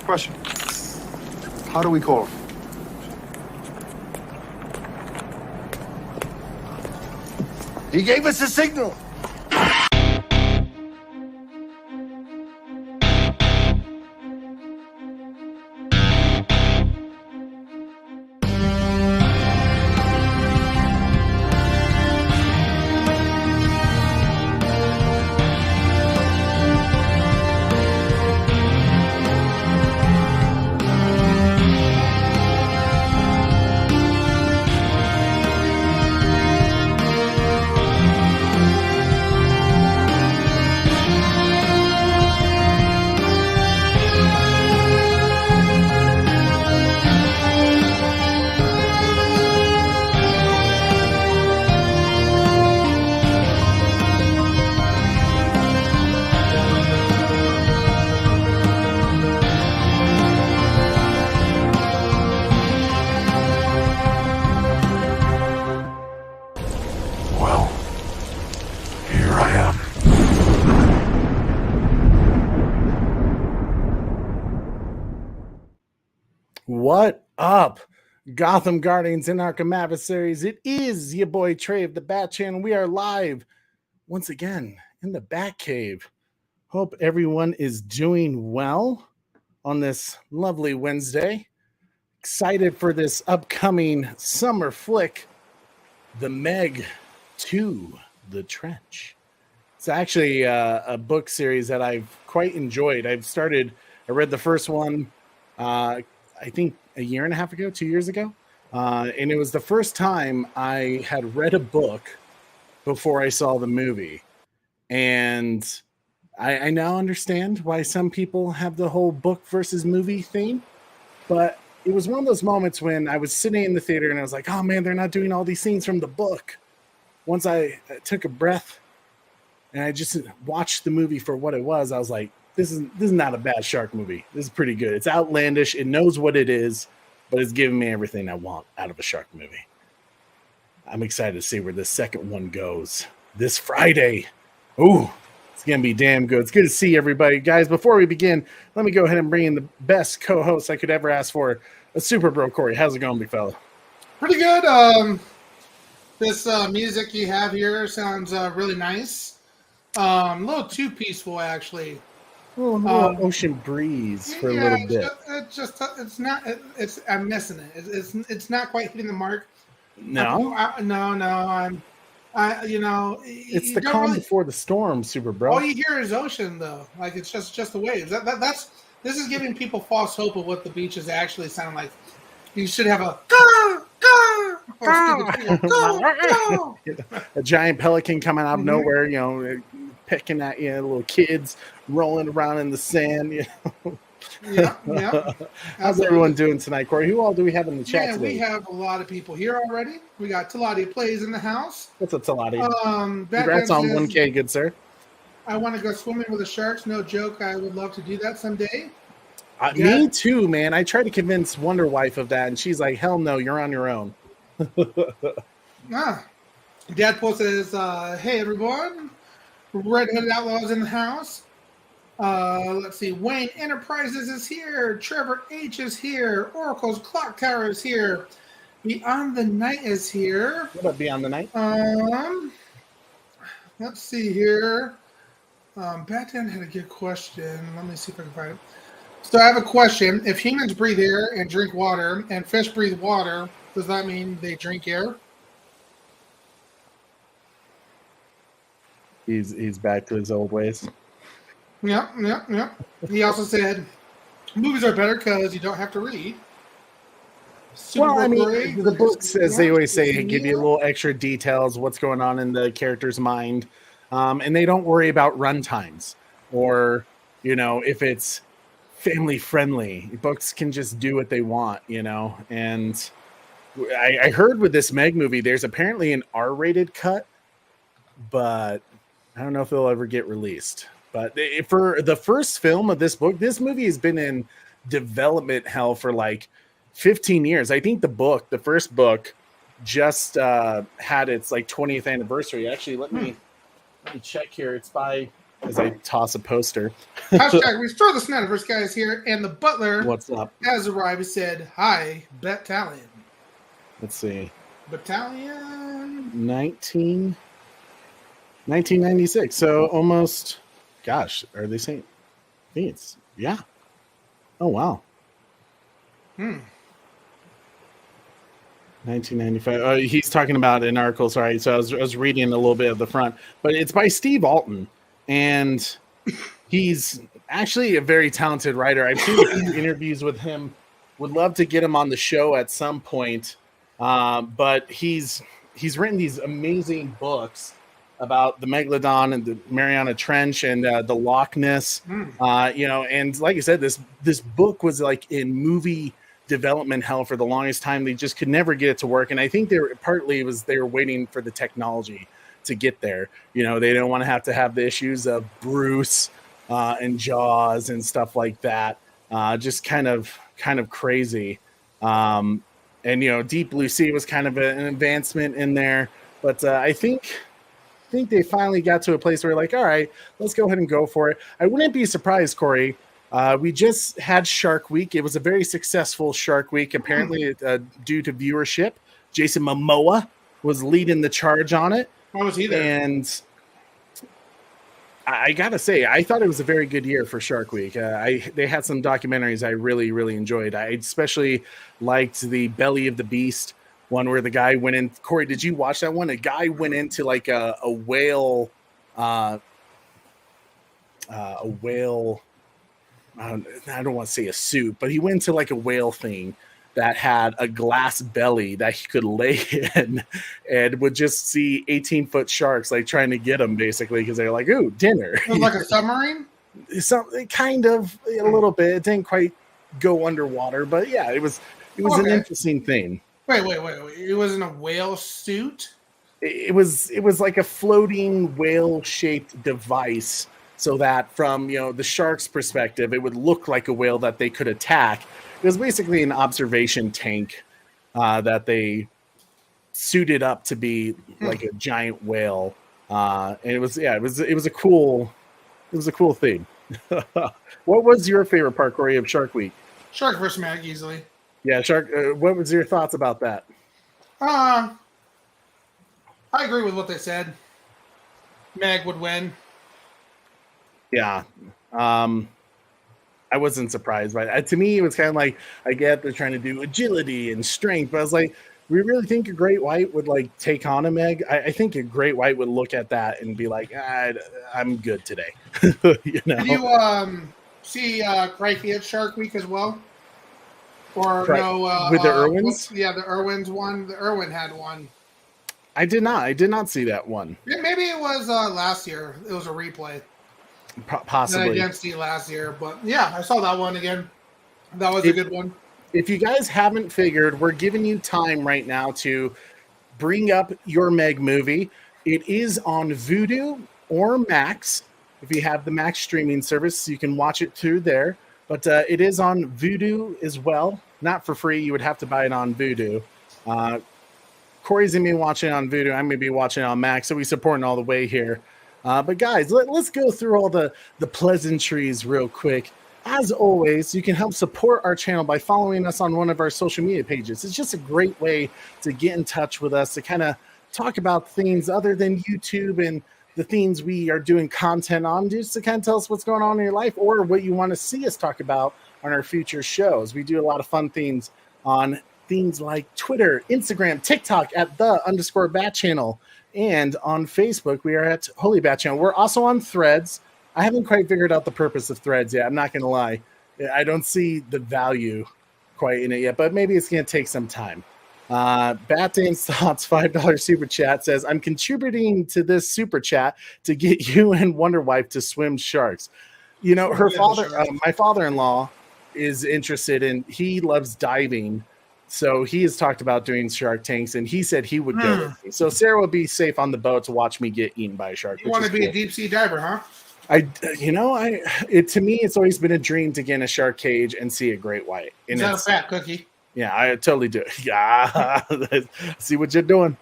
Question. How do we call him? He gave us a signal. What up, Gotham Guardians and Arkham adversaries? It is your boy Trey of the Bat Channel. We are live once again in the Bat Cave. Hope everyone is doing well on this lovely Wednesday. Excited for this upcoming summer flick, the Meg to the Trench. It's actually a book series that I've quite enjoyed. I read the first one I think a year and a half ago, 2 years ago. And it was the first time I had read a book before I saw the movie. And I now understand why some people have the whole book versus movie theme. But it was one of those moments when I was sitting in the theater and I was like, oh man, they're not doing all these scenes from the book. Once I took a breath and I just watched the movie for what it was, I was like, This is not a bad shark movie. This is pretty good. It's outlandish. It knows what it is, but it's giving me everything I want out of a shark movie. I'm excited to see where the second one goes this Friday. Ooh, it's going to be damn good. It's good to see everybody. Guys, before we begin, let me go ahead and bring in the best co-host I could ever ask for, a Super Bro Corey. How's it going, big fella? Pretty good. This music you have here sounds really nice. A little too peaceful, actually. Oh, a little ocean breeze for a little bit. I'm missing it. It's not quite hitting the mark. No, it's the calm before the storm, Super Bro. All you hear is ocean, though. Like it's just the waves. This is giving people false hope of what the beaches actually sound like. You should have a a giant pelican coming out of nowhere, pecking at you, little kids rolling around in the sand. Yeah. How's everyone doing tonight, Corey? Who all do we have in the chat today? We have a lot of people here already. We got Talati Plays in the house. What's up, Talati? Congrats on 1K, good sir. I want to go swimming with the sharks. No joke. I would love to do that someday. Me too, man. I tried to convince Wonder Wife of that, and she's like, hell no, you're on your own. Dad Post says, hey, everyone. Red-Headed Outlaws in the house. Let's see. Wayne Enterprises is here. Trevor H is here. Oracle's Clock Tower is here. Beyond the Night is here. What up, Beyond the Night? Let's see here. Batman had a good question. Let me see if I can find it. So I have a question. If humans breathe air and drink water, and fish breathe water, does that mean they drink air? He's back to his old ways. Yeah. He also said movies are better because you don't have to read. The books, as they always say, give you a little extra details, what's going on in the character's mind. And they don't worry about run times or, if it's family friendly. Books can just do what they want, And I heard with this Meg movie, there's apparently an R-rated cut, but I don't know if it'll ever get released. But for the first film of this book, this movie has been in development hell for like 15 years. I think the first book just had its like 20th anniversary. Actually, let me check here. It's by as I toss a poster. Hashtag restore the Snyderverse guys here, and the butler What's up? has arrived. He said, "Hi, Battalion." Let's see. Battalion. 1996. So almost, gosh, are they saying? I think it's, yeah. Oh, wow. 1995. Oh, he's talking about an article. Sorry. So I was reading a little bit of the front, but it's by Steve Alten. And he's actually a very talented writer. I've seen a few interviews with him. Would love to get him on the show at some point. But he's written these amazing books about the Megalodon and the Mariana Trench and the Loch Ness. And like I said, this book was like in movie development hell for the longest time. They just could never get it to work, and I think they were waiting for the technology to get there. They don't want to have the issues of Bruce and Jaws and stuff like that. Just kind of crazy. And Deep Blue Sea was kind of an advancement in there, but I think they finally got to a place where like, all right, let's go ahead and go for it. I wouldn't be surprised, Corey. We just had Shark Week. It was a very successful Shark Week, apparently due to viewership. Jason Momoa was leading the charge on it. How was he there? And I gotta say, I thought it was a very good year for Shark Week. They had some documentaries I really, really enjoyed. I especially liked the Belly of the Beast one where the guy went in. Corey, did you watch that one? A guy went into like a whale, I don't want to say a suit, but he went into like a whale thing that had a glass belly that he could lay in and would just see 18-foot sharks like trying to get him basically because they're like, ooh, dinner. It was like a submarine? Something kind of a little bit. It didn't quite go underwater, but yeah, it was an interesting thing. Wait. It was in a whale suit? It was like a floating whale-shaped device so that from, the shark's perspective, it would look like a whale that they could attack. It was basically an observation tank that they suited up to be like a giant whale. And it was a cool thing. What was your favorite part, Corey, of Shark Week? Shark versus Mag, easily. Yeah, Shark. What was your thoughts about that? I agree with what they said. Meg would win. Yeah. I wasn't surprised by it. To me, it was kind of like, I get they're trying to do agility and strength, but I was like, we really think a great white would like take on a Meg? I think a great white would look at that and be like, I'm good today. Did you see Crikey at Shark Week as well? Or no? With the Irwins? The Irwins one. The Irwin had one. I did not see that one. Yeah, maybe it was last year. It was a replay. Possibly. I didn't see last year, but yeah, I saw that one again. That was a good one. If you guys haven't figured, we're giving you time right now to bring up your Meg movie. It is on Vudu or Max. If you have the Max streaming service, you can watch it through there. But it is on Vudu as well. Not for free. You would have to buy it on Vudu. Corey's going to be watching it on Vudu. I'm going to be watching it on Max. So we're supporting all the way here. But guys, let's go through all the pleasantries real quick. As always, you can help support our channel by following us on one of our social media pages. It's just a great way to get in touch with us, to kind of talk about things other than YouTube and the things we are doing content on, just to kind of tell us what's going on in your life or what you want to see us talk about on our future shows. We do a lot of fun things on things like Twitter, Instagram, TikTok at _Bat Channel. And on Facebook, we are at Holy Bat Channel. We're also on Threads. I haven't quite figured out the purpose of Threads yet. I'm not going to lie. I don't see the value quite in it yet, but maybe it's going to take some time. Batdan's Thoughts $5 super chat says, I'm contributing to this super chat to get you and Wonder Wife to swim sharks. Her father, my father-in-law is interested in, he loves diving. So he has talked about doing shark tanks, and he said he would go with me. So Sarah will be safe on the boat to watch me get eaten by a shark. You want to be a deep sea diver, huh? To me, it's always been a dream to get in a shark cage and see a great white. And is that a fat cookie? Yeah, I totally do. Yeah, see what you're doing.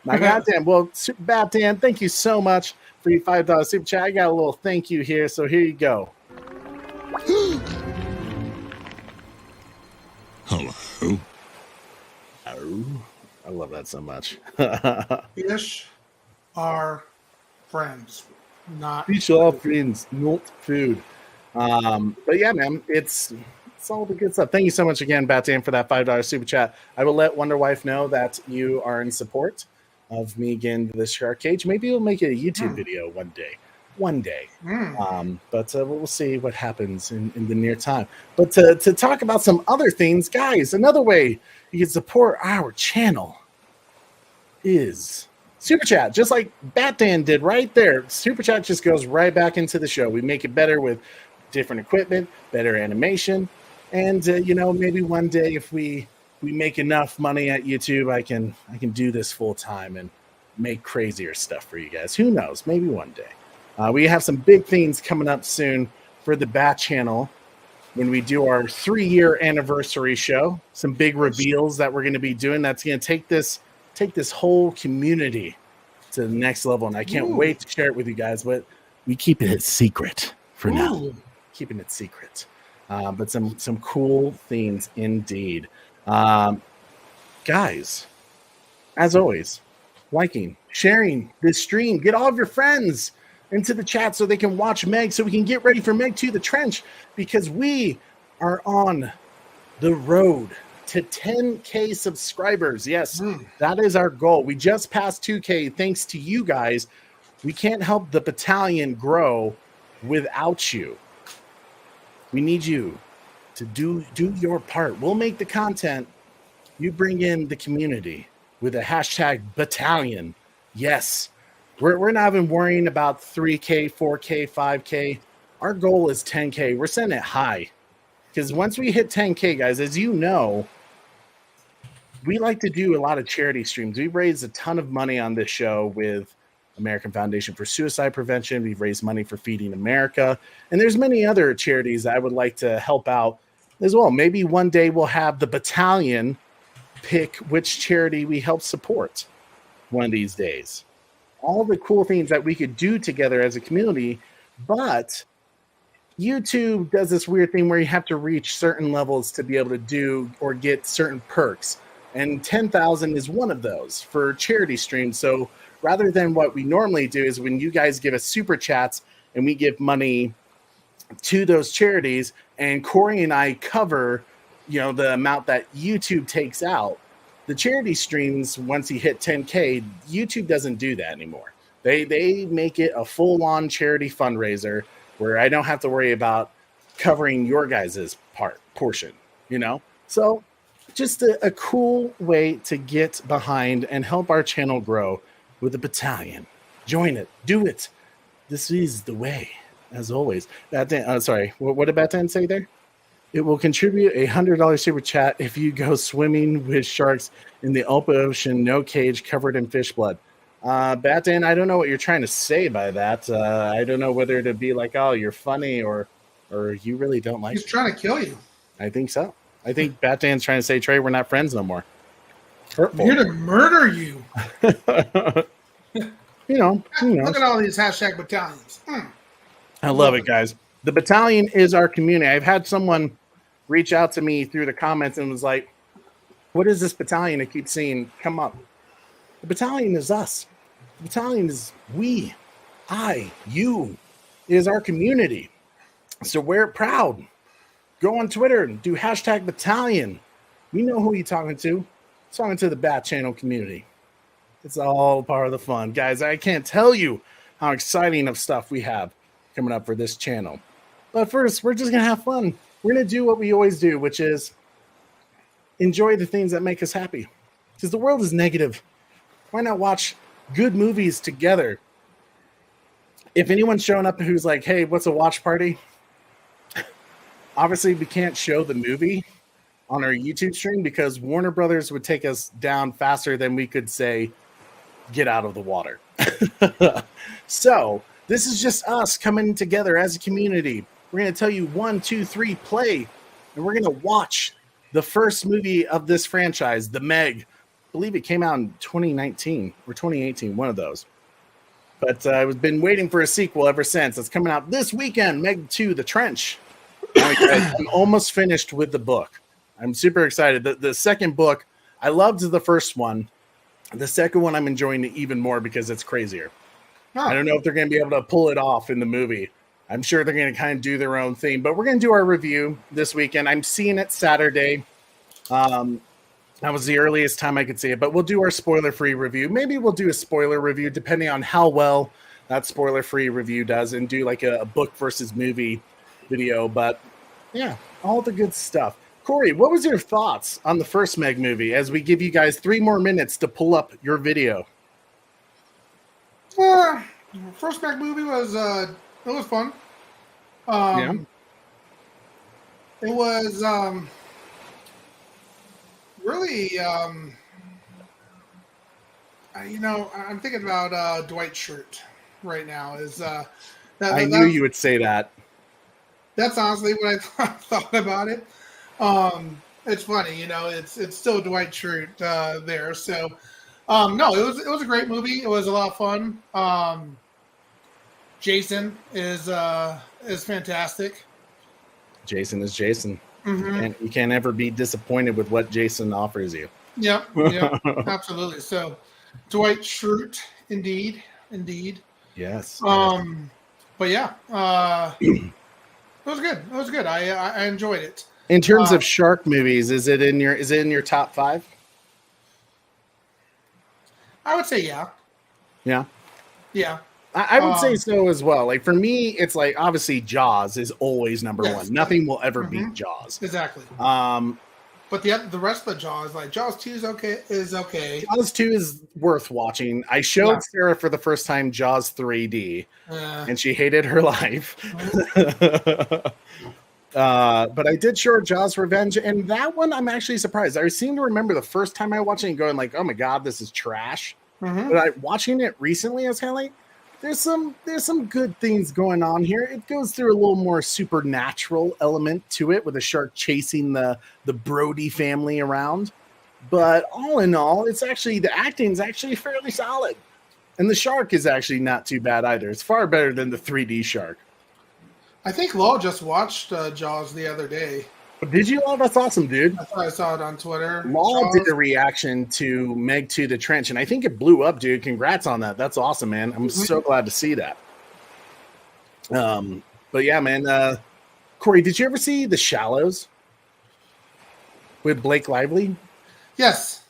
My goddamn. Well, Bat Dan, thank you so much free $5 super chat. I got a little thank you here, so here you go. Hello. Oh, I love that so much. Fish are friends, not Fish are friends, not food. But yeah, man, it's all the good stuff. Thank you so much again, Batan, for that $5 super chat. I will let Wonder Wife know that you are in support of me getting to the shark cage. Maybe we'll make it a YouTube video one day. But we'll see what happens in the near time. But to talk about some other things, guys, another way you can support our channel is Super Chat, just like Batman did right there. Super Chat just goes right back into the show. We make it better with different equipment, better animation, and maybe one day if we make enough money at YouTube, I can do this full time and make crazier stuff for you guys. Who knows? Maybe one day. We have some big things coming up soon for the Bat Channel when we do our 3-year anniversary show. Some big reveals that we're going to be doing. That's going to take this whole community to the next level, and I can't wait to share it with you guys. But we keep it a secret for now. Keeping it secret. But some cool things indeed. Guys, as always, liking, sharing this stream. Get all of your friends into the chat so they can watch Meg, so we can get ready for Meg to the Trench, because we are on the road to 10K subscribers. Yes, that is our goal. We just passed 2K thanks to you guys. We can't help the battalion grow without you. We need you to do your part. We'll make the content. You bring in the community with a hashtag battalion. Yes, we're not even worrying about 3K, 4K, 5K. Our goal is 10K. We're setting it high, because once we hit 10K, guys, as you know, we like to do a lot of charity streams. We've raised a ton of money on this show with American Foundation for Suicide Prevention. We've raised money for Feeding America. And there's many other charities that I would like to help out as well. Maybe one day we'll have the battalion pick which charity we help support one of these days. All the cool things that we could do together as a community. But YouTube does this weird thing where you have to reach certain levels to be able to do or get certain perks. And 10,000 is one of those for charity streams. So rather than what we normally do is when you guys give us super chats and we give money to those charities, and Corey and I cover, the amount that YouTube takes out, the charity streams, once you hit 10K, YouTube doesn't do that anymore. They make it a full-on charity fundraiser where I don't have to worry about covering your guys' portion, So just a cool way to get behind and help our channel grow with a battalion. Join it. Do it. This is the way, as always. What did Batan say there? It will contribute $100 super chat if you go swimming with sharks in the open ocean, no cage, covered in fish blood. Batan, I don't know what you're trying to say by that. I don't know whether to be like, oh, you're funny, or you really don't like He's trying to kill you. I think so. I think Batan's trying to say, Trey, we're not friends no more. Hurtful. I'm here to murder you. Look at all these hashtag battalions. I love it, guys. The battalion is our community. I've had someone reach out to me through the comments and was like, what is this battalion I keep seeing come up? The battalion is us. The battalion is we, I, you. It is our community. So wear it proud. Go on Twitter and do hashtag battalion. We know who you're talking to. Talking to the Bat Channel community. It's all part of the fun. Guys, I can't tell you how exciting of stuff we have coming up for this channel. But first, we're just going to have fun. We're going to do what we always do, which is enjoy the things that make us happy. Because the world is negative. Why not watch good movies together? If anyone's showing up who's like, hey, what's a watch party? Obviously, we can't show the movie on our YouTube stream because Warner Brothers would take us down faster than we could say, get out of the water. So this is just us coming together as a community. We're going to tell you 1, 2, 3, play. And we're going to watch the first movie of this franchise, The Meg. I believe it came out in 2019 or 2018, one of those. but I've been waiting for a sequel ever since. It's coming out this weekend. Meg 2, The Trench. I'm almost finished with the book. I'm super excited. The second book, I loved the first one. The second one, I'm enjoying it even more because it's crazier. I don't know if they're going to be able to pull it off in the movie. I'm sure they're going to kind of do their own thing, but we're going to do our review this weekend. I'm seeing it Saturday. That was the earliest time I could see it, but we'll do our spoiler-free review. Maybe we'll do a spoiler review depending on how well that spoiler-free review does and do like a book versus movie video. But yeah, all the good stuff. Corey, what was your thoughts on the first Meg movie as we give you guys 3 more minutes to pull up your video? First Meg movie was it was fun. It was really I'm thinking about Dwight Schrute right now. I knew you would say that. That's honestly what I thought about it. It's funny, it's still Dwight Schrute there. So no, it was a great movie. It was a lot of fun. Jason is fantastic. Jason is Jason. Mm-hmm. You can't ever be disappointed with what Jason offers you. Yeah, absolutely. So Dwight Schrute, indeed. Yes. But yeah, it was good. It was good. I enjoyed it. In terms of shark movies, is it in your top 5? I would say yeah. Yeah. Yeah. I would say so as well. Like for me, it's like obviously Jaws is always number 1. Nothing will ever beat Jaws. Exactly. But the rest of the Jaws, like Jaws 2 is okay. Jaws 2 is worth watching. I showed Sarah for the first time Jaws 3D, and she hated her life. But I did show her Jaws Revenge, and that one I'm actually surprised. I seem to remember the first time I watched it and going like, "Oh my god, this is trash." But watching it recently, I was kind of like, there's some good things going on here. It goes through a little more supernatural element to it with a shark chasing the Brody family around. But all in all, it's actually the acting is actually fairly solid. And the shark is actually not too bad either. It's far better than the 3D shark. I think Law just watched Jaws the other day. Did you? Oh, that's awesome, dude. I thought I saw it on Twitter. Law did a reaction to Meg 2 The Trench, and I think it blew up, dude. Congrats on that. That's awesome, man. I'm so glad to see that. But yeah, man. Corey, did you ever see The Shallows with Blake Lively? Yes.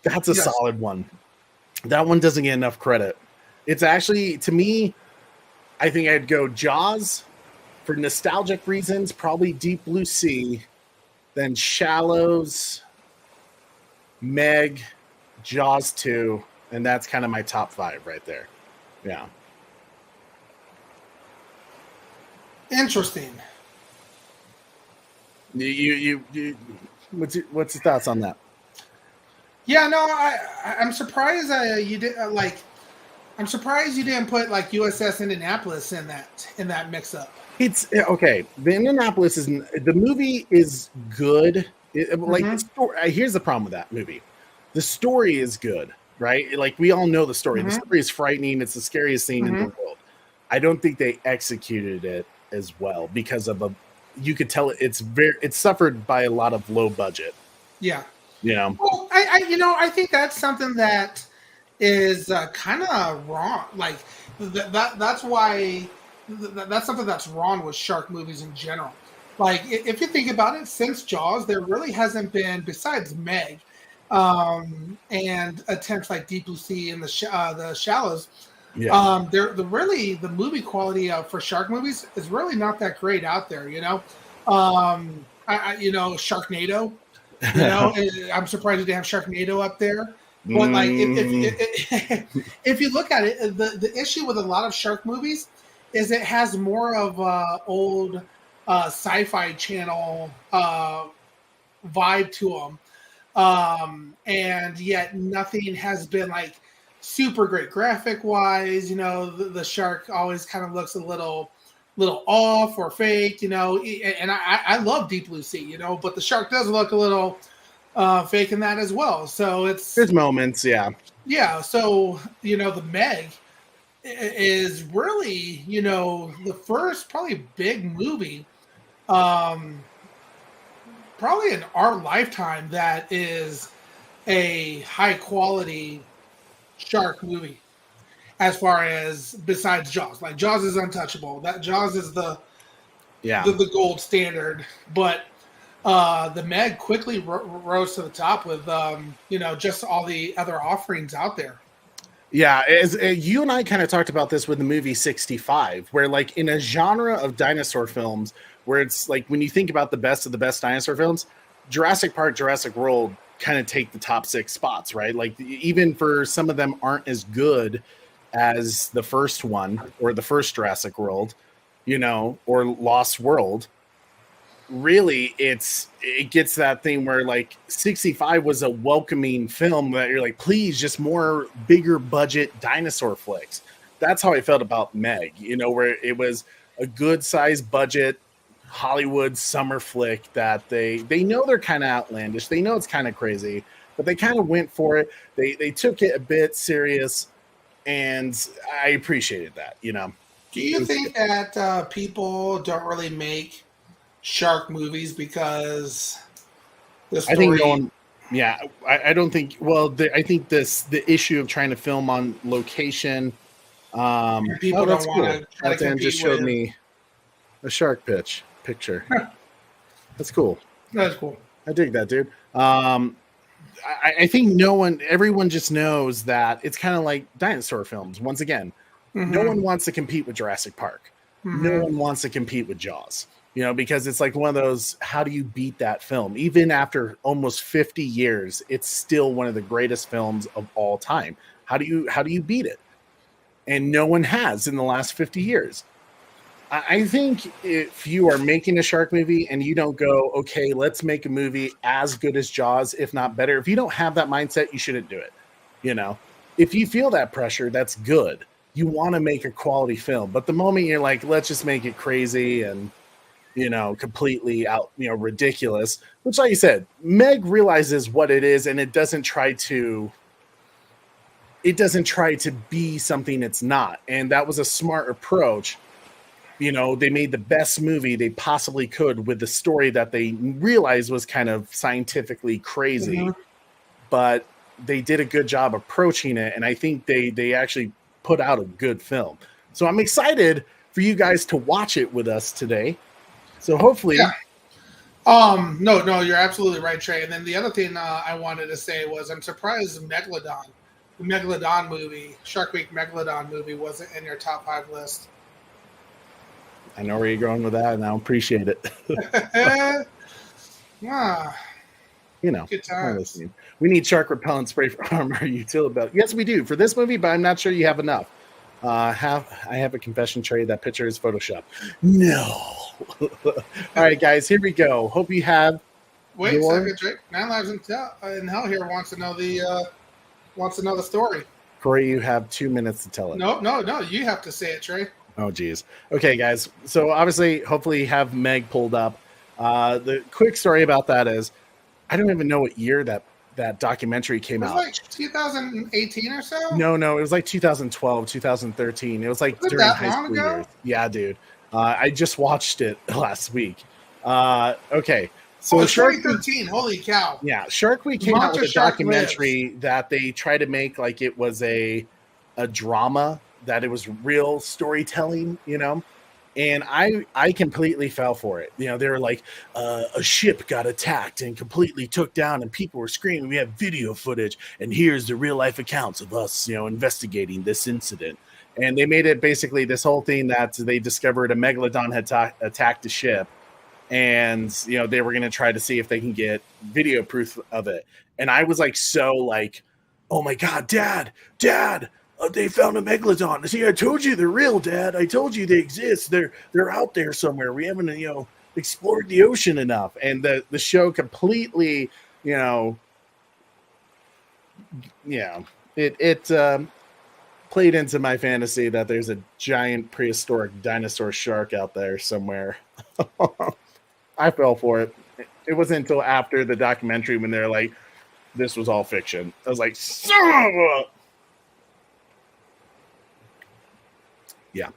That's a solid one. That one doesn't get enough credit. It's actually, to me, I think I'd go Jaws for nostalgic reasons, probably Deep Blue Sea, then Shallows, Meg, Jaws 2, and that's kind of my top 5 right there. Yeah. Interesting. You what's your thoughts on that? Yeah, no, I'm surprised you did I'm surprised you didn't put like USS Indianapolis in that mix up. It's okay. The Indianapolis the movie is good. Like the story, here's the problem with that movie. The story is good, right? Like we all know the story. The story is frightening. It's the scariest thing in the world. I don't think they executed it as well because of you could tell it's suffered by a lot of low budget. Yeah. Yeah. Well, I think that's something that is kind of wrong. Like that's why. That's something that's wrong with shark movies in general. Like, if you think about it, since Jaws, there really hasn't been, besides Meg, and attempts like Deep Blue Sea and the Shallows. Yeah. The movie quality for shark movies is really not that great out there. Sharknado. I'm surprised they have Sharknado up there. But like, if you look at it, the issue with a lot of shark movies is it has more of a old sci-fi channel vibe to them, and yet nothing has been like super great graphic wise. The shark always kind of looks a little off or fake. And I love Deep Blue Sea, but the shark does look a little fake in that as well. So there's moments, yeah. So the Meg. is really, the first probably big movie, um, probably in our lifetime that is a high quality shark movie. As far as besides Jaws, like Jaws is untouchable. That Jaws is the Yeah. the gold standard, but the Meg quickly rose to the top with just all the other offerings out there. Yeah, as you and I kind of talked about this with the movie 65, where like in a genre of dinosaur films, where it's like when you think about the best of the best dinosaur films, Jurassic Park, Jurassic World kind of take the top 6 spots, right? Like even for some of them aren't as good as the first one or the first Jurassic World, or Lost World. Really, it gets that thing where like 65 was a welcoming film that you're like, please, just more bigger budget dinosaur flicks. That's how I felt about Meg, where it was a good sized budget Hollywood summer flick that they know they're kind of outlandish, they know it's kind of crazy, but they kind of went for it. They took it a bit serious, and I appreciated that. Do you think that people don't really make shark movies because the story? I think no one. Yeah, I don't think. Well, I think the issue of trying to film on location. People don't want to try to Dan compete just showed with. me a shark picture. That's cool. That's cool. I dig that, dude. I think everyone just knows that it's kind of like dinosaur films. Once again, no one wants to compete with Jurassic Park. No one wants to compete with Jaws. Because it's like one of those, how do you beat that film? Even after almost 50 years, it's still one of the greatest films of all time. How do you beat it? And no one has in the last 50 years. I think if you are making a shark movie and you don't go, okay, let's make a movie as good as Jaws, if not better. If you don't have that mindset, you shouldn't do it. If you feel that pressure, that's good. You want to make a quality film. But the moment you're like, let's just make it crazy and completely out, ridiculous, which, like you said, Meg realizes what it is, and it doesn't try to be something it's not. And that was a smart approach. They made the best movie they possibly could with the story that they realized was kind of scientifically crazy, but they did a good job approaching it. And I think they actually put out a good film. So I'm excited for you guys to watch it with us today. So hopefully, yeah. No, you're absolutely right, Trey. And then the other thing I wanted to say was I'm surprised the Megalodon movie, Shark Week Megalodon movie, wasn't in your top 5 list. I know where you're going with that, and I appreciate it. Good times. We need shark repellent spray for armor utility belt. Yes, we do for this movie, but I'm not sure you have enough. I have a confession, Trey. That picture is Photoshop. No. All right, guys, here we go. Hope you have. Wait a second, Trey. 9 Lives in Hell here wants to know the story. Corey, you have 2 minutes to tell it. No. You have to say it, Trey. Oh, geez. Okay, guys. So obviously, hopefully, you have Meg pulled up. The quick story about that is, I don't even know what year that documentary came out. Like 2018 or so? No, it was like 2012, 2013. It was like during high school years. Yeah, dude. I just watched it last week. Okay. So Shark 2013. Holy cow. Yeah, Shark Week came out with a documentary that they tried to make like it was a drama, that it was real storytelling, and I completely fell for it. They were like, a ship got attacked and completely took down, and people were screaming, we have video footage, and here's the real life accounts of us, investigating this incident. And they made it basically this whole thing that they discovered a megalodon had attacked a ship, and they were going to try to see if they can get video proof of it. And I was like, oh my God, Dad, they found a megalodon. See, I told you they're real, Dad. I told you they exist. They're out there somewhere. We haven't, explored the ocean enough. And the show completely, it played into my fantasy that there's a giant prehistoric dinosaur shark out there somewhere. I fell for it. It wasn't until after the documentary when they're like, this was all fiction. I was like, son of a... Yeah.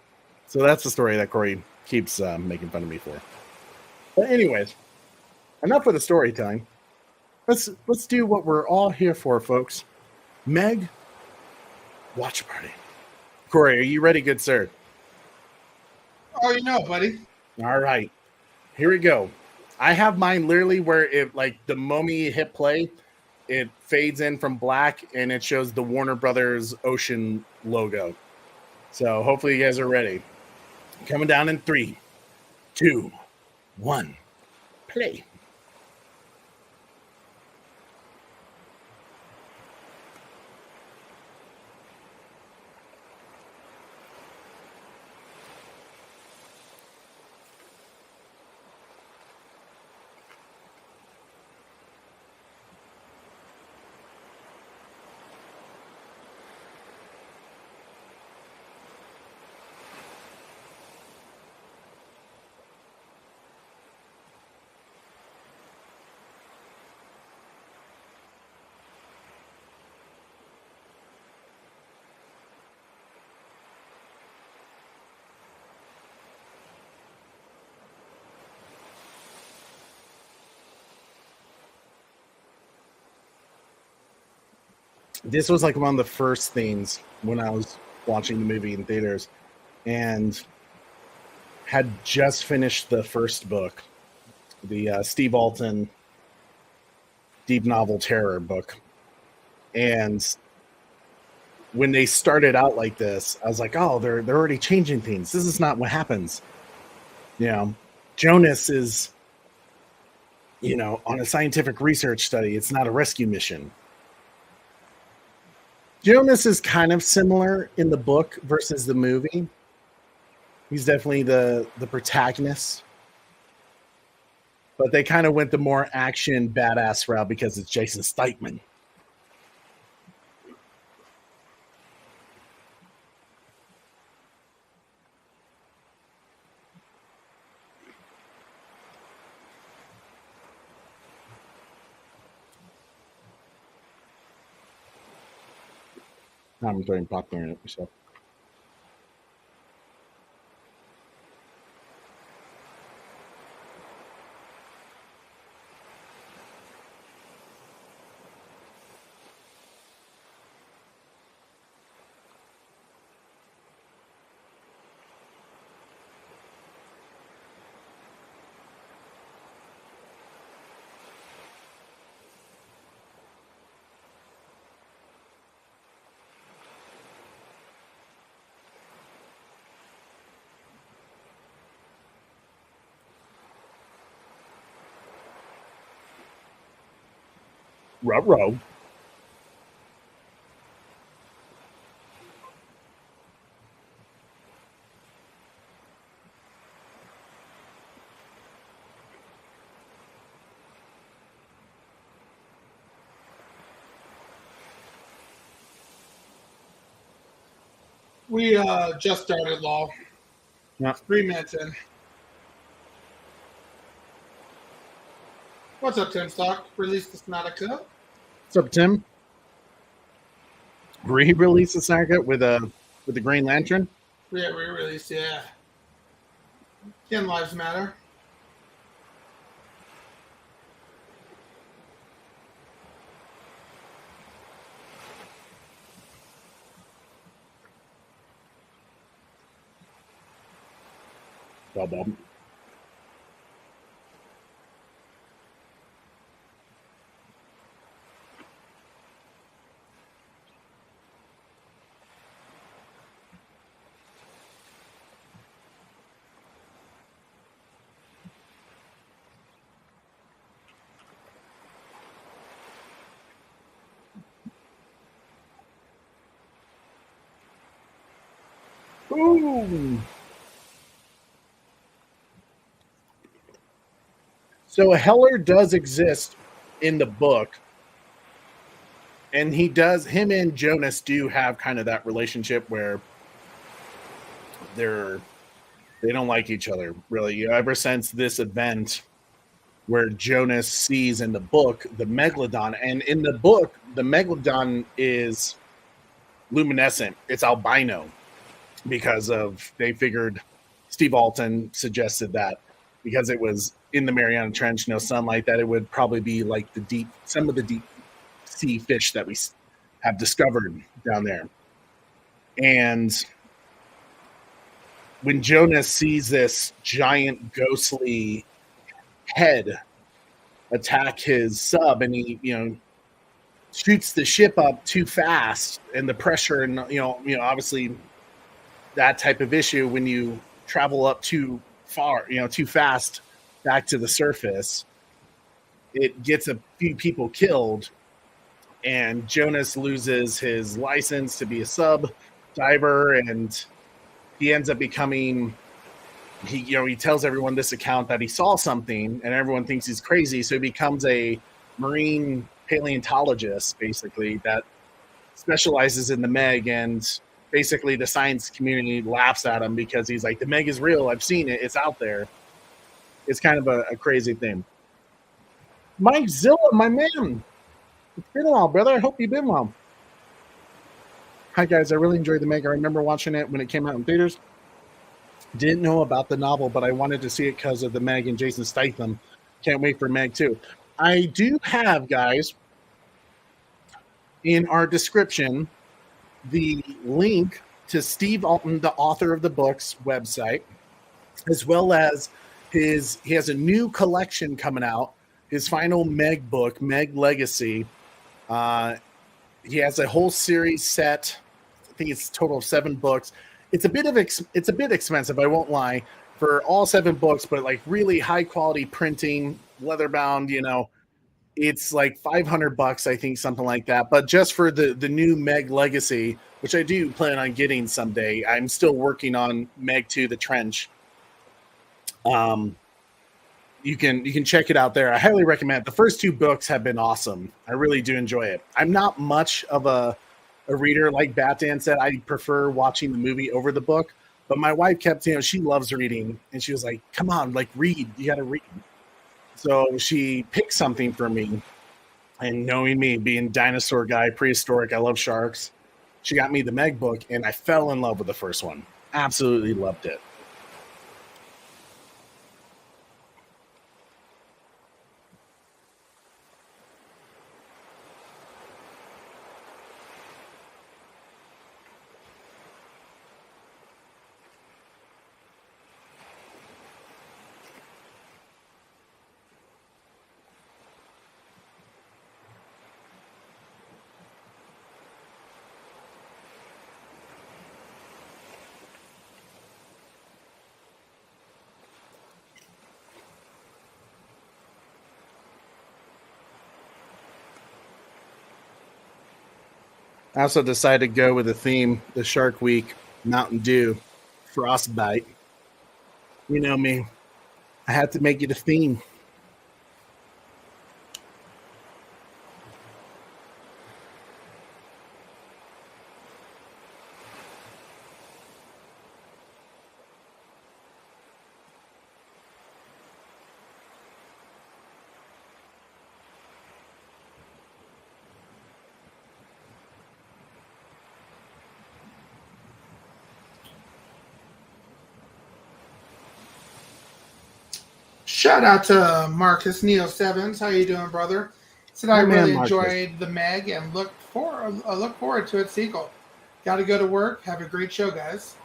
So that's the story that Corey keeps making fun of me for. But anyways, enough of the storytelling. Let's do what we're all here for, folks. Meg, watch party. Corey, are you ready, good sir? Oh, you know, buddy. All right. Here we go. I have mine literally where it, like, the moment you hit play, it fades in from black and it shows the Warner Brothers Ocean logo. So hopefully you guys are ready. Coming down in 3, 2, 1, play. This was like one of the first things when I was watching the movie in theaters and had just finished the first book, the Steve Alten deep novel terror book. And when they started out like this, I was like, oh, they're already changing things. This is not what happens. You know, Jonas is, on a scientific research study. It's not a rescue mission. Jonas is kind of similar in the book versus the movie. He's definitely the protagonist. But they kind of went the more action badass route because it's Jason Statham. I'm throwing popcorn at myself. Ruh-roh. We just started, Law. Yeah. 3 minutes in. What's up, Tim Stock? Release the Snotica. What's up, Tim? Re-release the Snyder with the Green Lantern. Yeah, re-release, yeah. Ken Lives Matter. Bob. Ooh. So Heller does exist in the book, and him and Jonas do have kind of that relationship where they don't like each other really. Ever since this event where Jonas sees in the book the Megalodon, and in the book the Megalodon is luminescent, it's albino. because they figured Steve Alten suggested that because it was in the Mariana Trench, no sunlight, that it would probably be like some of the deep sea fish that we have discovered down there. And when Jonas sees this giant ghostly head attack his sub, and he shoots the ship up too fast, and the pressure, and obviously that type of issue when you travel up too far, too fast back to the surface, it gets a few people killed, and Jonas loses his license to be a sub diver, and he ends up becoming, he tells everyone this account that he saw something, and everyone thinks he's crazy, so he becomes a marine paleontologist, basically, that specializes in the Meg, and basically the science community laughs at him because he's like, the Meg is real, I've seen it, it's out there. It's kind of a crazy thing. Mike Zilla, my man, it's been a while, brother. I hope you've been well. Hi guys, I really enjoyed the Meg. I remember watching it when it came out in theaters. Didn't know about the novel, but I wanted to see it because of the Meg and Jason Statham. Can't wait for Meg too. I do have, guys, in our description, the link to Steve Alten, the author of the books, website, as well as he has a new collection coming out, his final Meg book, Meg Legacy. He has a whole series set. I think it's a total of 7 books. It's a bit expensive, I won't lie, for all 7 books, but like really high quality printing, leather bound, it's like $500, I think, something like that. But just for the new Meg Legacy, which I do plan on getting someday, I'm still working on Meg 2, The Trench. You can check it out there. I highly recommend it. The first 2 books have been awesome. I really do enjoy it. I'm not much of a reader, like Batdan said. I prefer watching the movie over the book. But my wife kept, she loves reading, and she was like, "Come on, like read. You got to read." So she picked something for me, and knowing me, being dinosaur guy, prehistoric, I love sharks. She got me the Meg book, and I fell in love with the first one. Absolutely loved it. I also decided to go with the theme, the Shark Week, Mountain Dew, Frostbite. You know me. I had to make it a theme. Shout out to Marcus Neo Sevens. How you doing, brother? Said I really enjoyed the Meg and look forward to its sequel. Got to go to work. Have a great show, guys.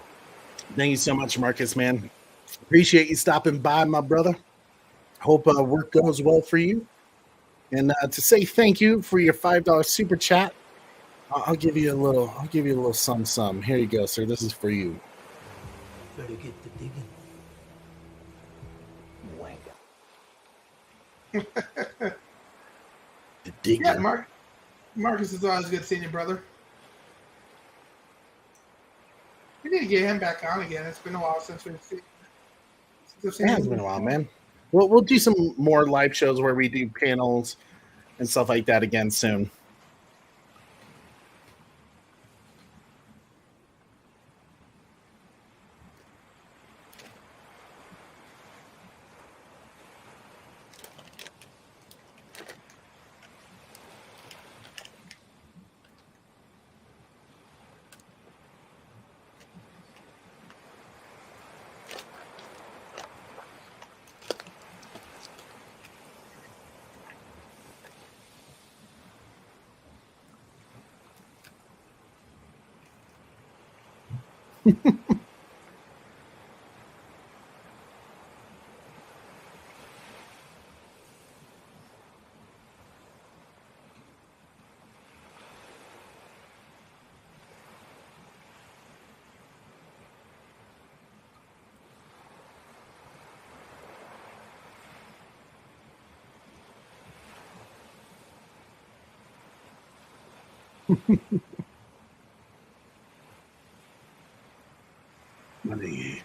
Thank you so much, Marcus, man. Appreciate you stopping by, my brother. Hope work goes well for you. And to say thank you for your $5 super chat, I'll give you a little some. Here you go, sir. This is for you. Better get to digging. Yeah, Marcus is always good seeing you, brother. We need to get him back on again. It's been a while since we've seen. It has been a while, man. We'll do some more live shows where we do panels and stuff like that again soon. Money.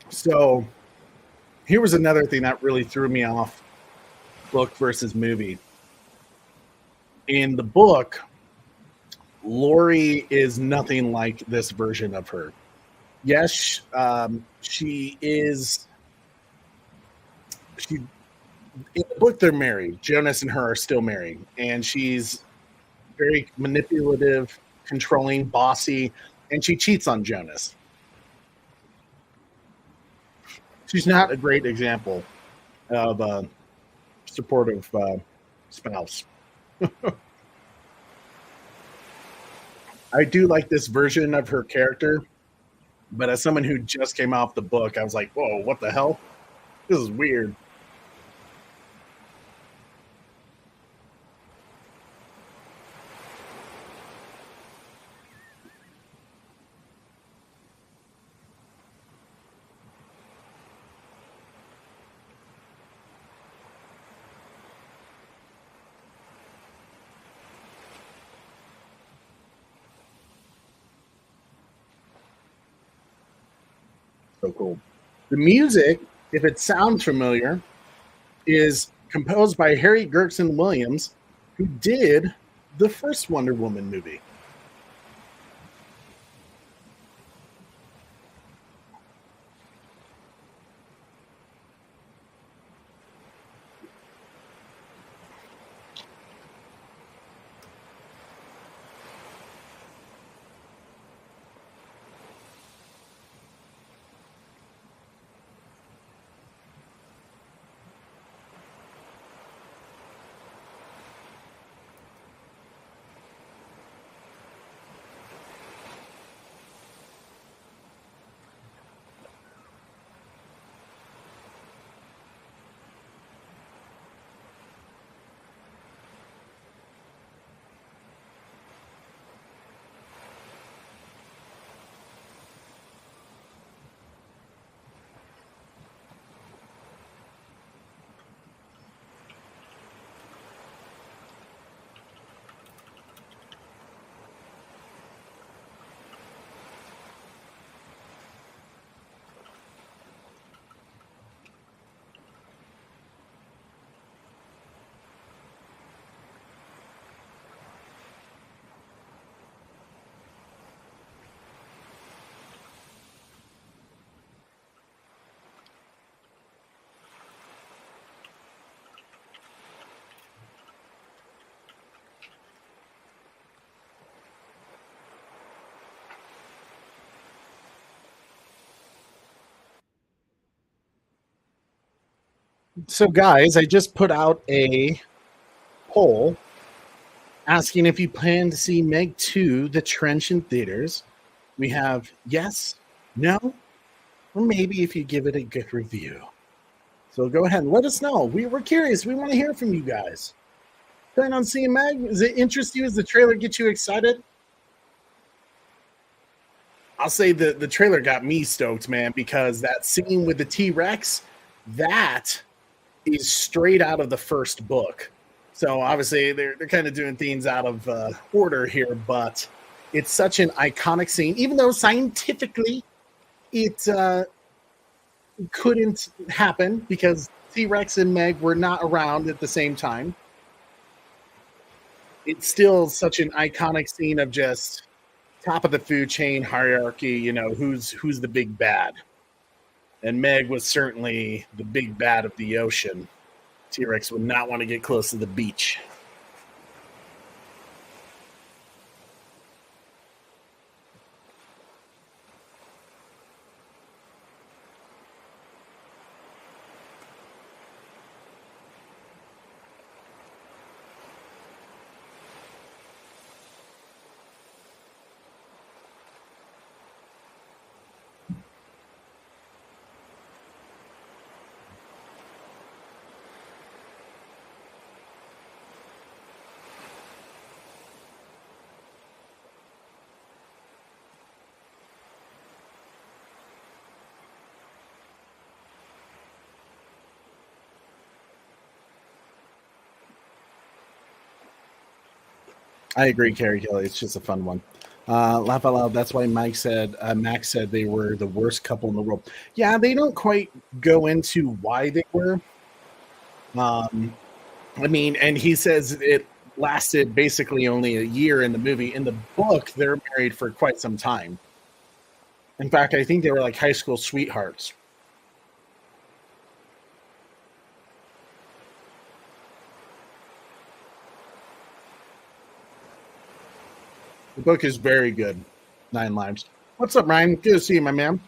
So here was another thing that really threw me off, book versus movie. In the book, Lori is nothing like this version of her. Yes, she is. She in the book they're married. Jonas and her are still married, and she's very manipulative, controlling, bossy, and she cheats on Jonas. She's not a great example of a supportive spouse. I do like this version of her character, but as someone who just came off the book, I was like, whoa, what the hell? This is weird. So cool. The music, if it sounds familiar, is composed by Harry Gregson Williams, who did the first Wonder Woman movie. So, guys, I just put out a poll asking if you plan to see Meg 2, The Trench in theaters. We have yes, no, or maybe if you give it a good review. So go ahead and let us know. We're curious. We want to hear from you guys. Plan on seeing Meg? Does it interest you? Does the trailer get you excited? I'll say the trailer got me stoked, man, because that scene with the T-Rex, that is straight out of the first book. So obviously they're kind of doing things out of order here, but it's such an iconic scene, even though scientifically it couldn't happen because T-Rex and Meg were not around at the same time. It's still such an iconic scene of just top of the food chain hierarchy, you know, who's the big bad. And Meg was certainly the big bad of the ocean. T-Rex would not want to get close to the beach. I agree, Carrie Kelly. It's just a fun one. Laugh out loud. That's why Max said they were the worst couple in the world. Yeah, they don't quite go into why they were. I mean, and he says it lasted basically only a year in the movie. In the book, they're married for quite some time. In fact, I think they were like high school sweethearts. The book is very good. 9 Lives. What's up, Ryan? Good to see you, my man.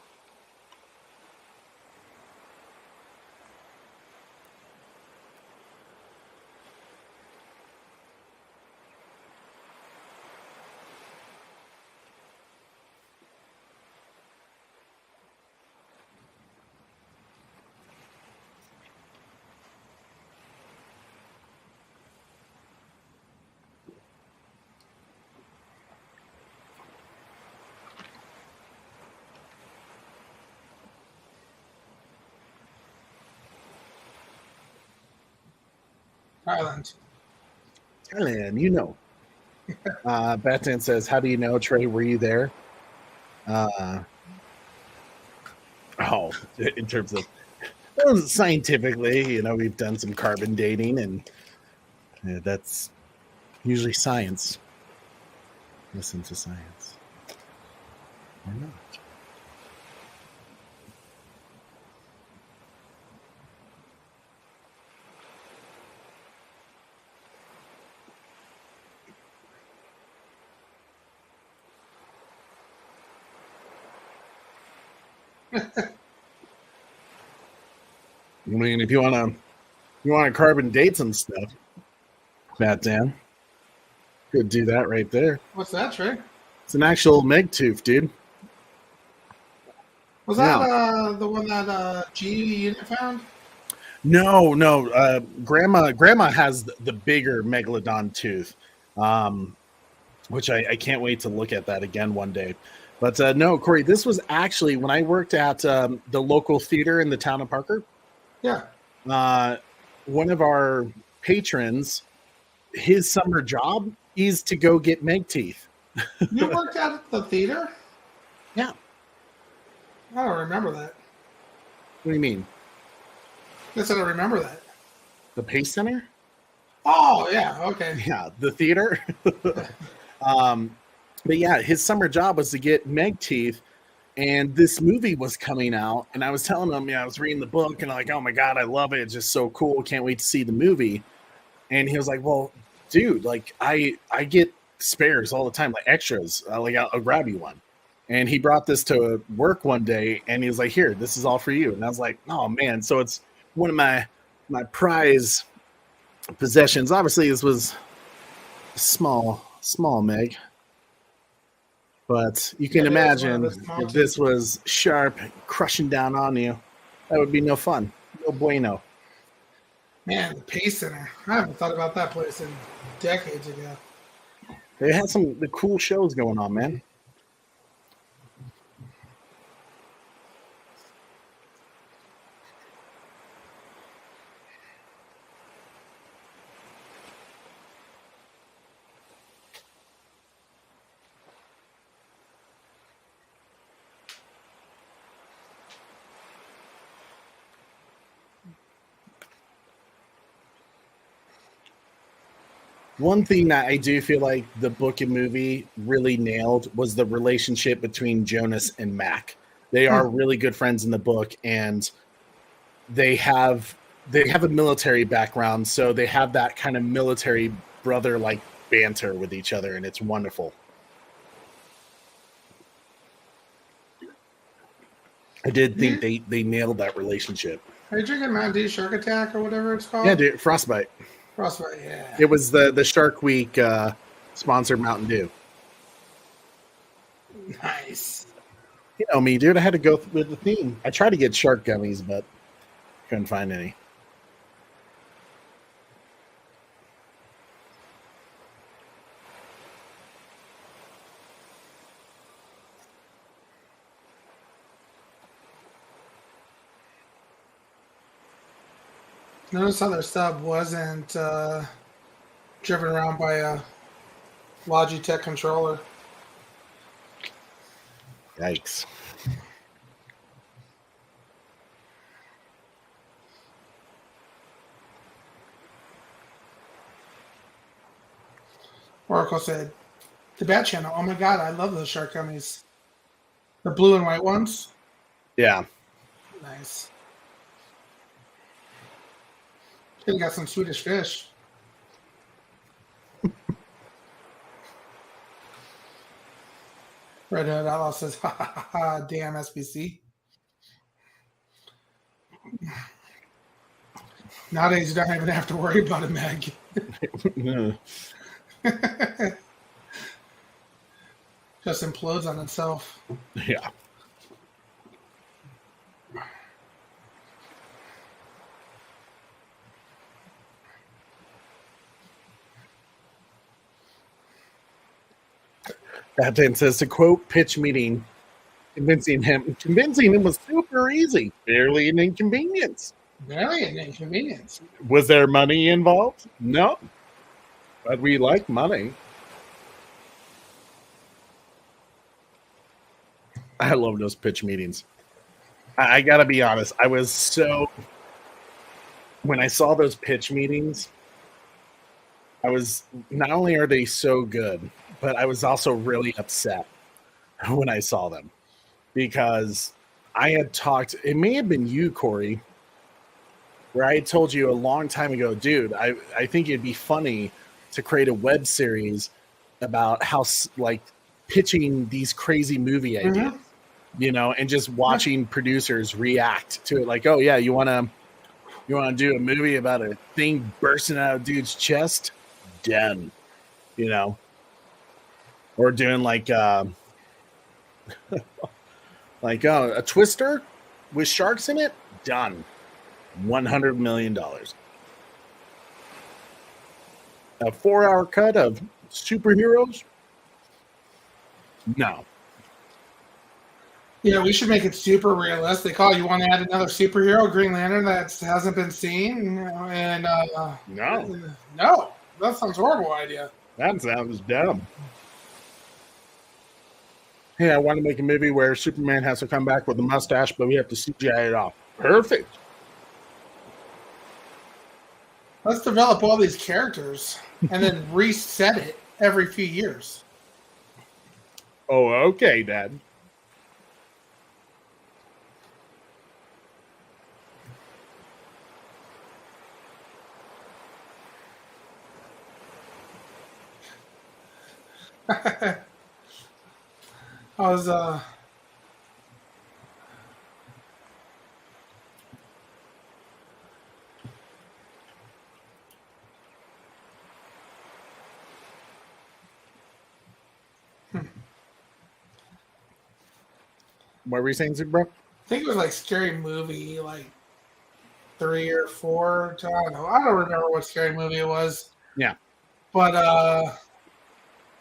Thailand. Thailand, you know. Batman says, "How do you know, Trey? Were you there?" In terms of scientifically, you know, we've done some carbon dating, and that's usually science. Listen to science, or not. I mean, if you want to carbon date some stuff, Batman, could do that right there. What's that, Trey? It's an actual Meg tooth, dude. Was that the one that G unit found? No. Grandma has the bigger megalodon tooth, which I can't wait to look at that again one day. But no, Corey, this was actually when I worked at the local theater in the town of Parker. Yeah. One of our patrons, his summer job is to go get Meg teeth. You worked at the theater? Yeah. I don't remember that. What do you mean? Guess I don't remember that. The Pace Center? Oh, yeah. Okay. Yeah, the theater. But yeah, his summer job was to get Meg teeth, and this movie was coming out, and I was telling him, I was reading the book, and I'm like, oh my God, I love it. It's just so cool. Can't wait to see the movie. And he was like, well, dude, like I get spares all the time, like extras. I'll grab you one. And he brought this to work one day, and he was like, here, this is all for you. And I was like, oh man. So it's one of my prize possessions. Obviously, this was small Meg. But you can imagine if this was sharp, crushing down on you, that would be no fun. No bueno. Man, the Pace Center. I haven't thought about that place in decades ago. They had the cool shows going on, man. One thing that I do feel like the book and movie really nailed was the relationship between Jonas and Mac. They are really good friends in the book, and they have a military background, so they have that kind of military brother like banter with each other, and it's wonderful. I did think they nailed that relationship. Are you drinking Mountain Dew Shark Attack or whatever it's called? Yeah, dude, Frostbite. Frostbite, yeah. It was the Shark Week sponsored Mountain Dew. Nice. You know me, dude. I had to go with the theme. I tried to get shark gummies, but couldn't find any. Notice how their sub wasn't driven around by a Logitech controller. Yikes. Oracle said, the Bat Channel. Oh my God, I love those shark gummies. The blue and white ones. Yeah. Nice. You got some Swedish fish. Red Hood Outlaw says, ha ha ha, damn SBC. Nowadays, you don't even have to worry about it, Meg. Just implodes on itself. Yeah. That then says to quote pitch meeting, convincing him was super easy, barely an inconvenience. Barely an inconvenience. Was there money involved? No, but we like money. I love those pitch meetings. I gotta be honest. I was so when I saw those pitch meetings, I was not only are they so good, but I was also really upset when I saw them because I had talked, it may have been you, Corey, where I had told you a long time ago, dude, I think it'd be funny to create a web series about how like pitching these crazy movie ideas, you know, and just watching producers react to it. Like, oh yeah, you want to do a movie about a thing bursting out of a dude's chest? Done, you know. Or doing like a Twister with sharks in it. Done. $100 million. A 4-hour cut of superheroes. No. Yeah, we should make it super realistic. Oh, you want to add another superhero, Green Lantern, that hasn't been seen? And no, that sounds horrible idea. That sounds dumb. Hey, I want to make a movie where Superman has to come back with a mustache, but we have to CGI it off. Perfect. Let's develop all these characters and then reset it every few years. Oh, okay, Dad. I was What were you saying, bro? I think it was like Scary Movie, like 3 or 4. I don't know. I don't remember what Scary Movie it was. Yeah. But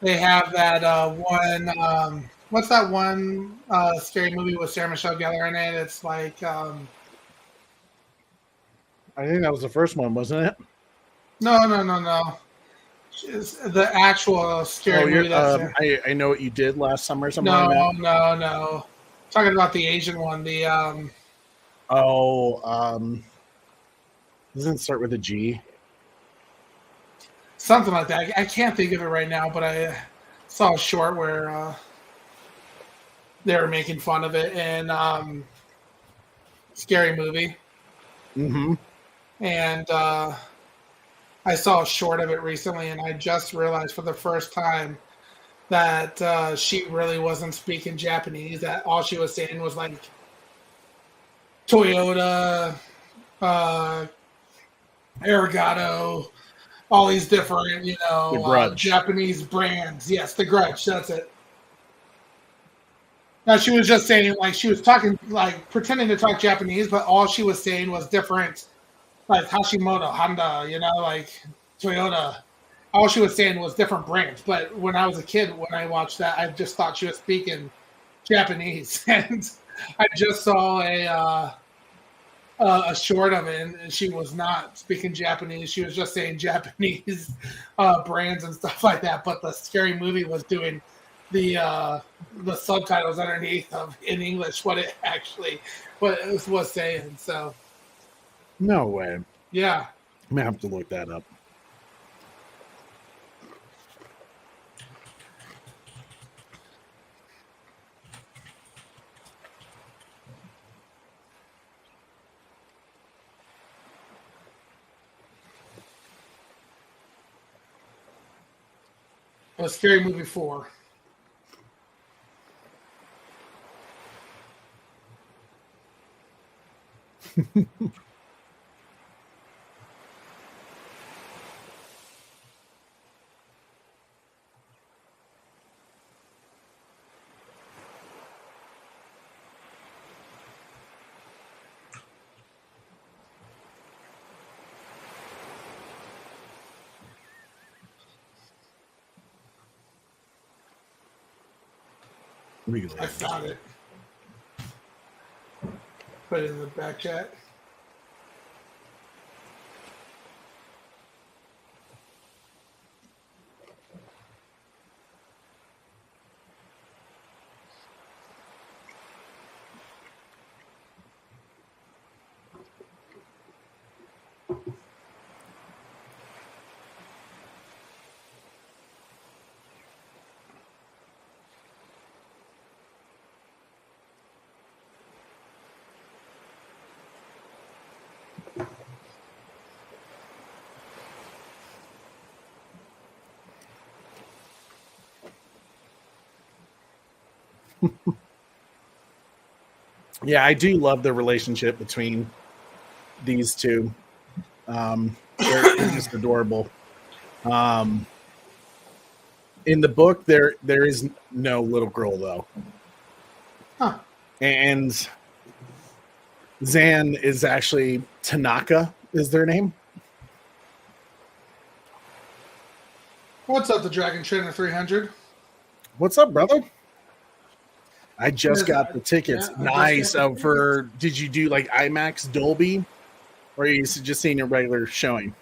they have that one. What's that one Scary Movie with Sarah Michelle Gellar in it? It's like. I think that was the first one, wasn't it? No. It's the actual Scary Movie. I know what you did last summer. Something No, like that. no. Talking about the Asian one. The doesn't it start with a G? something like that. I can't think of it right now, but I saw a short where they were making fun of it in Scary Movie. Mm-hmm. And I saw a short of it recently, and I just realized for the first time that she really wasn't speaking Japanese. That all she was saying was like Toyota, Arigato, all these different, The Grudge. Japanese brands. Yes, the Grudge. That's it. Now she was just saying, like, she was talking, like, pretending to talk Japanese, but all she was saying was different, like Hashimoto, Honda, like Toyota. All she was saying was different brands. But when I was a kid, when I watched that, I just thought she was speaking Japanese, and I just saw a short of it, and she was not speaking Japanese. She was just saying Japanese brands and stuff like that. But the Scary Movie was doing the subtitles underneath in English what it was saying. So No way. yeah, I'm gonna have to look that up. it was Scary Movie 4. Really? I found it. Put it in the back chat. Yeah, I do love the relationship between these two. They're just adorable. In the book, there is no little girl though, Huh. and Zan is actually Tanaka is their name. What's up, the Dragon Trainer 300? What's up, brother? I just Yes, got the tickets. yeah, I just Nice. got the For did you do like IMAX Dolby, or are you just seeing a regular showing?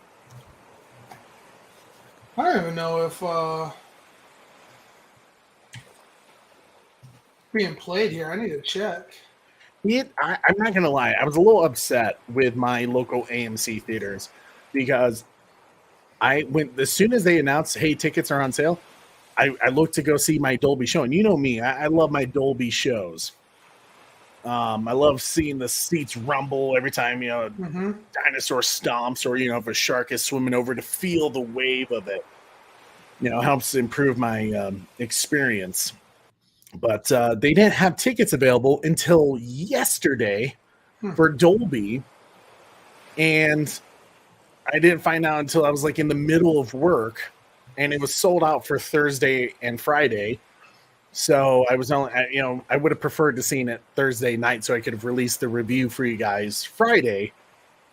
I don't even know if being played here. I need to check. I'm not gonna lie. I was a little upset with my local AMC theaters because I went as soon as they announced, "Hey, tickets are on sale." I looked to go see my Dolby show, and you know me, I love my Dolby shows. I love seeing the seats rumble every time dinosaur stomps, or if a shark is swimming over, to feel the wave of it. Helps improve my experience. But they didn't have tickets available until yesterday for Dolby, and I didn't find out until I was like in the middle of work, and it was sold out for Thursday and Friday. So I was only, I would have preferred to seen it Thursday night so I could have released the review for you guys Friday,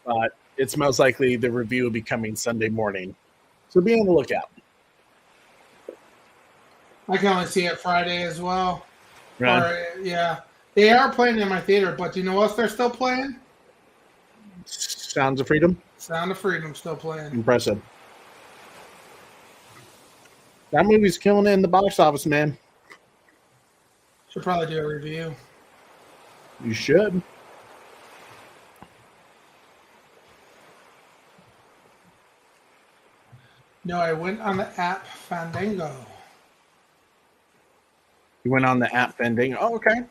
but it's most likely the review will be coming Sunday morning. So be on the lookout. I can only see it Friday as well. Right? Or, yeah. They are playing in my theater, but do you know what else they're still playing? Sounds of Freedom. Sound of Freedom still playing. Impressive. That movie's killing it in the box office, man. Should probably do a review. You should. No, I went on the app Fandango. You went on the app Fandango. Oh, okay.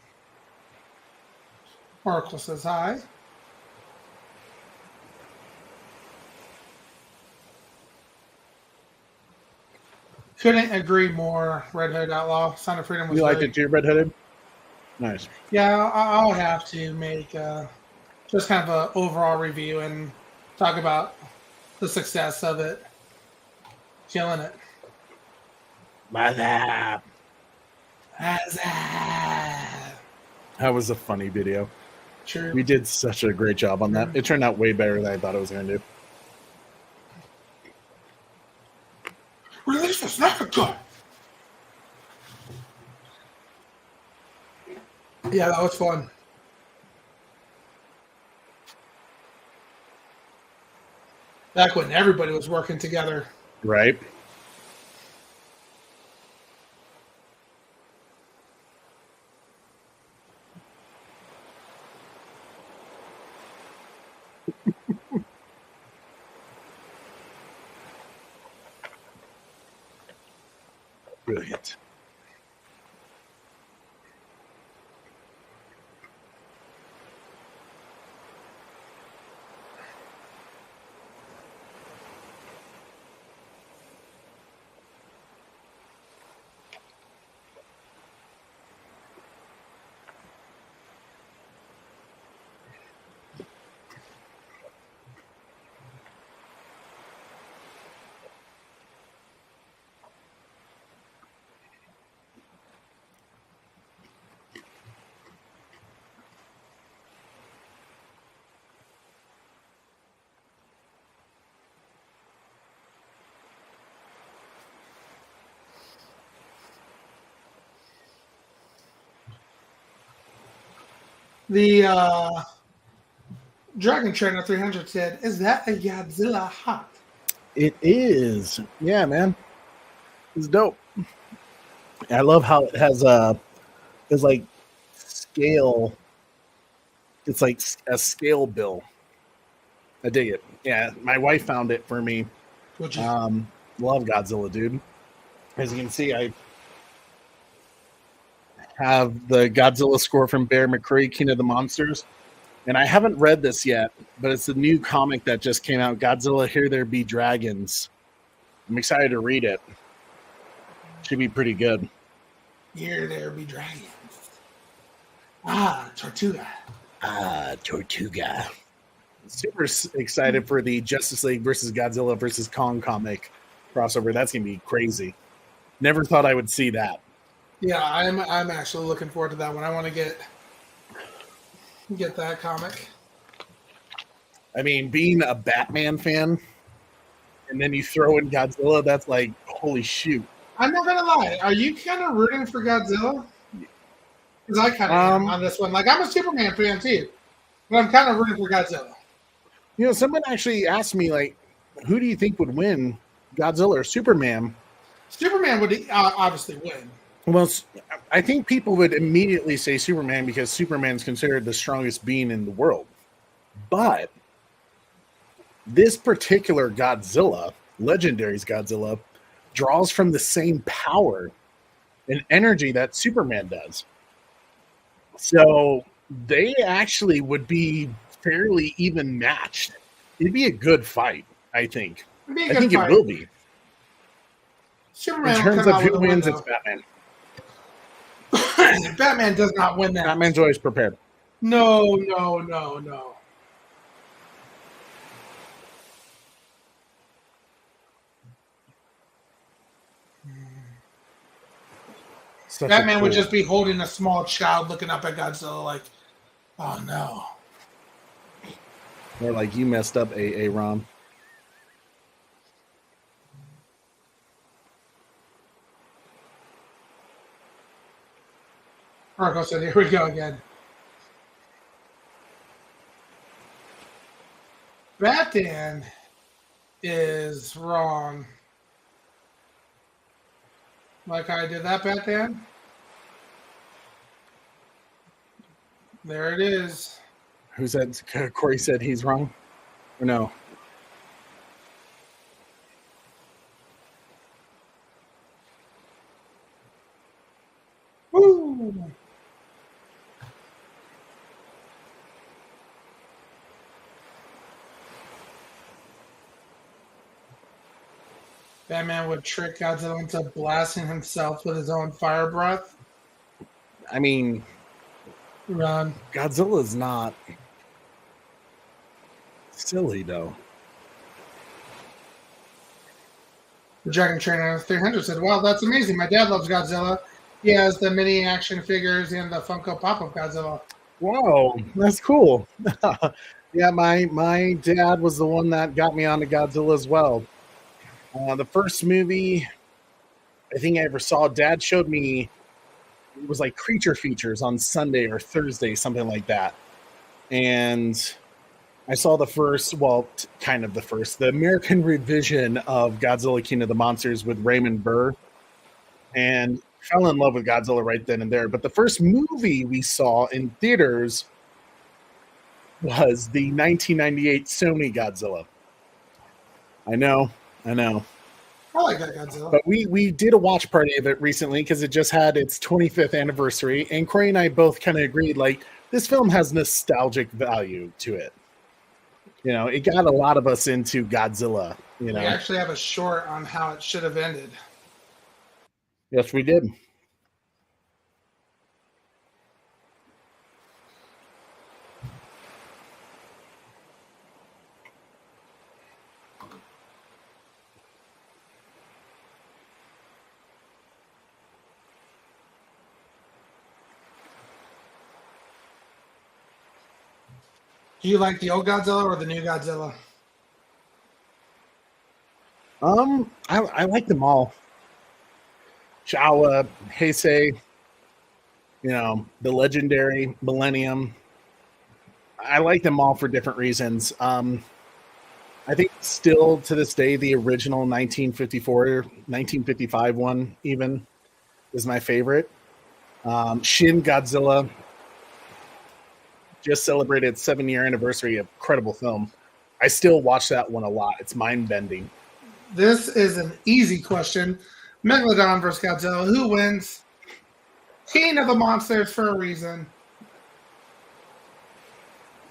Oracle says hi. Couldn't agree more. Red Hood Outlaw. Sound of Freedom was You liked great. it too, redheaded? Nice. Yeah, I'll have to make just kind of an overall review and talk about the success of it. Killing it. That Huzzah! was a funny video. True. We did such a great job on that. It turned out way better than I thought it was going to do. Release the snapper gun. Yeah, that was fun. Back when everybody was working together. Right? Brilliant. The Dragon Trainer 300 said, "Is that a Godzilla hot?" It is. Yeah, man. It's dope. I love how it has it's like scale. It's like a scale bill. I dig it. Yeah, my wife found it for me. Would you? Love Godzilla, dude. As you can see, I have the Godzilla score from Bear McCreary, King of the Monsters. And I haven't read this yet, but it's a new comic that just came out, Godzilla Here There Be Dragons. I'm excited to read it. Should be pretty good. Here there be dragons. Tortuga. Tortuga. Super excited for the Justice League versus Godzilla versus Kong comic crossover. That's going to be crazy. Never thought I would see that. Yeah, I'm actually looking forward to that one. I want to get that comic. I mean, being a Batman fan, and then you throw in Godzilla, that's like, holy shoot. I'm not gonna lie. Are you kind of rooting for Godzilla? Because I kind of am on this one. Like, I'm a Superman fan too, but I'm kind of rooting for Godzilla. You know, someone actually asked me, like, who do you think would win, Godzilla or Superman? Superman would obviously win. Well, I think people would immediately say Superman because Superman's considered the strongest being in the world. But this particular Godzilla, Legendary's Godzilla, draws from the same power and energy that Superman does. So they actually would be fairly even matched. It'd be a good fight, I think. It'd be a I good think fight. it will be. Superman In will terms come of out with who a win, wins, though. it's Batman. Batman does not win that. Batman's always prepared. No. Such a Batman would cool- just be holding a small child looking up at Godzilla like, oh no. Or like, you messed up, Ron. Marco said, here we go again. Batman is wrong. Like I did that, Batman? There it is. Who said? Corey said he's wrong? Or no? Batman would trick Godzilla into blasting himself with his own fire breath. I mean, Run. Godzilla's not silly though. The Dragon Trainer 300 said, "Wow, that's amazing. My dad loves Godzilla. He has the mini action figures and the Funko Pop of Godzilla." Wow, that's cool. Yeah, my dad was the one that got me onto Godzilla as well. The first movie I think I ever saw, Dad showed me, it was like Creature Features on Sunday or Thursday, something like that. And I saw the first, well, kind of the first, the American revision of Godzilla King of the Monsters with Raymond Burr, and fell in love with Godzilla right then and there. But the first movie we saw in theaters was the 1998 Sony Godzilla. I know. I like that Godzilla. But we did a watch party of it recently because it just had its 25th anniversary, and Corey and I both kind of agreed, like, this film has nostalgic value to it. You know, it got a lot of us into Godzilla, you know. We actually have a short on how it should have ended. Yes, we did. Do you like the old Godzilla or the new Godzilla? I like them all. Showa, Heisei, you know, the legendary Millennium. I like them all for different reasons. I think still to this day, the original 1955 one even is my favorite. Shin Godzilla just celebrated its 7-year anniversary. Incredible film. I still watch that one a lot. It's mind-bending. This is an easy question. Megalodon versus Godzilla. Who wins? King of the Monsters for a reason.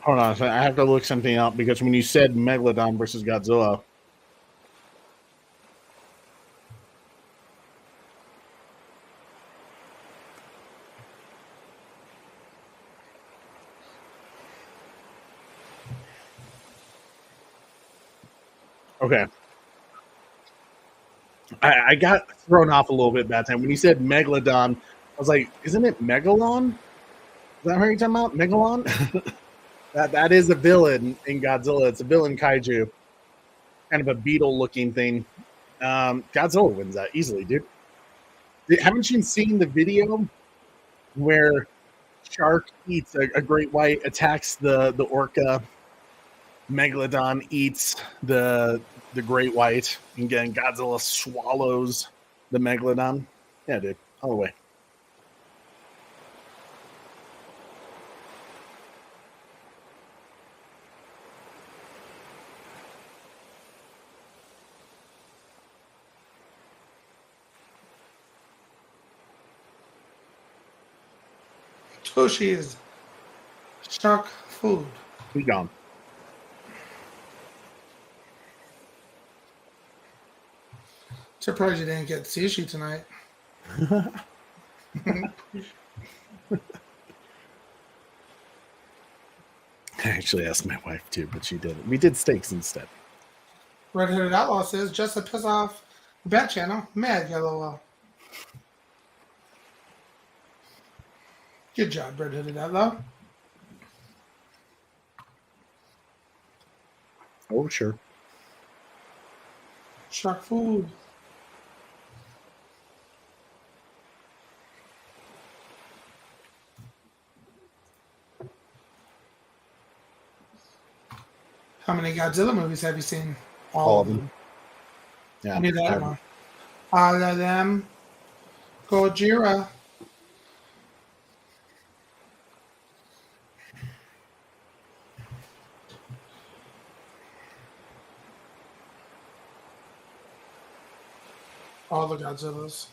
Hold on, I have to look something up because when you said Megalodon versus Godzilla, okay. I got thrown off a little bit that time. When you said Megalodon, I was like, isn't it Megalon? Is that what you're talking about? Megalon? that is a villain in Godzilla. It's a villain kaiju. Kind of a beetle-looking thing. Godzilla wins that easily, dude. Haven't you seen the video where shark eats a great white, attacks the orca, Megalodon eats the great white, and again Godzilla swallows the Megalodon? Yeah, dude, all the way. Toshi's shark food. He's gone. Surprised you didn't get sushi tonight. I actually asked my wife too, but she didn't. We did steaks instead. Red Hooded Outlaw says, just to piss off the Bat Channel, Meg, LOL. Good job, Red Hooded Outlaw. Oh, sure. Shark food. How many Godzilla movies have you seen? All of them. Yeah. I knew that one. All of them. Gojira. All the Godzillas.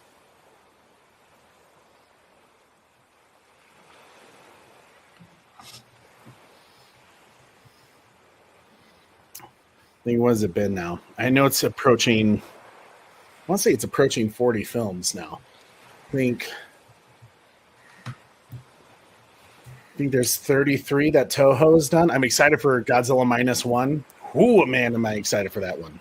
think, what has it been now? I know it's approaching, I want to say it's approaching 40 films now. I think there's 33 that Toho has done. I'm excited for Godzilla -1. Ooh, man, am I excited for that one.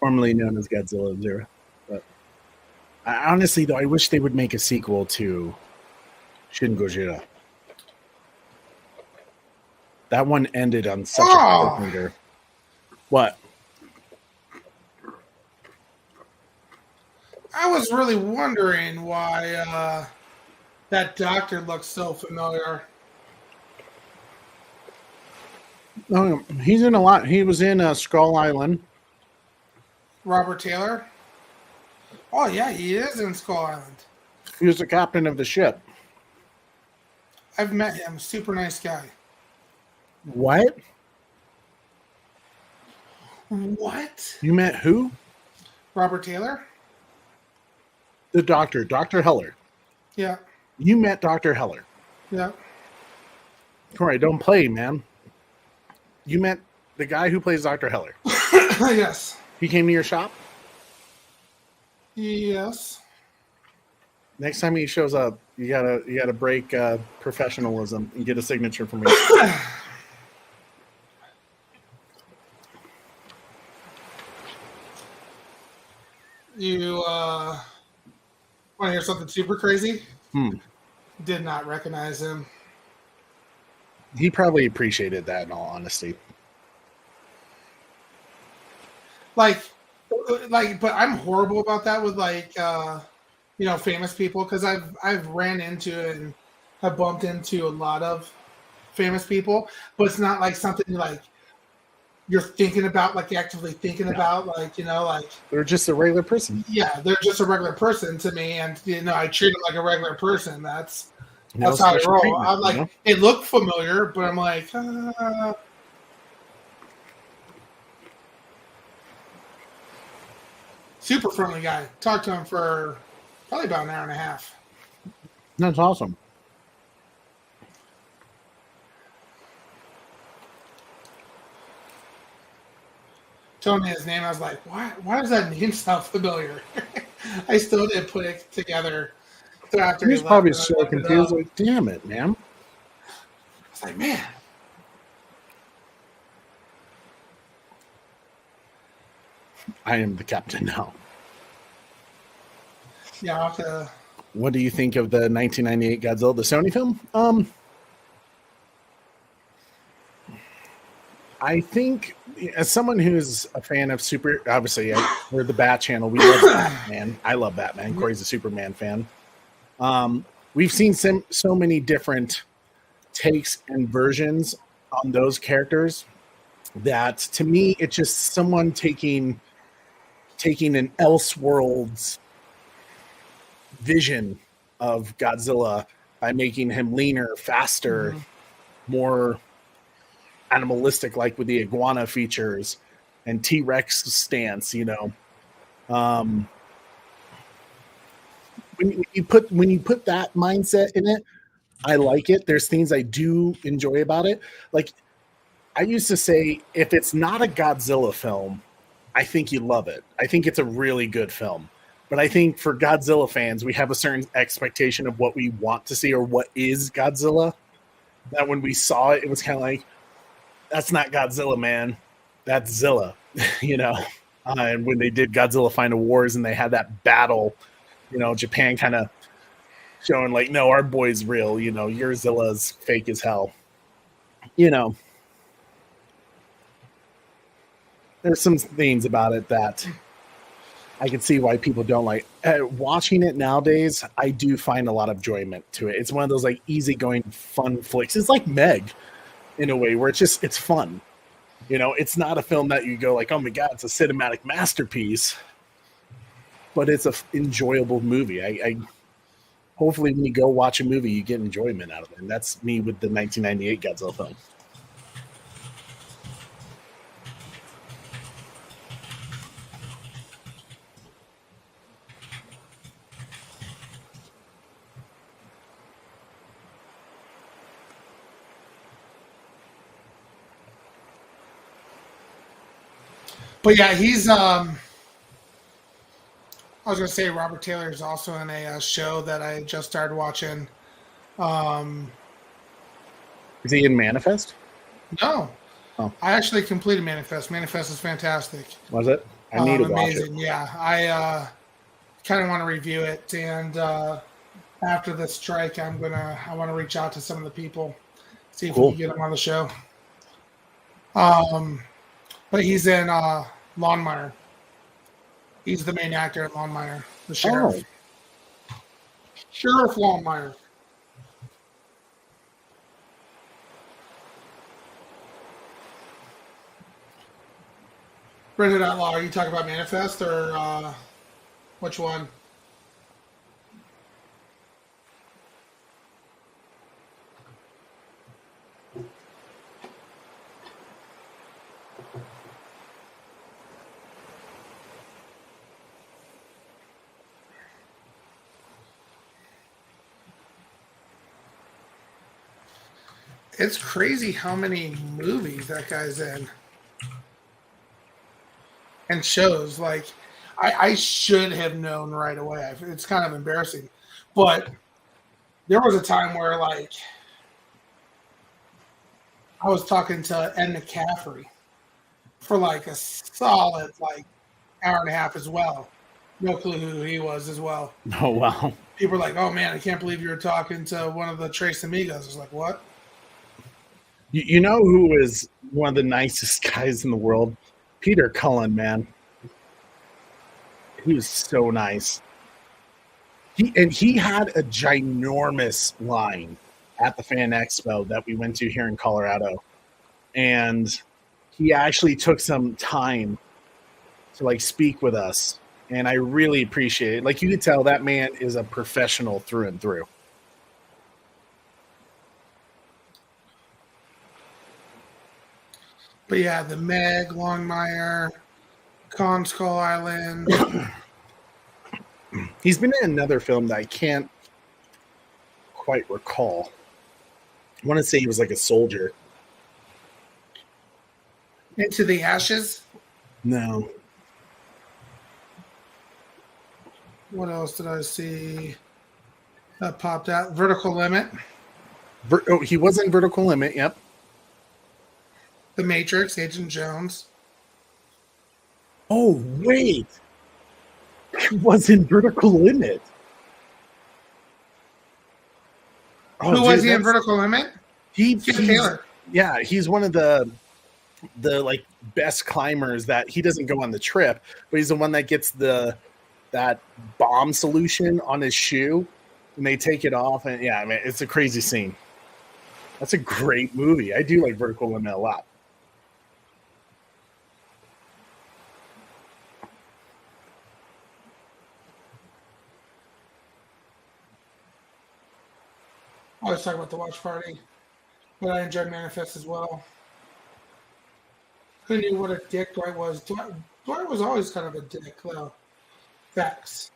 Formerly known as Godzilla Zero. But honestly, though, I wish they would make a sequel to Shin Gojira. That one ended on such a cliffhanger. What? I was really wondering why that doctor looks so familiar. Oh, he's in a lot. He was in Skull Island. Robert Taylor? Oh, yeah, he is in Skull Island. He was the captain of the ship. I've met him. Super nice guy. What? What? You met who? Robert Taylor? The doctor, Dr. Heller. Yeah. You met Dr. Heller. Yeah. Corey, don't play, man. You met the guy who plays Dr. Heller. Yes. He came to your shop? Yes. Next time he shows up, you gotta break professionalism and get a signature from me. You want to hear something super crazy? Did not recognize him. He probably appreciated that, in all honesty. Like, but I'm horrible about that with famous people, because I've ran into and have bumped into a lot of famous people, but it's not like something like you're thinking about, like actively thinking about, like They're just a regular person. yeah, they're just a regular person to me, and I treat them like a regular person. That's No how I special roll. treatment, I'm like, it looked familiar, but I'm like, super friendly guy. Talked to him for probably about an hour and a half. That's awesome. Told me his name. I was like, why does that name sound familiar? I still didn't put it together. So after He's he probably left, so confused. Like, damn it, man. I was like, man. I am the captain now. Yeah, I'll have to. What do you think of the 1998 Godzilla, the Sony film? I think, as someone who's a fan of obviously, we're the Bat Channel. We love Batman. I love Batman. Corey's a Superman fan. We've seen so many different takes and versions on those characters that, to me, it's just someone taking an Elseworlds vision of Godzilla by making him leaner, faster, more animalistic, like with the iguana features and T-Rex stance. When you put that mindset in it, I like it. There's things I do enjoy about it. Like, I used to say, if it's not a Godzilla film, I think you love it. I think it's a really good film. But I think for Godzilla fans, we have a certain expectation of what we want to see or what is Godzilla. That when we saw it, it was kind of like, that's not Godzilla, man. That's Zilla, And when they did Godzilla Final Wars and they had that battle, Japan kind of showing like, no, our boy's real. Your Zilla's fake as hell. There's some things about it that I can see why people don't like. Watching it nowadays, I do find a lot of enjoyment to it. It's one of those like easygoing, fun flicks. It's like Meg, in a way, where it's fun. It's not a film that you go like, oh my god, it's a cinematic masterpiece, but it's a enjoyable movie. I hopefully when you go watch a movie, you get enjoyment out of it. And that's me with the 1998 Godzilla film. But yeah, he's I was gonna say Robert Taylor is also in a show that I just started watching. Is he in Manifest? No, Oh. I actually completed Manifest. Manifest is fantastic. Was it? I need to watch it. Amazing. Yeah, I kind of want to review it, and after the strike, I want to reach out to some of the people, see if we can get them on the show. But he's in Longmire. He's the main actor in Longmire, the sheriff. Oh. Sheriff Longmire. Brendan Outlaw, are you talking about Manifest or which one? It's crazy how many movies that guy's in. And shows. Like, I should have known right away. It's kind of embarrassing. But there was a time where, like, I was talking to Ed McCaffrey for, like, a solid, like, hour and a half as well. No clue who he was as well. Oh, wow. People were like, oh, man, I can't believe you were talking to one of the Tres Amigos. I was like, what? You know who is one of the nicest guys in the world? Peter Cullen, man. He was so nice. He had a ginormous line at the Fan Expo that we went to here in Colorado. And he actually took some time to like speak with us. And I really appreciate it. Like you could tell that man is a professional through and through. But yeah, the Meg, Longmire, Con Skull Island. He's been in another film that I can't quite recall. I want to say he was like a soldier. Into the Ashes. No. What else did I see that popped out? Vertical Limit. He was in Vertical Limit, yep. The Matrix, Agent Jones. Oh, wait. He was in Vertical Limit. Oh, Who was he in Vertical Limit? He's Taylor. Yeah, he's one of the like best climbers that he doesn't go on the trip, but he's the one that gets that bomb solution on his shoe and they take it off. And yeah, I mean, it's a crazy scene. That's a great movie. I do like Vertical Limit a lot. I was talking about the watch party, but I enjoyed Manifest as well. Who knew what a dick Dwight was? Dwight was always kind of a dick, though. Facts.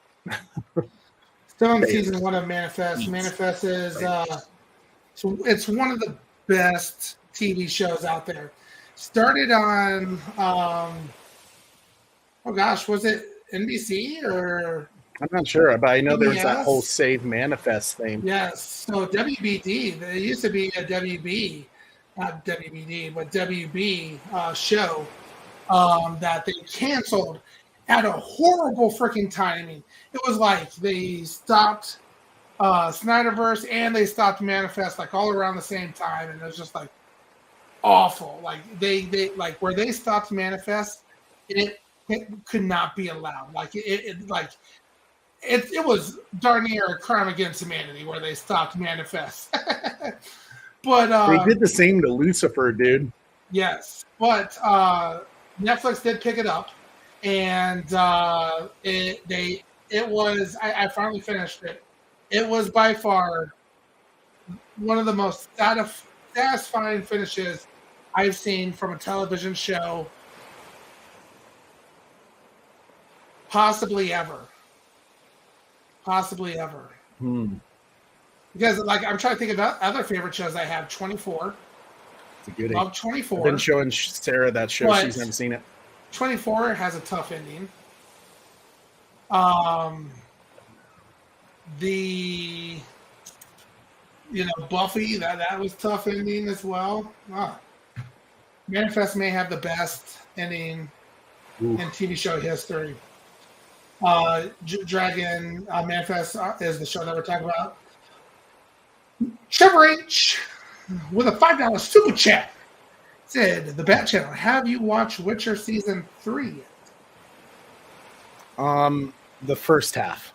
Still in season 1 of Manifest. Manifest is it's one of the best TV shows out there. Started on oh gosh, was it NBC or? I'm not sure, but I know there was that Yes. whole Save Manifest thing. Yes. So WBD, there used to be a WB, not WBD, but WB show that they canceled at a horrible freaking timing. It was like they stopped Snyderverse and they stopped Manifest like all around the same time, and it was just like awful. Like they like where they stopped Manifest, it could not be allowed. Like it was darn near a crime against humanity where they stopped Manifest. But they did the same to Lucifer, dude. yes, but Netflix did pick it up, and it was I finally finished it. It was by far one of the most satisfying finishes I've seen from a television show, possibly ever. Possibly ever. Because, like, I'm trying to think of other favorite shows I have. 24. It's a good Love 24. I've been showing Sarah that show. But She's never seen it. 24 has a tough ending. The Buffy, that was tough ending as well. Manifest may have the best ending in TV show history. Dragon Manifest is the show that we're talking about. Trevor H with a $5 super chat said, "The Bat Channel, have you watched Witcher season 3 yet?" The first half.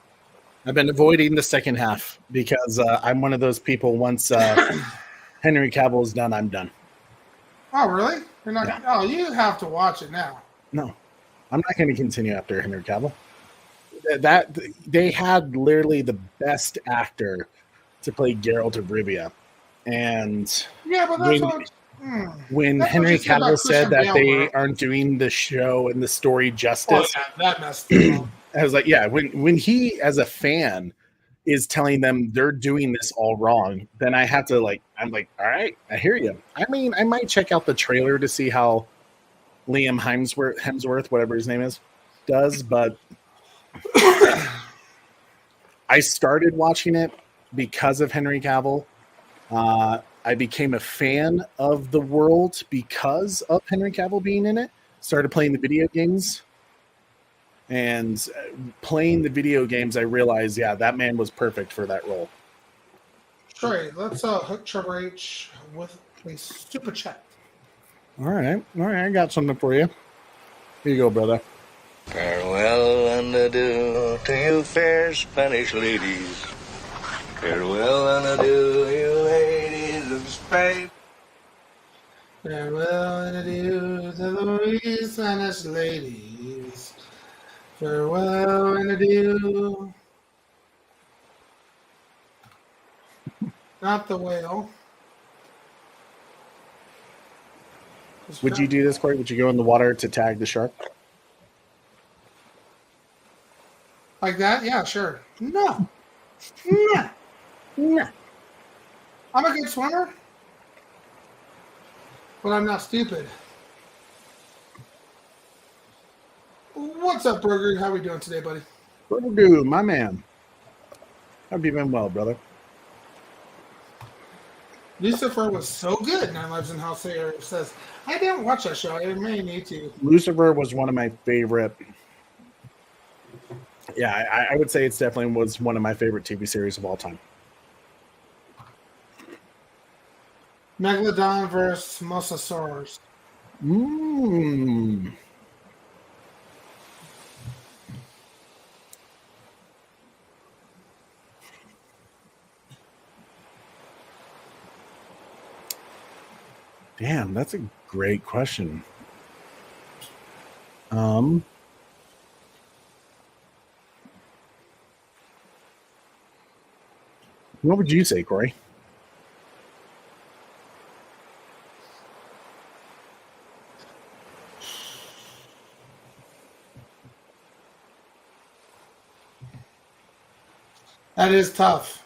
I've been avoiding the second half because I'm one of those people. Once Henry Cavill is done, I'm done. Oh, really? You're not? Yeah. Oh, you have to watch it now. No, I'm not going to continue after Henry Cavill. That they had literally the best actor to play Geralt of Rivia, and Yeah, but that's when that's Henry what you said about Cavill said Christian that Bale, they bro. aren't doing the show and the story justice, that messed me up. I was like, yeah. When he, as a fan, is telling them they're doing this all wrong, then I have to I'm like, all right, I hear you. I mean, I might check out the trailer to see how Liam Hemsworth, whatever his name is, does, but I started watching it because of Henry Cavill. I became a fan of the world because of Henry Cavill being in it. Started playing the video games. And playing the video games, I realized, yeah, that man was perfect for that role. Trey, let's hook Trevor H with a super chat. All right. I got something for you. Here you go, brother. Farewell and adieu to you fair Spanish ladies. Farewell and adieu, you ladies of Spain. Farewell and adieu to the Spanish ladies. Farewell and adieu. Not the whale. Would you do this, Corey? Would you go in the water to tag the shark? Like that? Yeah, sure. No. No. I'm a good swimmer, but I'm not stupid. What's up, Burger? How we doing today, buddy? Burger, my man. Hope you've been well, brother. Lucifer was so good. 9 Lives in Hell says, I didn't watch that show. I may need to. Lucifer was one of my favorite. Yeah, I would say it's definitely was one of my favorite TV series of all time. Megalodon versus Mosasaurus. Damn, that's a great question. What would you say, Corey? That is tough.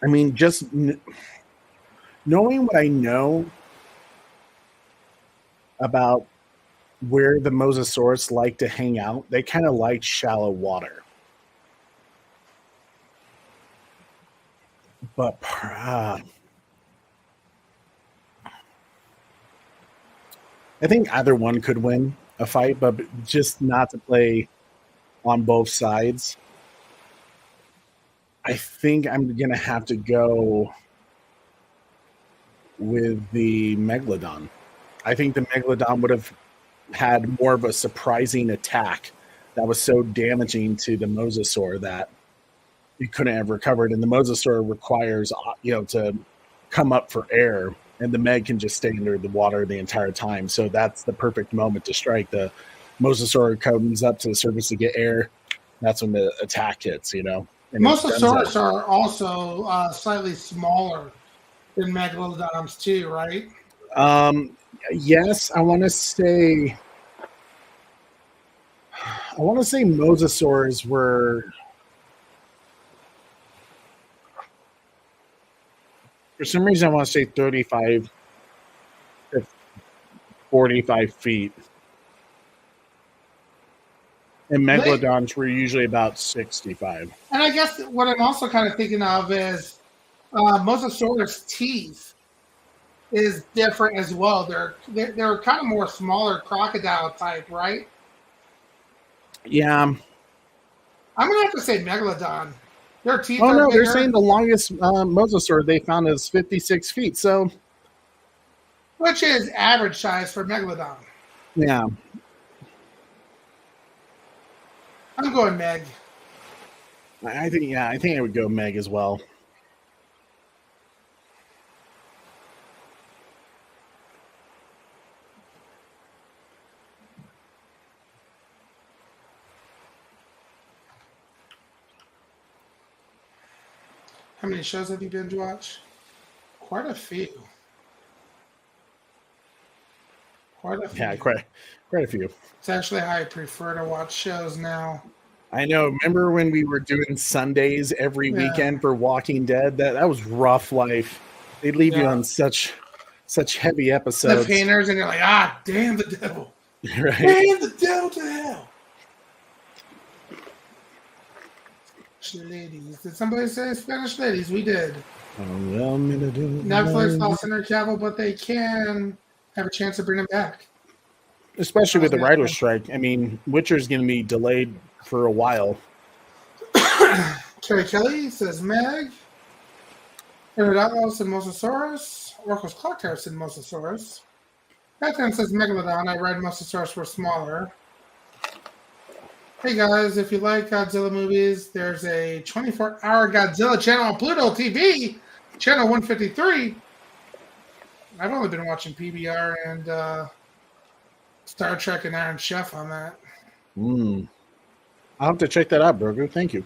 I mean, just knowing what I know about where the Mosasaurus like to hang out, they kind of like shallow water. But I think either one could win a fight, but just not to play on both sides. I think I'm going to have to go with the Megalodon. I think the Megalodon would have had more of a surprising attack that was so damaging to the Mosasaur that you couldn't have recovered. And the Mosasaur requires, to come up for air, and the Meg can just stay under the water the entire time. So that's the perfect moment to strike. The Mosasaur comes up to the surface to get air. That's when the attack hits, And Mosasaurus are also slightly smaller than Megalodons too, right? Yes, I want to say Mosasaurs were, for some reason I want to say 35 to 45 feet. And megalodons were usually about 65. And I guess what I'm also kind of thinking of is Mosasaurus teeth is different as well. They're kind of more smaller crocodile type, right? Yeah. I'm gonna have to say megalodon. Their teeth Oh are no, bigger. they're saying the longest mosasaur they found is 56 feet. So, Which is average size for megalodon. yeah. I'm going Meg. I think I would go Meg as well. How many shows have you binge watched? Quite a few. Yeah, quite a few. It's actually how I prefer to watch shows now. I know. Remember when we were doing Sundays every weekend for Walking Dead? That was rough life. They'd leave you on such heavy episodes. The painters, and you're like, damn the devil. Right. Damn the devil to hell. Ladies. Did somebody say Spanish ladies? We did. Netflix lost Henry Cavill, but they can have a chance to bring him back. Especially with the writer's strike. I mean, Witcher's going to be delayed for a while. Terry Kelly says Meg. Aerodactyl said Mosasaurus. Oracle's Clock Tower said Mosasaurus. Batman says Megalodon. I read Mosasaurus were smaller. Hey guys, if you like Godzilla movies, there's a 24-hour Godzilla channel on Pluto TV, channel 153. I've only been watching PBR and Star Trek and Iron Chef on that. I'll have to check that out, Burger. Thank you.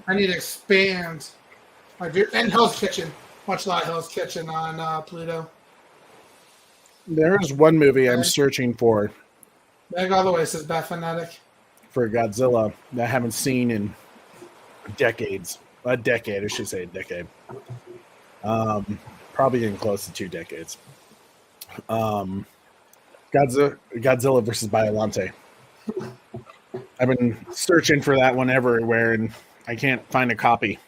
I need to expand. And Hell's Kitchen. Watch a lot of Hell's Kitchen on Pluto. There is one movie I'm searching for. Meg all the way, says Bat Fanatic. For Godzilla that I haven't seen in decades. A decade, I should say a decade. Probably getting close to 2 decades. Godzilla versus Biollante. I've been searching for that one everywhere, and I can't find a copy.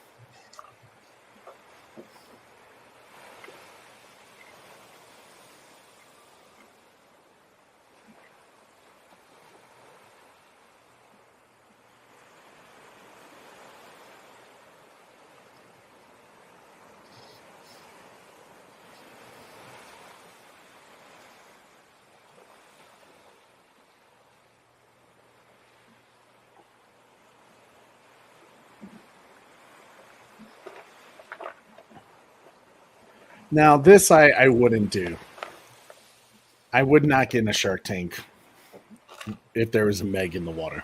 Now, this I wouldn't do. I would not get in a Shark Tank if there was a Meg in the water.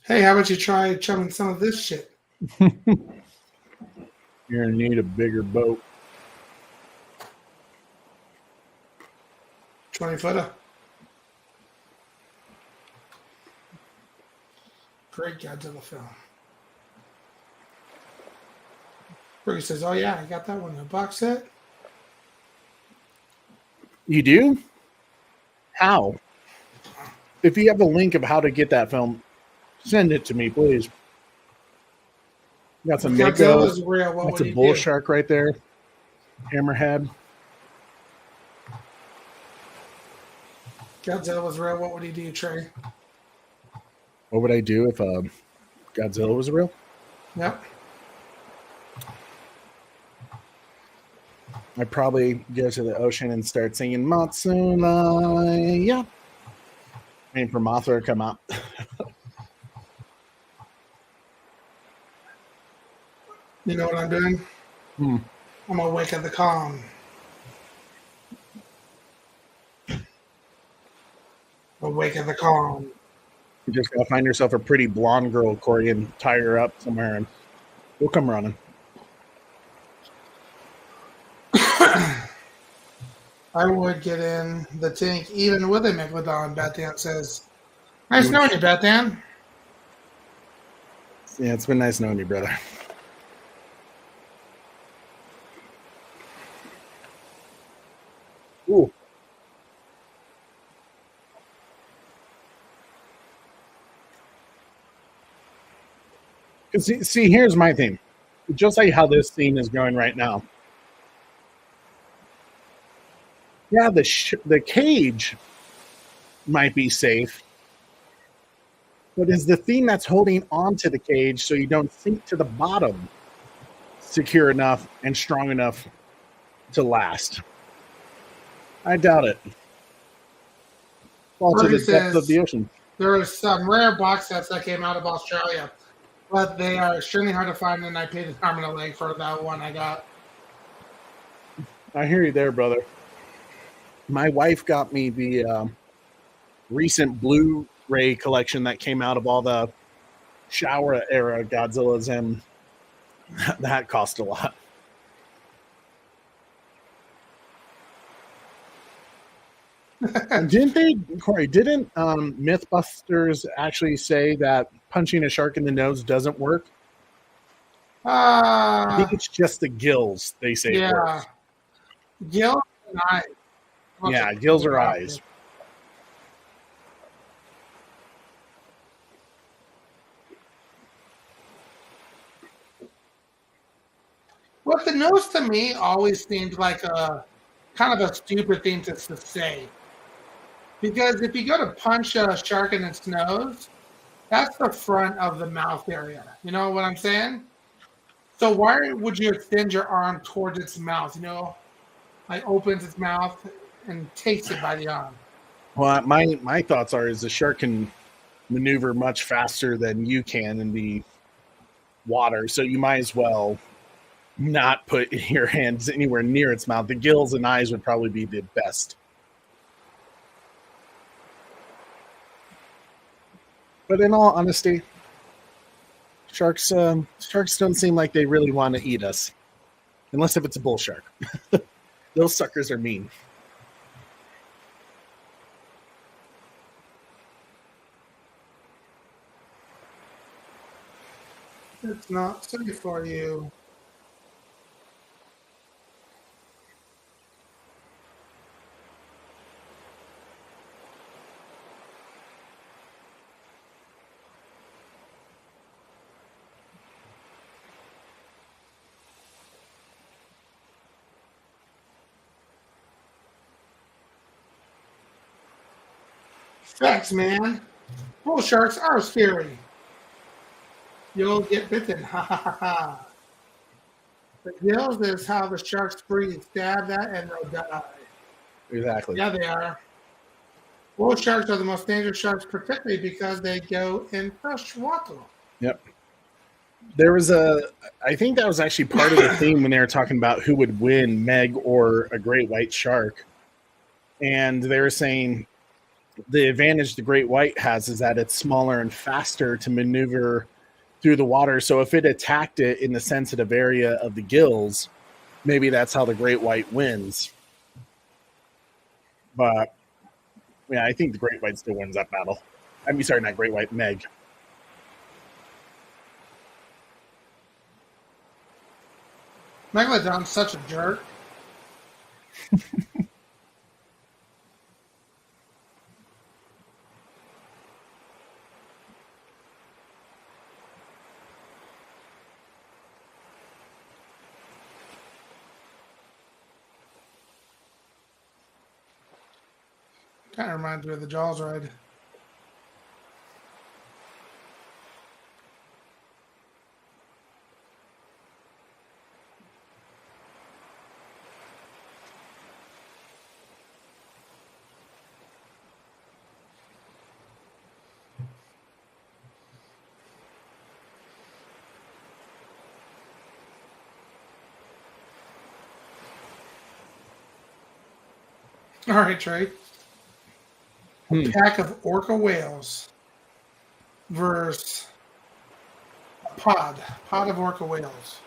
Hey, how about you try chumming some of this shit? You're going to need a bigger boat. 20-footer. Great Godzilla film. Brookie says, oh yeah, I got that one. A box set. You do? How? If you have a link of how to get that film, send it to me, please. Got some Godzilla's real. What That's would a he bull do? shark right there. Hammerhead. Godzilla was real. What would he do, Trey? What would I do if Godzilla was real? Yep. I'd probably go to the ocean and start singing Matsuna. Yeah. I mean, for Mothra to come out. You know what I'm doing? I'm gonna wake up the calm. Awaken the calm. You just gotta find yourself a pretty blonde girl, Corey, and tie her up somewhere, and we'll come running. I would get in the tank even with a Megalodon, Batman says. Nice knowing you, Beth Dan. Yeah, it's been nice knowing you, brother. Ooh. See, here's my thing. Just like how this scene is going right now. Yeah, the cage might be safe, but is the thing that's holding onto the cage so you don't sink to the bottom secure enough and strong enough to last? I doubt it. Fall to the depth of the ocean. There are some rare box sets that came out of Australia, but they are extremely hard to find, and I paid an arm and a leg for that one I got. I hear you there, brother. My wife got me the recent Blu-ray collection that came out of all the Showa era Godzillas, and that cost a lot. And Corey, didn't Mythbusters actually say that punching a shark in the nose doesn't work? I think it's just the gills, they say. Yeah. It works. Gills and eyes. Yeah, gills or eyes. Well, the nose to me always seemed like a kind of a stupid thing to say. Because if you go to punch a shark in its nose, that's the front of the mouth area. You know what I'm saying? So why would you extend your arm towards its mouth? You know, like opens its mouth and takes it by the arm. Well, my thoughts are is the shark can maneuver much faster than you can in the water, so you might as well not put your hands anywhere near its mouth. The gills and eyes would probably be the best. But in all honesty, sharks don't seem like they really want to eat us, unless if it's a bull shark. Those suckers are mean. It's not safe for you. Facts, man. Bull sharks are scary. You'll get bitten. Ha ha ha ha. The gills is how the sharks breathe. Stab that and they'll die. Exactly. Yeah, they are. Bull sharks are the most dangerous sharks, particularly because they go in fresh water. Yep. There was I think that was actually part of the theme when they were talking about who would win, Meg or a great white shark. And they were saying the advantage the great white has is that it's smaller and faster to maneuver through the water. So if it attacked it in the sensitive area of the gills, maybe that's how the great white wins. But yeah, I think the great white still wins that battle. I mean, sorry, not great white, Meg. Megalodon's such a jerk. Kind of reminds me of the Jaws ride. All right, Trey. A pack of orca whales versus a pod of orca whales.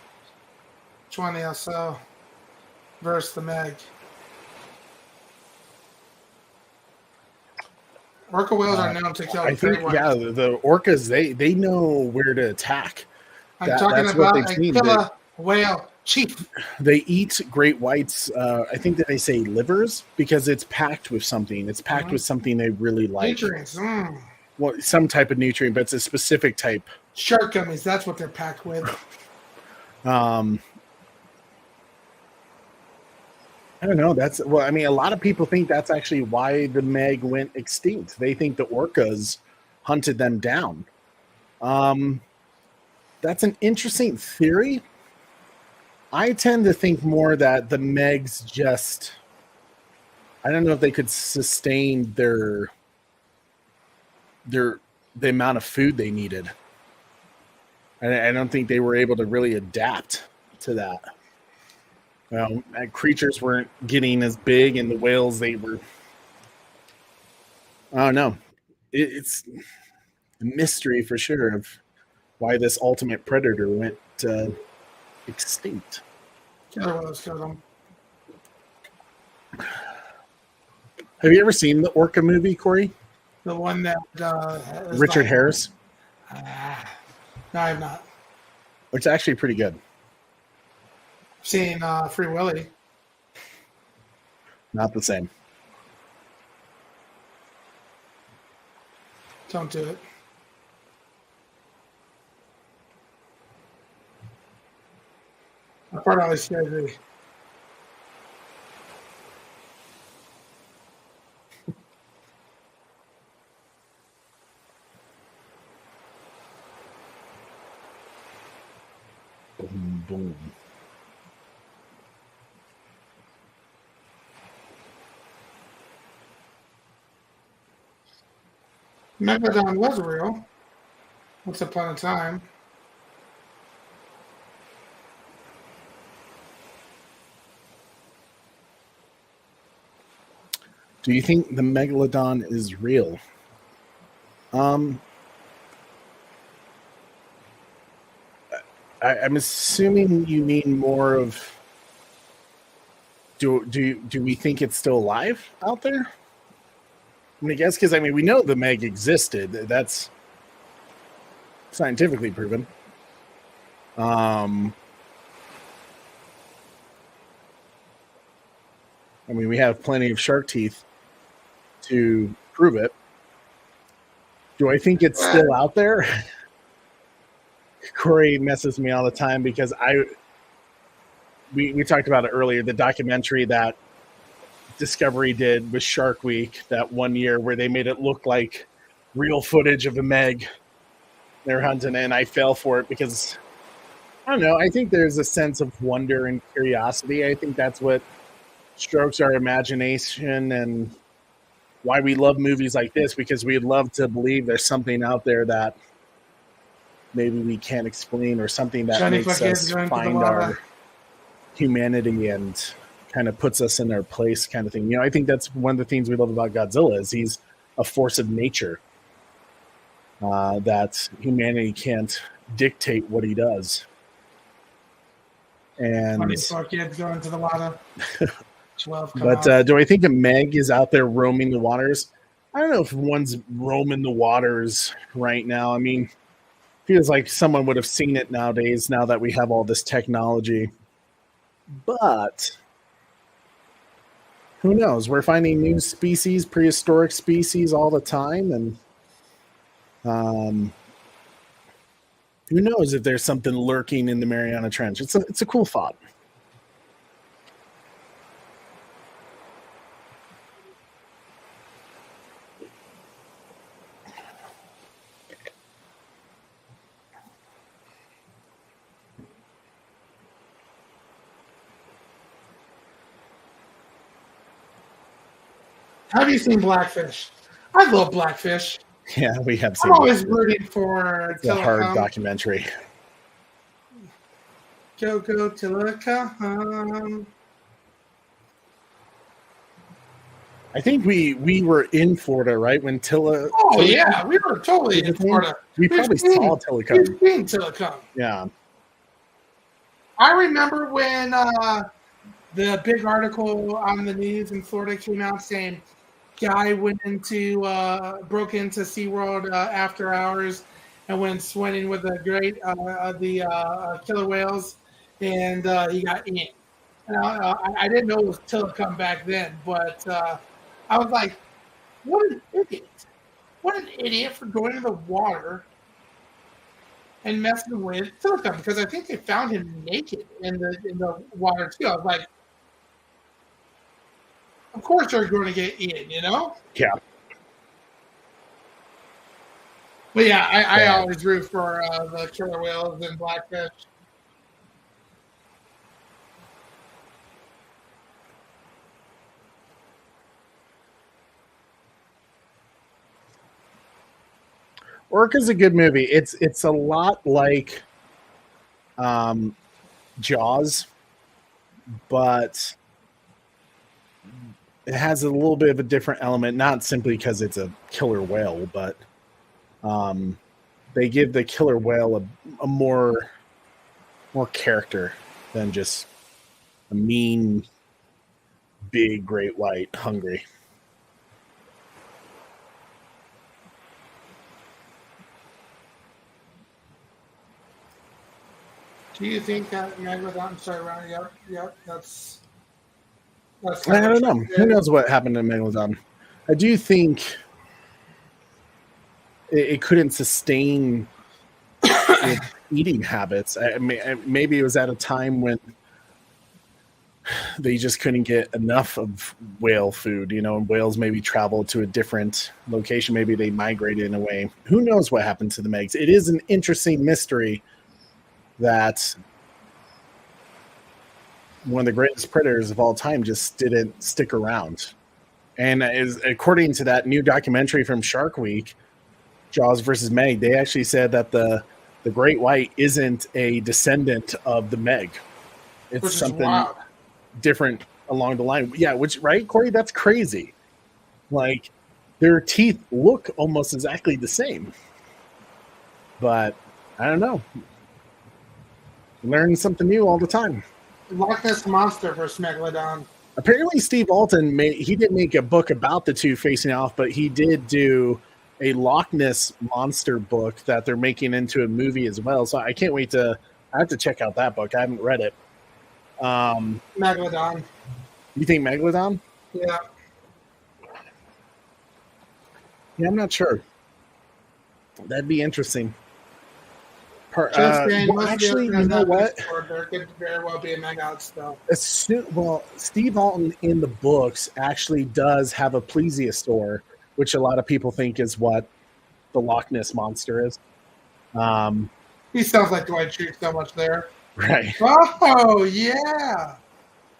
Which one the SO versus the Meg? Orca whales are known to kill I think, great whites. yeah, the orcas, they know where to attack. I'm talking That's what about they've a seen. killer whale chief. They eat great whites. I think that they say livers because it's packed with something. It's packed with something they really like. Nutrients. Well, some type of nutrient, but it's a specific type. Shark gummies. That's what they're packed with. I don't know. I mean, a lot of people think that's actually why the Meg went extinct. They think the orcas hunted them down. That's an interesting theory. I tend to think more that the Megs just, I don't know if they could sustain the amount of food they needed. I don't think they were able to really adapt to that. Well, creatures weren't getting as big, and the whales, they were. I don't know. It's a mystery for sure of why this ultimate predator went extinct. Killer whales killed them. Have you ever seen the Orca movie, Corey? The one that Richard Harris? No, I have not. It's actually pretty good. Seen Free Willy. Not the same. Don't do it. That part always scares me. Boom, boom. Megalodon was real. Once upon a time. Do you think the megalodon is real? I'm assuming you mean more of. Do we think it's still alive out there? I mean, I guess because we know the Meg existed. That's scientifically proven. We have plenty of shark teeth to prove it. Do I think it's still out there? Corey messes me all the time because we talked about it earlier, the documentary that Discovery did with Shark Week that one year where they made it look like real footage of a Meg they're hunting, and I fell for it because I don't know, I think there's a sense of wonder and curiosity. I think that's what strokes our imagination and why we love movies like this, because we'd love to believe there's something out there that maybe we can't explain, or something that makes us find our humanity and kind of puts us in our place, kind of thing. I think that's one of the things we love about Godzilla is he's a force of nature that humanity can't dictate what he does. And Funny kids going to the water. 12. But do I think a Meg is out there roaming the waters? I don't know if one's roaming the waters right now. Feels like someone would have seen it nowadays, now that we have all this technology. But who knows? We're finding new species, prehistoric species all the time. And who knows if there's something lurking in the Mariana Trench. It's a cool thought. Have you seen Blackfish? I love Blackfish. Yeah, we have seen. I'm always rooting for a hard documentary. Go Telecom. I think we were in Florida, right? When Tilla. Oh yeah, we were totally in Florida. We probably saw Telecom. We've seen Telecom. Yeah. I remember when the big article on the news in Florida came out saying guy broke into SeaWorld after hours and went swimming with the killer whales, and he got in. And I didn't know it was Telecom back then, but I was like, what an idiot. What an idiot for going to the water and messing with Telecom, because I think they found him naked in the water too. I was like, of course they're going to get in, you know? Yeah. But yeah, I always root for the killer whales and blackfish. Orca's a good movie. It's a lot like Jaws, but it has a little bit of a different element, not simply because it's a killer whale, but they give the killer whale a more character than just a mean, big great white hungry. Do you think that Megalodon? Sorry, Ron. Yep. That's I don't know. Who knows what happened to Megalodon? I do think it couldn't sustain its eating habits. Maybe it was at a time when they just couldn't get enough of whale food, and whales maybe traveled to a different location. Maybe they migrated in a way. Who knows what happened to the Megs? It is an interesting mystery that one of the greatest predators of all time just didn't stick around. And according to that new documentary from Shark Week, Jaws versus Meg, they actually said that the great white isn't a descendant of the Meg. It's something different along the line. Yeah, right, Corey? That's crazy. Like, their teeth look almost exactly the same. But I don't know. Learn something new all the time. Loch Ness Monster versus Megalodon. Apparently, Steve Alten he didn't make a book about the two facing off, but he did do a Loch Ness Monster book that they're making into a movie as well. So I can't wait I have to check out that book. I haven't read it. Megalodon. You think Megalodon? Yeah. Yeah, I'm not sure. That'd be interesting. Actually, you know what? There could very well be a Megalodon still. Steve Alten in the books actually does have a plesiosaur, which a lot of people think is what the Loch Ness Monster is. He sounds like Dwight Schrute so much there. Right. Oh, yeah.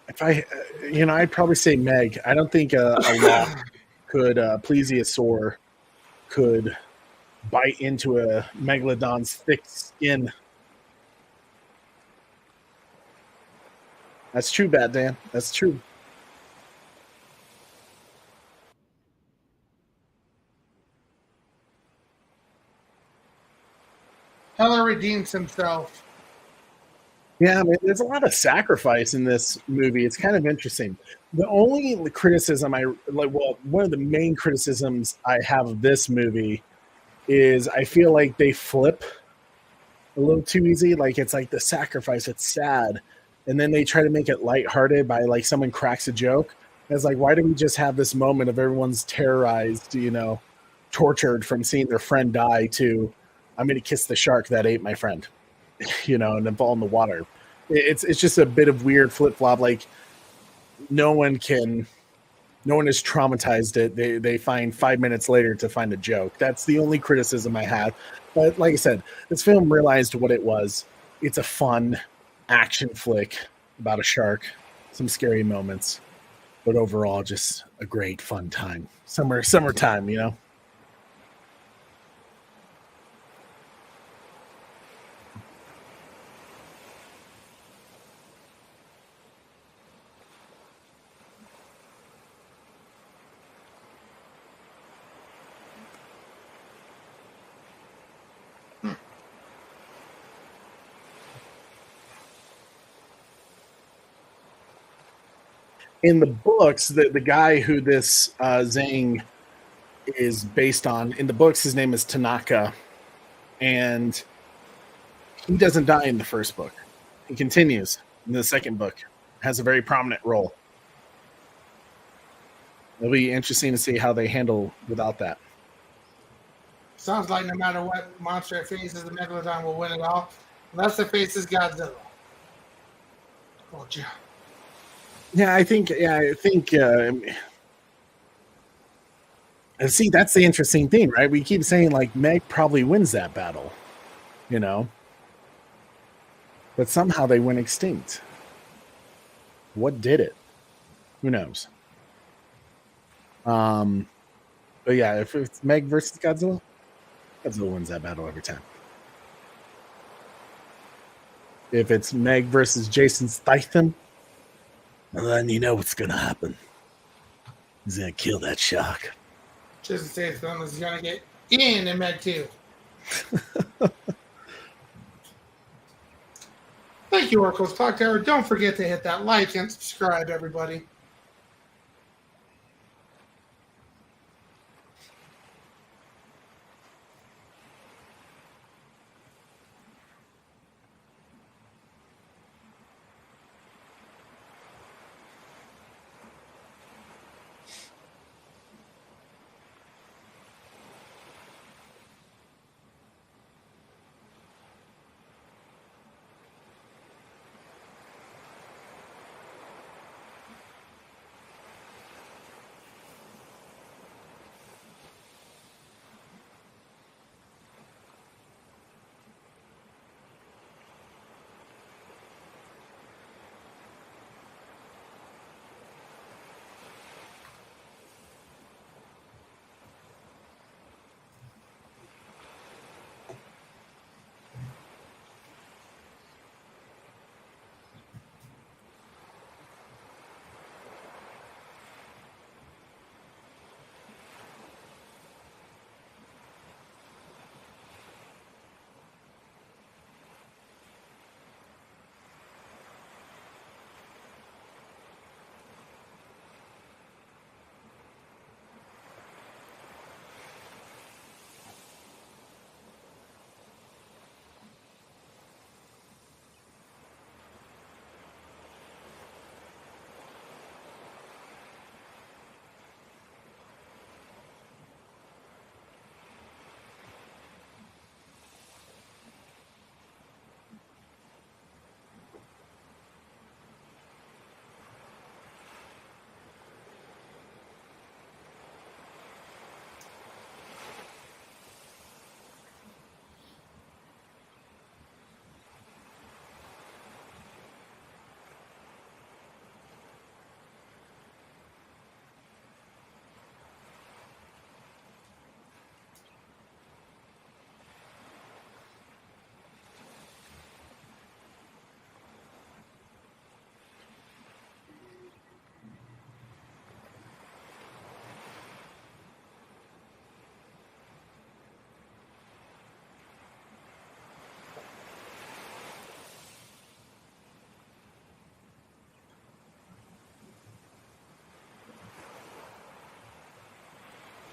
If I'd probably say Meg. I don't think a plesiosaur could bite into a megalodon's thick skin. That's true, Bat Dan. That's true. Heller redeems himself. Yeah, there's a lot of sacrifice in this movie. It's kind of interesting. The only criticism one of the main criticisms I have of this movie is I feel like they flip a little too easy. Like, it's like the sacrifice, it's sad. And then they try to make it lighthearted by like someone cracks a joke. And it's like, why do we just have this moment of everyone's terrorized, tortured from seeing their friend die to, I'm going to kiss the shark that ate my friend, and then fall in the water. It's just a bit of weird flip flop. Like, no one has traumatized it. They find 5 minutes later to find a joke. That's the only criticism I have. But like I said, this film realized what it was. It's a fun action flick about a shark, some scary moments, but overall just a great fun time. Summertime, in the books, the guy who this Zhang is based on, in the books, his name is Tanaka, and he doesn't die in the first book. He continues in the second book, has a very prominent role. It'll be interesting to see how they handle without that. Sounds like no matter what monster it faces, the Megalodon will win it all, unless it faces Godzilla. Oh, yeah. Yeah, I think. See, that's the interesting thing, right? We keep saying like Meg probably wins that battle, you know, but somehow they went extinct. What did it? Who knows? But yeah, if it's Meg versus Godzilla, Godzilla wins that battle every time. If it's Meg versus Jason Statham, well, then you know what's gonna happen. He's gonna kill that shark. Jason Statham is going to get in Meg 2. Thank you, Oracle's Clock Tower. Don't forget to hit that like and subscribe, everybody.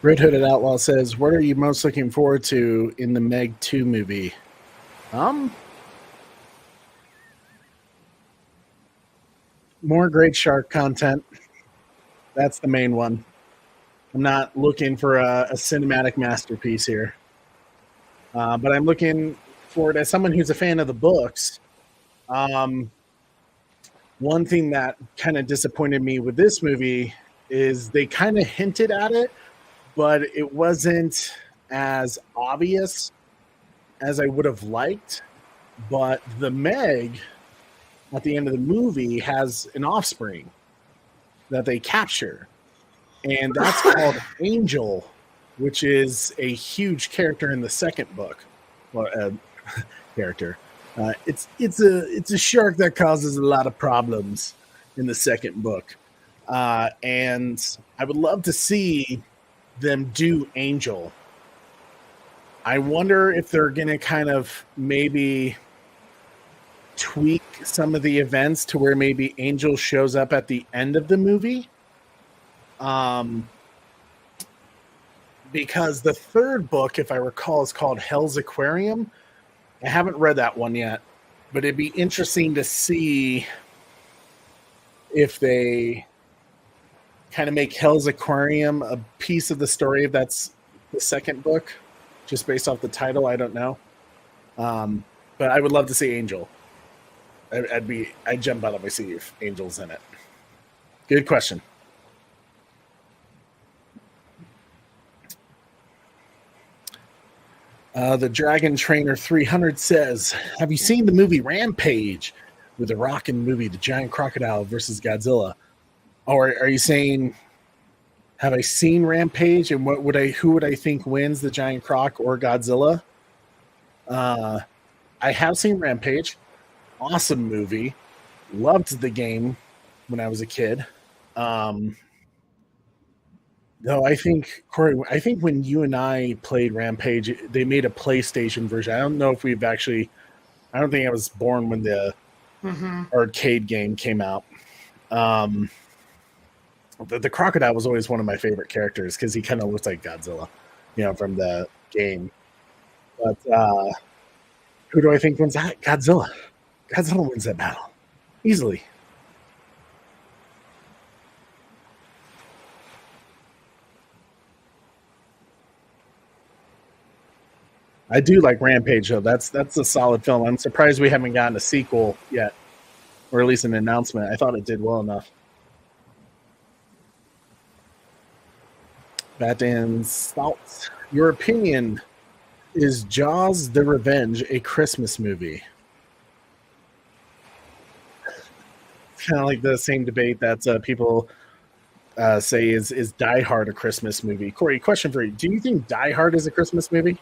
Red Hooded Outlaw says, "What are you most looking forward to in the Meg 2 movie?" More Great Shark content. That's the main one. I'm not looking for a cinematic masterpiece here. But I'm looking forward, as someone who's a fan of the books, one thing that kind of disappointed me with this movie is they kind of hinted at it, but it wasn't as obvious as I would have liked. But the Meg at the end of the movie has an offspring that they capture, and that's called Angel, which is a huge character in the second book. Well, character. It's a shark that causes a lot of problems in the second book, and I would love to see them do Angel. I wonder if they're gonna kind of maybe tweak some of the events to where maybe Angel shows up at the end of the movie. Because the third book, if I recall, is called Hell's Aquarium. I haven't read that one yet, but it'd be interesting to see if they kind of make Hell's Aquarium a piece of the story if that's the second book, just based off the title. I don't know. But I would love to see Angel. I'd jump out of my seat if Angel's in it. Good question. The Dragon Trainer 300 says, have you seen the movie Rampage with The Rock in the movie The Giant Crocodile versus Godzilla? Or are you saying, have I seen Rampage and who would I think wins, the Giant Croc or Godzilla? I have seen Rampage. Awesome movie. Loved the game when I was a kid. No, I think, Corey, when you and I played Rampage, they made a PlayStation version. I don't know if we've actually, I don't think I was born when the arcade game came out. The crocodile was always one of my favorite characters because he kind of looks like Godzilla, from the game. But who do I think wins that? Godzilla. Godzilla wins that battle easily. I do like Rampage, though. That's a solid film. I'm surprised we haven't gotten a sequel yet, or at least an announcement. I thought it did well enough. Batman's thoughts. Your opinion, is Jaws the Revenge a Christmas movie? It's kind of like the same debate that people say is Die Hard a Christmas movie. Corey, question for you. Do you think Die Hard is a Christmas movie?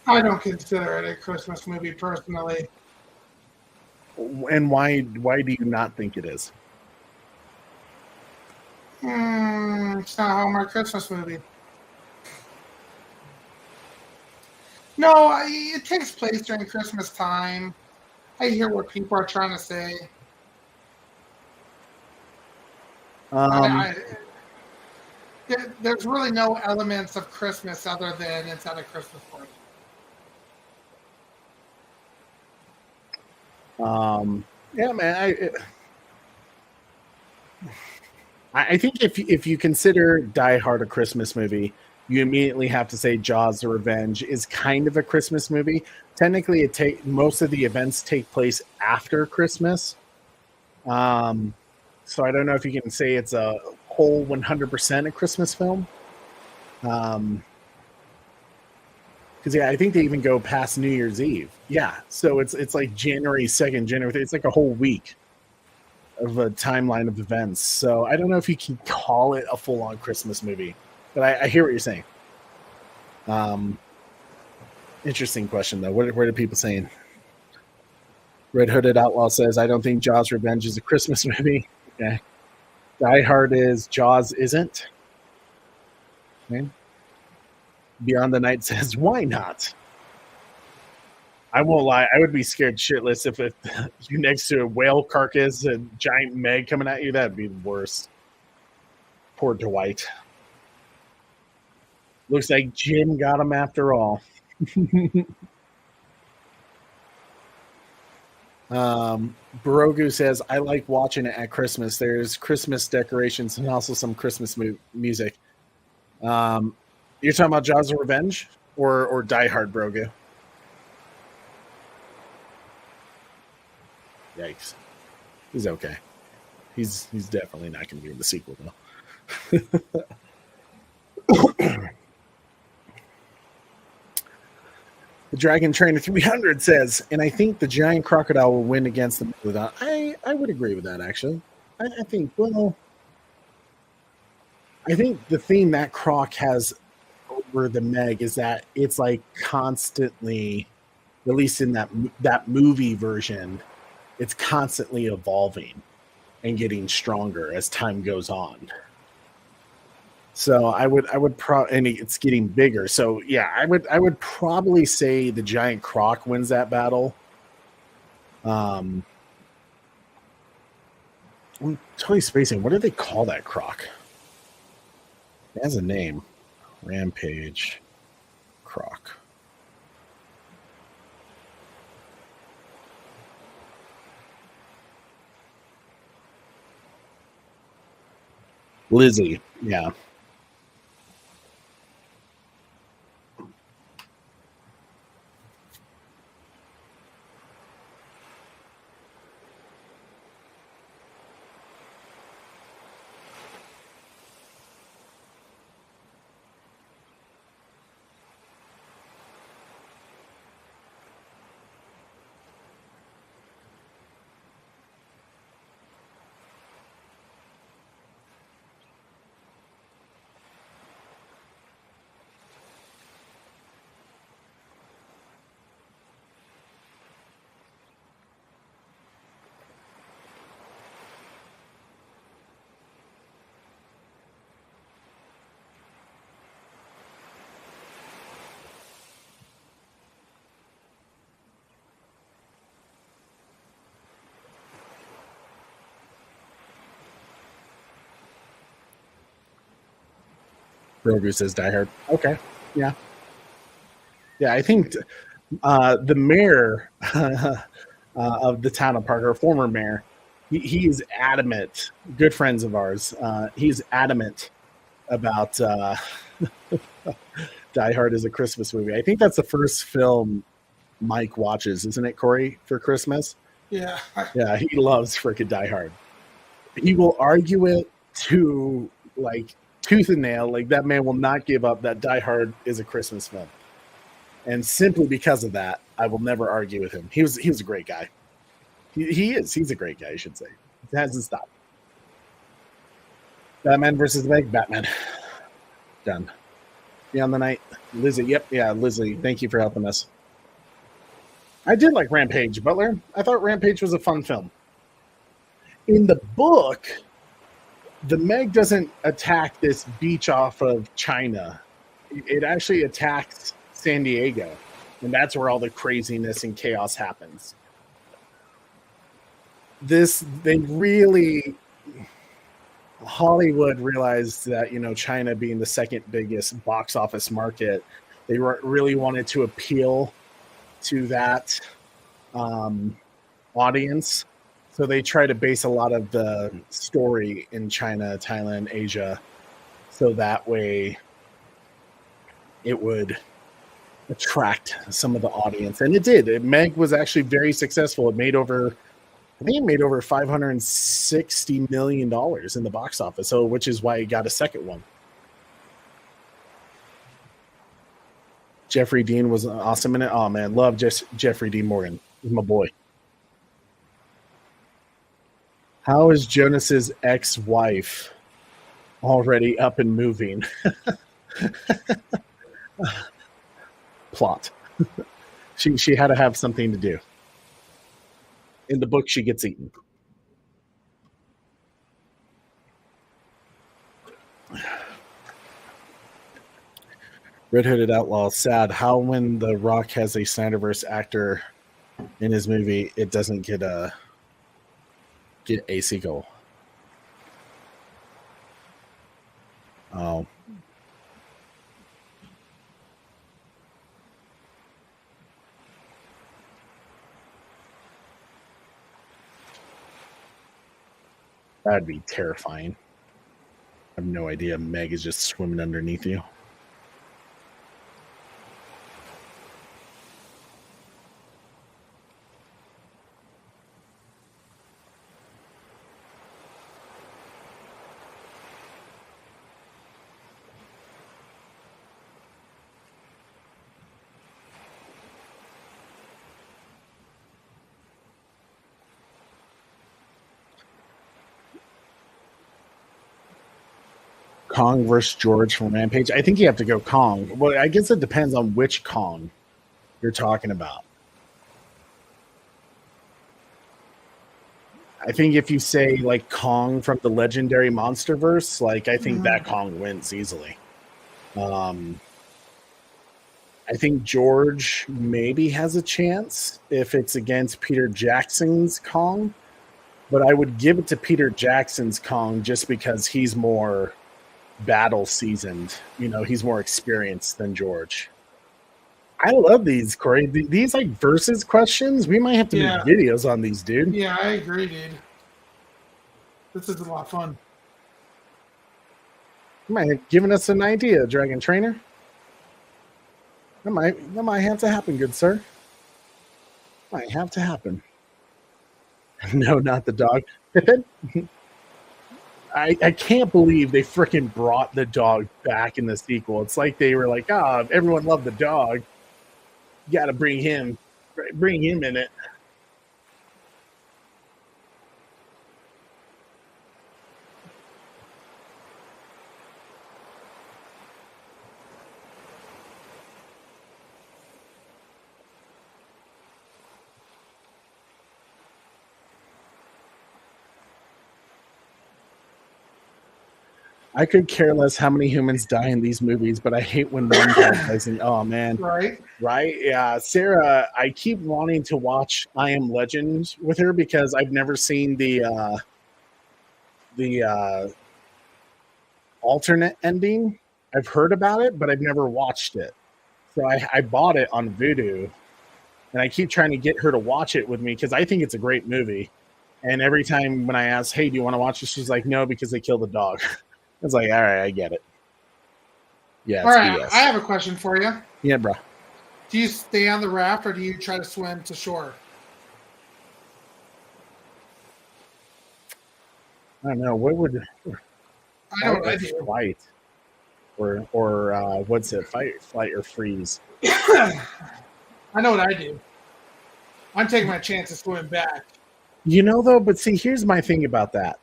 I don't consider it a Christmas movie personally. And why do you not think it is? It's not a Hallmark Christmas movie. No, it takes place during Christmas time. I hear what people are trying to say. There's really no elements of Christmas other than it's at a Christmas party. Yeah, man. I think if you consider Die Hard a Christmas movie, you immediately have to say Jaws: The Revenge is kind of a Christmas movie. Technically, most of the events take place after Christmas. So I don't know if you can say it's a whole 100% a Christmas film. Because I think they even go past New Year's Eve. Yeah, so it's like January 2nd, January 3rd. It's like a whole week of a timeline of events. So I don't know if you can call it a full-on Christmas movie, but I hear what you're saying. Interesting question though. What are people saying? Red Hooded Outlaw says, "I don't think Jaws: Revenge is a Christmas movie." Okay. Die Hard is, Jaws isn't. Okay. Beyond the Night says, "Why not?" I won't lie. I would be scared shitless if you're next to a whale carcass and giant Meg coming at you. That'd be the worst. Poor Dwight. Looks like Jim got him after all. Barogu says, "I like watching it at Christmas. There's Christmas decorations and also some Christmas music." You're talking about Jaws: of Revenge or Die Hard, Brogu? Yikes. He's okay. He's definitely not going to be in the sequel, though. The Dragon Trainer 300 says, "And I think the giant crocodile will win against the megalodon." I would agree with that, actually. I think the theme that Croc has over the Meg is that it's like constantly, at least in that movie version, it's constantly evolving and getting stronger as time goes on. So I would and it's getting bigger. So yeah, I would probably say the giant croc wins that battle. I'm totally spacing. What do they call that croc? It has a name. Rampage croc. Lizzie. Yeah. Grogu says Die Hard. Okay. Yeah. Yeah, I think the mayor of the town of Parker, former mayor, he is adamant, good friends of ours, he's adamant about Die Hard as a Christmas movie. I think that's the first film Mike watches, isn't it, Corey, for Christmas? Yeah. Yeah, he loves freaking Die Hard. He will argue it to like tooth and nail. Like that man will not give up that Die Hard is a Christmas film. And simply because of that, I will never argue with him. He was a great guy. He is. He's a great guy, I should say. It hasn't stopped. Batman versus Meg. Batman. Done. Beyond the Night. Lizzie. Yep. Yeah, Lizzie. Thank you for helping us. I did like Rampage, Butler. I thought Rampage was a fun film. In the book, the Meg doesn't attack this beach off of China. It actually attacks San Diego, and that's where all the craziness and chaos happens. Hollywood realized that, China being the second biggest box office market, they really wanted to appeal to that audience. So they try to base a lot of the story in China, Thailand, Asia, so that way it would attract some of the audience. And it did. Meg was actually very successful. I think it made over $560 million in the box office, so which is why it got a second one. Jeffrey Dean was awesome in it. Oh, man, love Jeffrey Dean Morgan. He's my boy. How is Jonas's ex-wife already up and moving? Plot. She had to have something to do. In the book, she gets eaten. Red Hooded Outlaw, sad. How when The Rock has a Snyderverse actor in his movie, it doesn't get a sequel. Oh. That'd be terrifying. I have no idea. Meg is just swimming underneath you. Kong versus George from Rampage. I think you have to go Kong. Well, I guess it depends on which Kong you're talking about. I think if you say like Kong from the legendary MonsterVerse, like I think that Kong wins easily. I think George maybe has a chance if it's against Peter Jackson's Kong, but I would give it to Peter Jackson's Kong just because he's more battle seasoned. You know, he's more experienced than George. I love these, Corey. These like versus questions. We might have to make videos on these, dude. Yeah, I agree, dude. This is a lot of fun. You might have given us an idea, Dragon Trainer. That might have to happen, good sir. Might have to happen. No, not the dog. I can't believe they freaking brought the dog back in the sequel. It's like they were like, everyone loved the dog. You got to bring him in it. I could care less how many humans die in these movies, but I hate when one dies. Oh man, right? Yeah, Sarah. I keep wanting to watch I Am Legend with her because I've never seen the alternate ending. I've heard about it, but I've never watched it. So I bought it on Vudu, and I keep trying to get her to watch it with me because I think it's a great movie. And every time when I ask, "Hey, do you want to watch it?" she's like, "No, because they killed the dog." It's like, all right, I get it. Yeah. All right, BS. I have a question for you. Yeah, bro. Do you stay on the raft or do you try to swim to shore? I don't know. What would I know what I do. Flight or what's it? Fight, flight, or freeze? I know what I do. I'm taking my chances swimming back. You know, though, but see, here's my thing about that.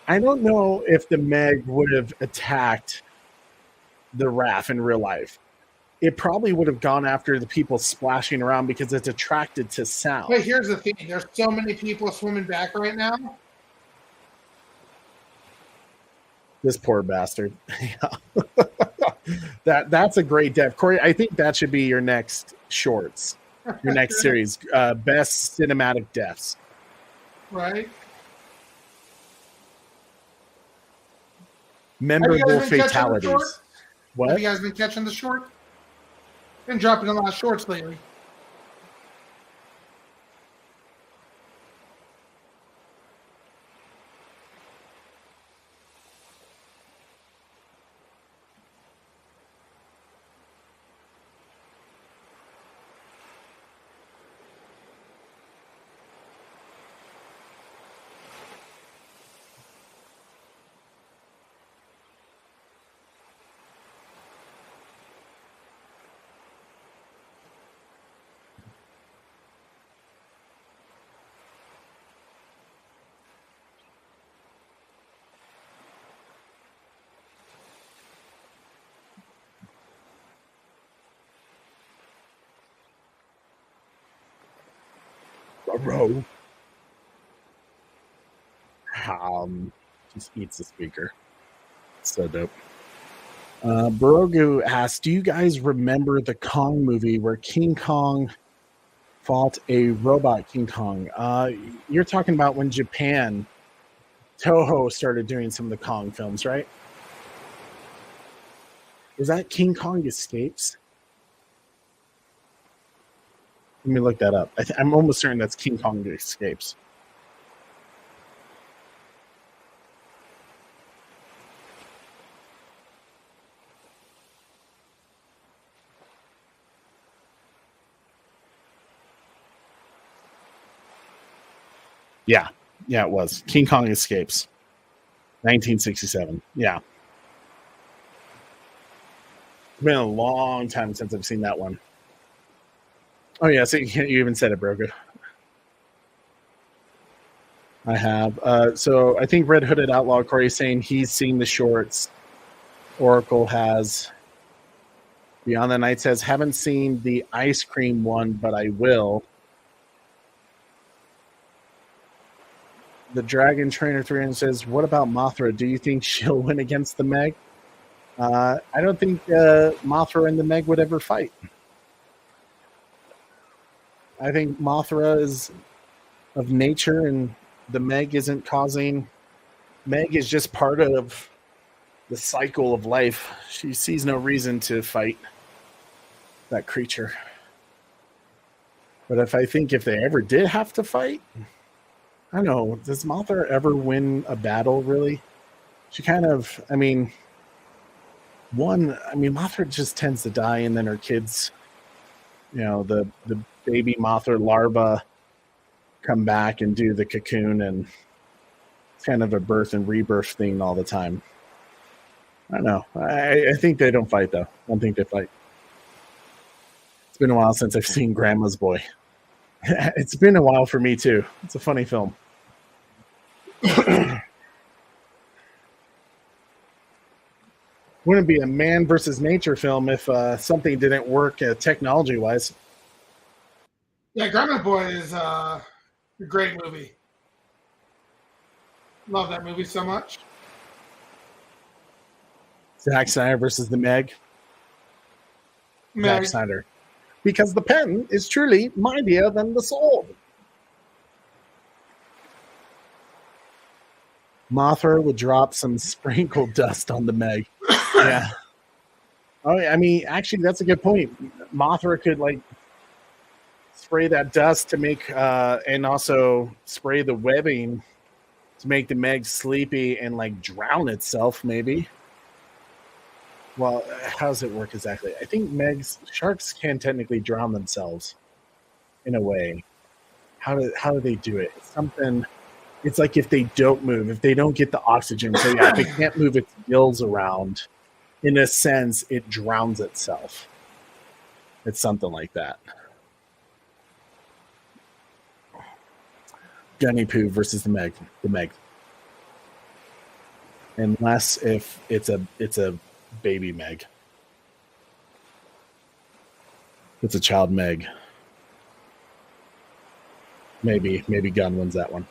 I don't know if the Meg would have attacked the raft in real life. It probably would have gone after the people splashing around because it's attracted to sound. But here's the thing. There's so many people swimming back right now. This poor bastard. That's a great death. Corey, I think that should be your next shorts, your next series. Best cinematic deaths. Right. Memorable fatalities. What? Have you guys been catching the short? Been dropping a lot of shorts lately. Bro. Just eats the speaker. So dope. Barogu asks, do you guys remember the Kong movie where King Kong fought a robot King Kong? You're talking about when Japan, Toho started doing some of the Kong films, right? Was that King Kong Escapes? Let me look that up. I'm almost certain that's King Kong Escapes. Yeah, it was. King Kong Escapes. 1967. Yeah. It's been a long time since I've seen that one. Oh, yeah, so you even said it, Broga. I have. So I think Red Hooded Outlaw Corey is saying he's seen the shorts. Oracle has. Beyond the Night says, haven't seen the ice cream one, but I will. The Dragon Trainer 300 says, "What about Mothra? Do you think she'll win against the Meg?" I don't think Mothra and the Meg would ever fight. I think Mothra is of nature, and the Meg isn't causing. Meg is just part of the cycle of life. She sees no reason to fight that creature. But if they ever did have to fight, I don't know. Does Mothra ever win a battle, really? She kind of, Mothra just tends to die, and then her kids, the baby Mothra larva come back and do the cocoon, and it's kind of a birth and rebirth thing all the time. I don't know. I think they don't fight, though. I don't think they fight. It's been a while since I've seen Grandma's Boy. It's been a while for me, too. It's a funny film. Wouldn't be a man versus nature film if something didn't work technology-wise. Yeah, Grandma Boy is a great movie. Love that movie so much. Zack Snyder versus the Meg. Zack Snyder. Because the pen is truly mightier than the sword. Mothra would drop some sprinkled dust on the Meg. Yeah. Oh, actually, that's a good point. Mothra could spray that dust to make, and also spray the webbing to make the Meg sleepy and drown itself, maybe. Well, how does it work exactly? I think sharks can technically drown themselves in a way. How do they do it? It's like if they don't move, if they don't get the oxygen. So yeah, if it can't move its gills around, in a sense, it drowns itself. It's something like that. Gunny Poo versus the Meg. The Meg. Unless if it's a baby Meg. It's a child Meg. Maybe Gunn wins that one.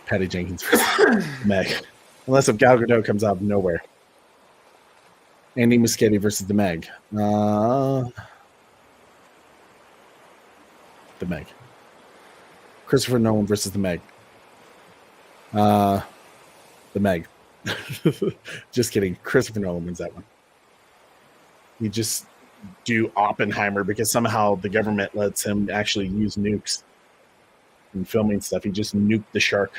Patty Jenkins versus Meg. Unless if Gal Gadot comes out of nowhere. Andy Muschietti versus the Meg. The Meg. Christopher Nolan versus the Meg. The Meg. Just kidding. Christopher Nolan wins that one. You just do Oppenheimer because somehow the government lets him actually use nukes in filming stuff. He just nuked the shark.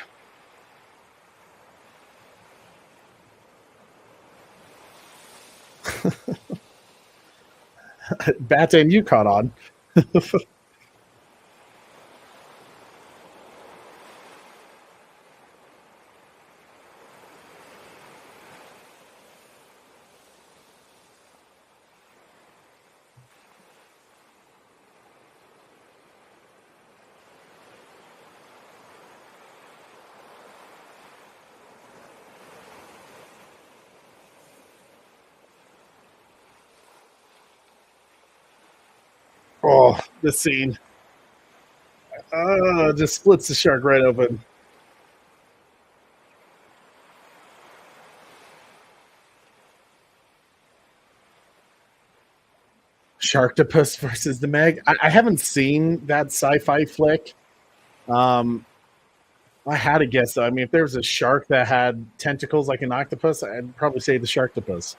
Batman, you caught on. Oh, this scene. Just splits the shark right open. Sharktopus versus the Meg. I haven't seen that sci-fi flick. I had to guess, though. If there was a shark that had tentacles like an octopus, I'd probably say the Sharktopus.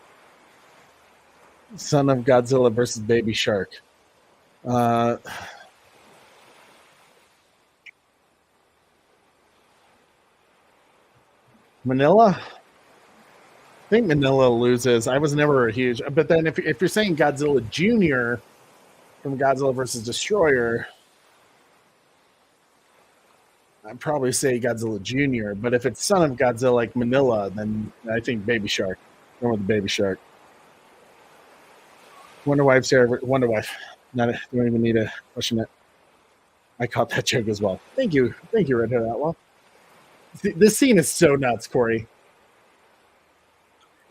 Son of Godzilla versus Baby Shark. Manila? I think Manila loses. I was never a huge... But then if you're saying Godzilla Jr. from Godzilla versus Destroyer, I'd probably say Godzilla Jr. But if it's Son of Godzilla like Manila, then I think Baby Shark. Going with the Baby Shark. Wonder Wife, Sarah. Wonder Wife. Don't even need to question it. I caught that joke as well. Thank you, Red Hood Outlaw. This scene is so nuts, Corey.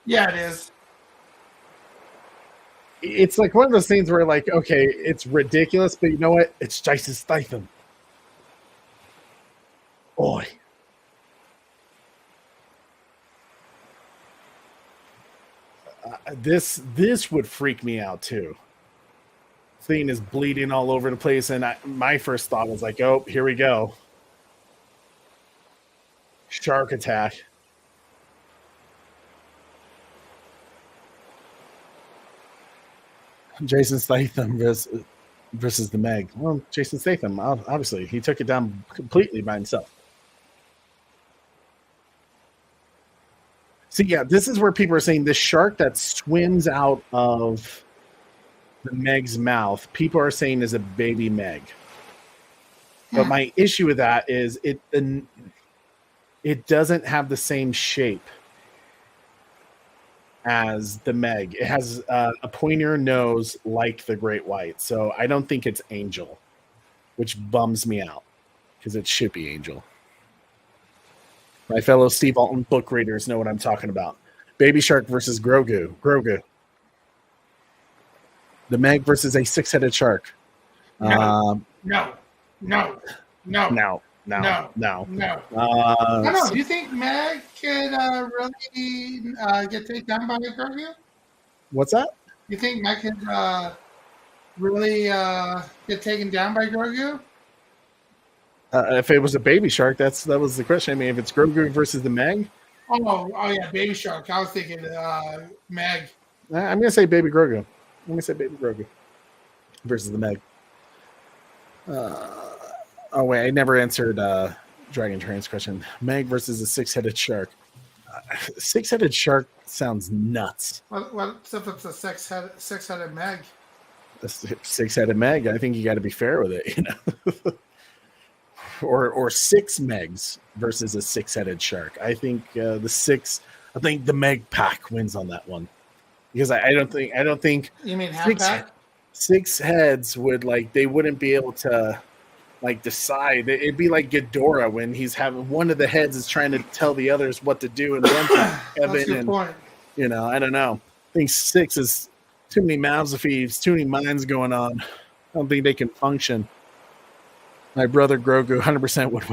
Yeah, it is. It's like one of those things where, okay, it's ridiculous, but you know what? It's Jason Statham. Boy. This would freak me out too. Thing is bleeding all over the place, and my first thought was like, "Oh, here we go, shark attack." Jason Statham versus the Meg. Well, Jason Statham, obviously, he took it down completely by himself. See, yeah, this is where people are saying the shark that swims out of the Meg's mouth, people are saying is a baby Meg. But my issue with that is it doesn't have the same shape as the Meg. It has a pointier nose like the great white. So I don't think it's Angel, which bums me out because it should be Angel. My fellow Steve Alten book readers know what I'm talking about. Baby shark versus Grogu. The Meg versus a six-headed shark. No. No. I don't know. Do you think Meg could really get taken down by Grogu? What's that? You think Meg could really get taken down by Grogu? If it was a baby shark, that was the question. I mean, if it's Grogu versus the Meg. Oh yeah, baby shark. I was thinking Meg. I'm gonna say baby Grogu. I'm gonna say baby Grogu versus the Meg. Oh wait, I never answered Dragon Train's question. Meg versus a six-headed shark. Six-headed shark sounds nuts. What if it's a six-headed Meg? A six-headed Meg. I think you got to be fair with it, you know. or six Megs versus a six-headed shark. I think the Meg pack wins on that one because I don't think. You mean half pack? Six heads they wouldn't be able to decide. It'd be like Ghidorah when he's having one of the heads is trying to tell the others what to do and run to heaven. That's a good point. You know, I don't know. I think six is too many mouths to feed, too many minds going on. I don't think they can function. My brother Grogu 100% would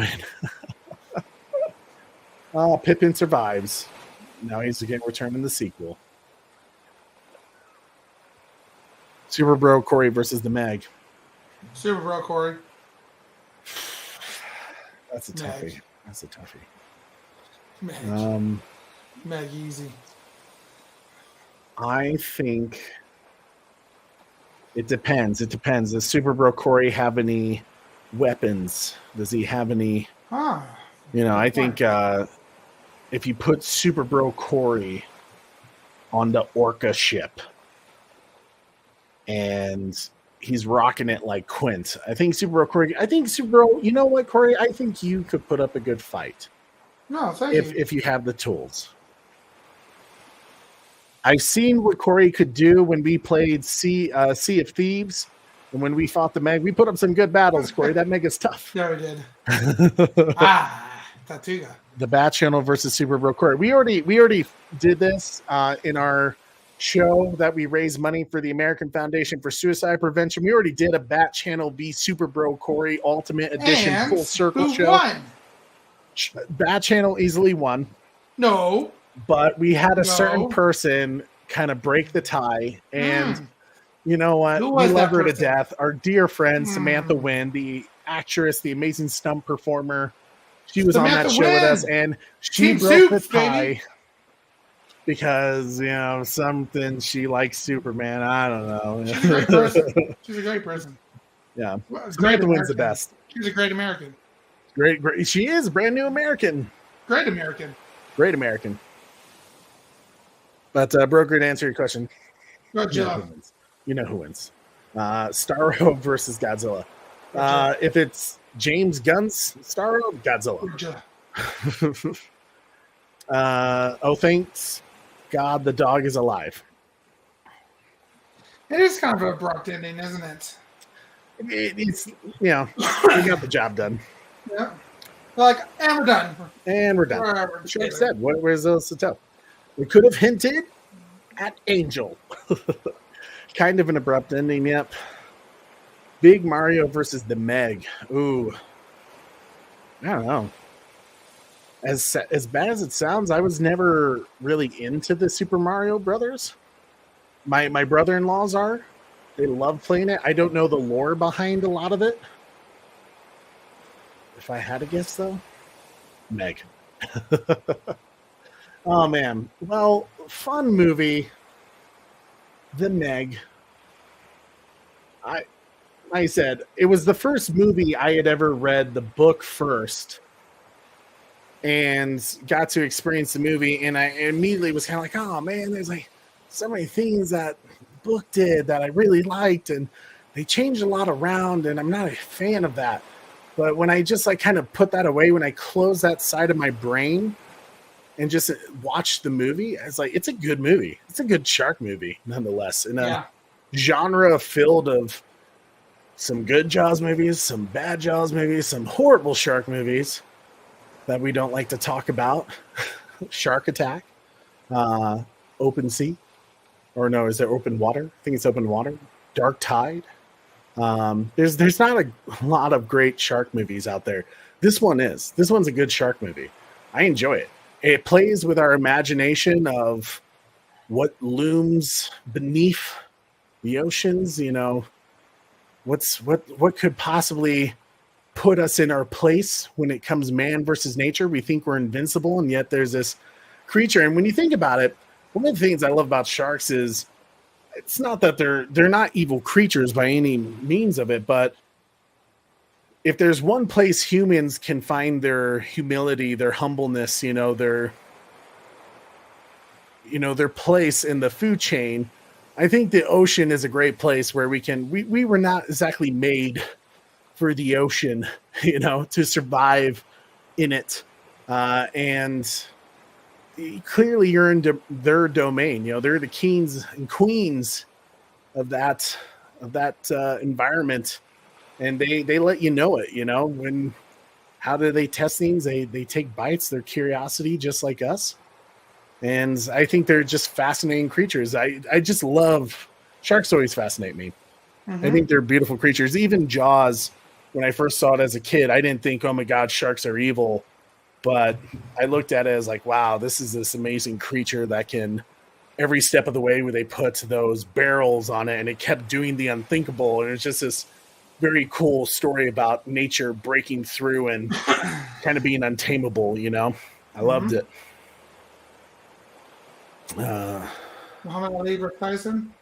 win. Pippin survives. Now he's again returning the sequel. Super Bro Corey versus the Meg. Super Bro Corey. That's a toughie. Meg. Meg easy. I think it depends. Does Super Bro Corey have any weapons? Does he have any? You know, I think if you put Super Bro Corey on the Orca ship and he's rocking it like Quint, I think Super Bro, you know what, Corey? I think you could put up a good fight. No, thank you. If you have the tools. I've seen what Corey could do when we played Sea of Thieves. And when we fought the Meg, we put up some good battles, Corey. That Meg is tough. Yeah, we did. Tatuga. The Bat Channel versus Super Bro Corey. We already did this in our show that we raised money for the American Foundation for Suicide Prevention. We already did a Bat Channel v Super Bro Corey Ultimate Edition and full circle who show. Won? Bat Channel easily won. No. But we had a certain person kind of break the tie, and you know what? We love her to death. Our dear friend Samantha Wynn, the actress, the amazing stunt performer, she was on that show with us, and she broke the tie because, you know, something she likes Superman. I don't know. She's a great person. She's a great person. Yeah, Samantha Wynn's the best. She's a great American. Great. She is a brand new American. Great American. Great American. But broker, to answer your question, Godzilla. You know who wins. Starro versus Godzilla. If it's James Gunn's Starro, Godzilla. Thanks God the dog is alive. It is kind of an abrupt ending, isn't it? It's, you know, we got the job done. Yeah. And we're done. And we're done. Like I said, where's else to tell? We could have hinted at Angel. Kind of an abrupt ending, yep. Big Mario versus the Meg. Ooh. I don't know. As bad as it sounds, I was never really into the Super Mario Brothers. My brother-in-laws are. They love playing it. I don't know the lore behind a lot of it. If I had to guess, though, Meg. Oh man. Well, fun movie. The Meg. Like I said, it was the first movie I had ever read the book first and got to experience the movie. And I immediately was kind of like, oh man, there's like so many things that the book did that I really liked. And they changed a lot around. And I'm not a fan of that. But when I just like kind of put that away, when I closed that side of my brain and just watched the movie, I was like, it's a good movie. It's a good shark movie, nonetheless. In a genre filled of some good Jaws movies, some bad Jaws movies, some horrible shark movies that we don't like to talk about. Shark Attack, Open Sea, or no, is there Open Water? I think it's Open Water. Dark Tide. There's not a lot of great shark movies out there. This one's a good shark movie. I enjoy it. It plays with our imagination of what looms beneath the oceans. You know, what could possibly put us in our place when it comes man versus nature. We think we're invincible, and yet there's this creature. And when you think about it, one of the things I love about sharks is it's not that they're not evil creatures by any means of it, but if there's one place humans can find their humility, their humbleness, their place in the food chain, I think the ocean is a great place where we were not exactly made for the ocean, to survive in it. And clearly you're in their domain. They're the kings and queens of that environment, and they let you know it. How do they test things? They take bites. They're curiosity, just like us. And I think they're just fascinating creatures. I just love sharks. Always fascinate me. Mm-hmm. I think they're beautiful creatures. Even Jaws, when I first saw it as a kid, I didn't think, oh my God, sharks are evil. But I looked at it as like, wow, this is this amazing creature that can, every step of the way where they put those barrels on it and it kept doing the unthinkable. And it's just this very cool story about nature breaking through and kind of being untamable, I loved it. Muhammad Ali versus Tyson?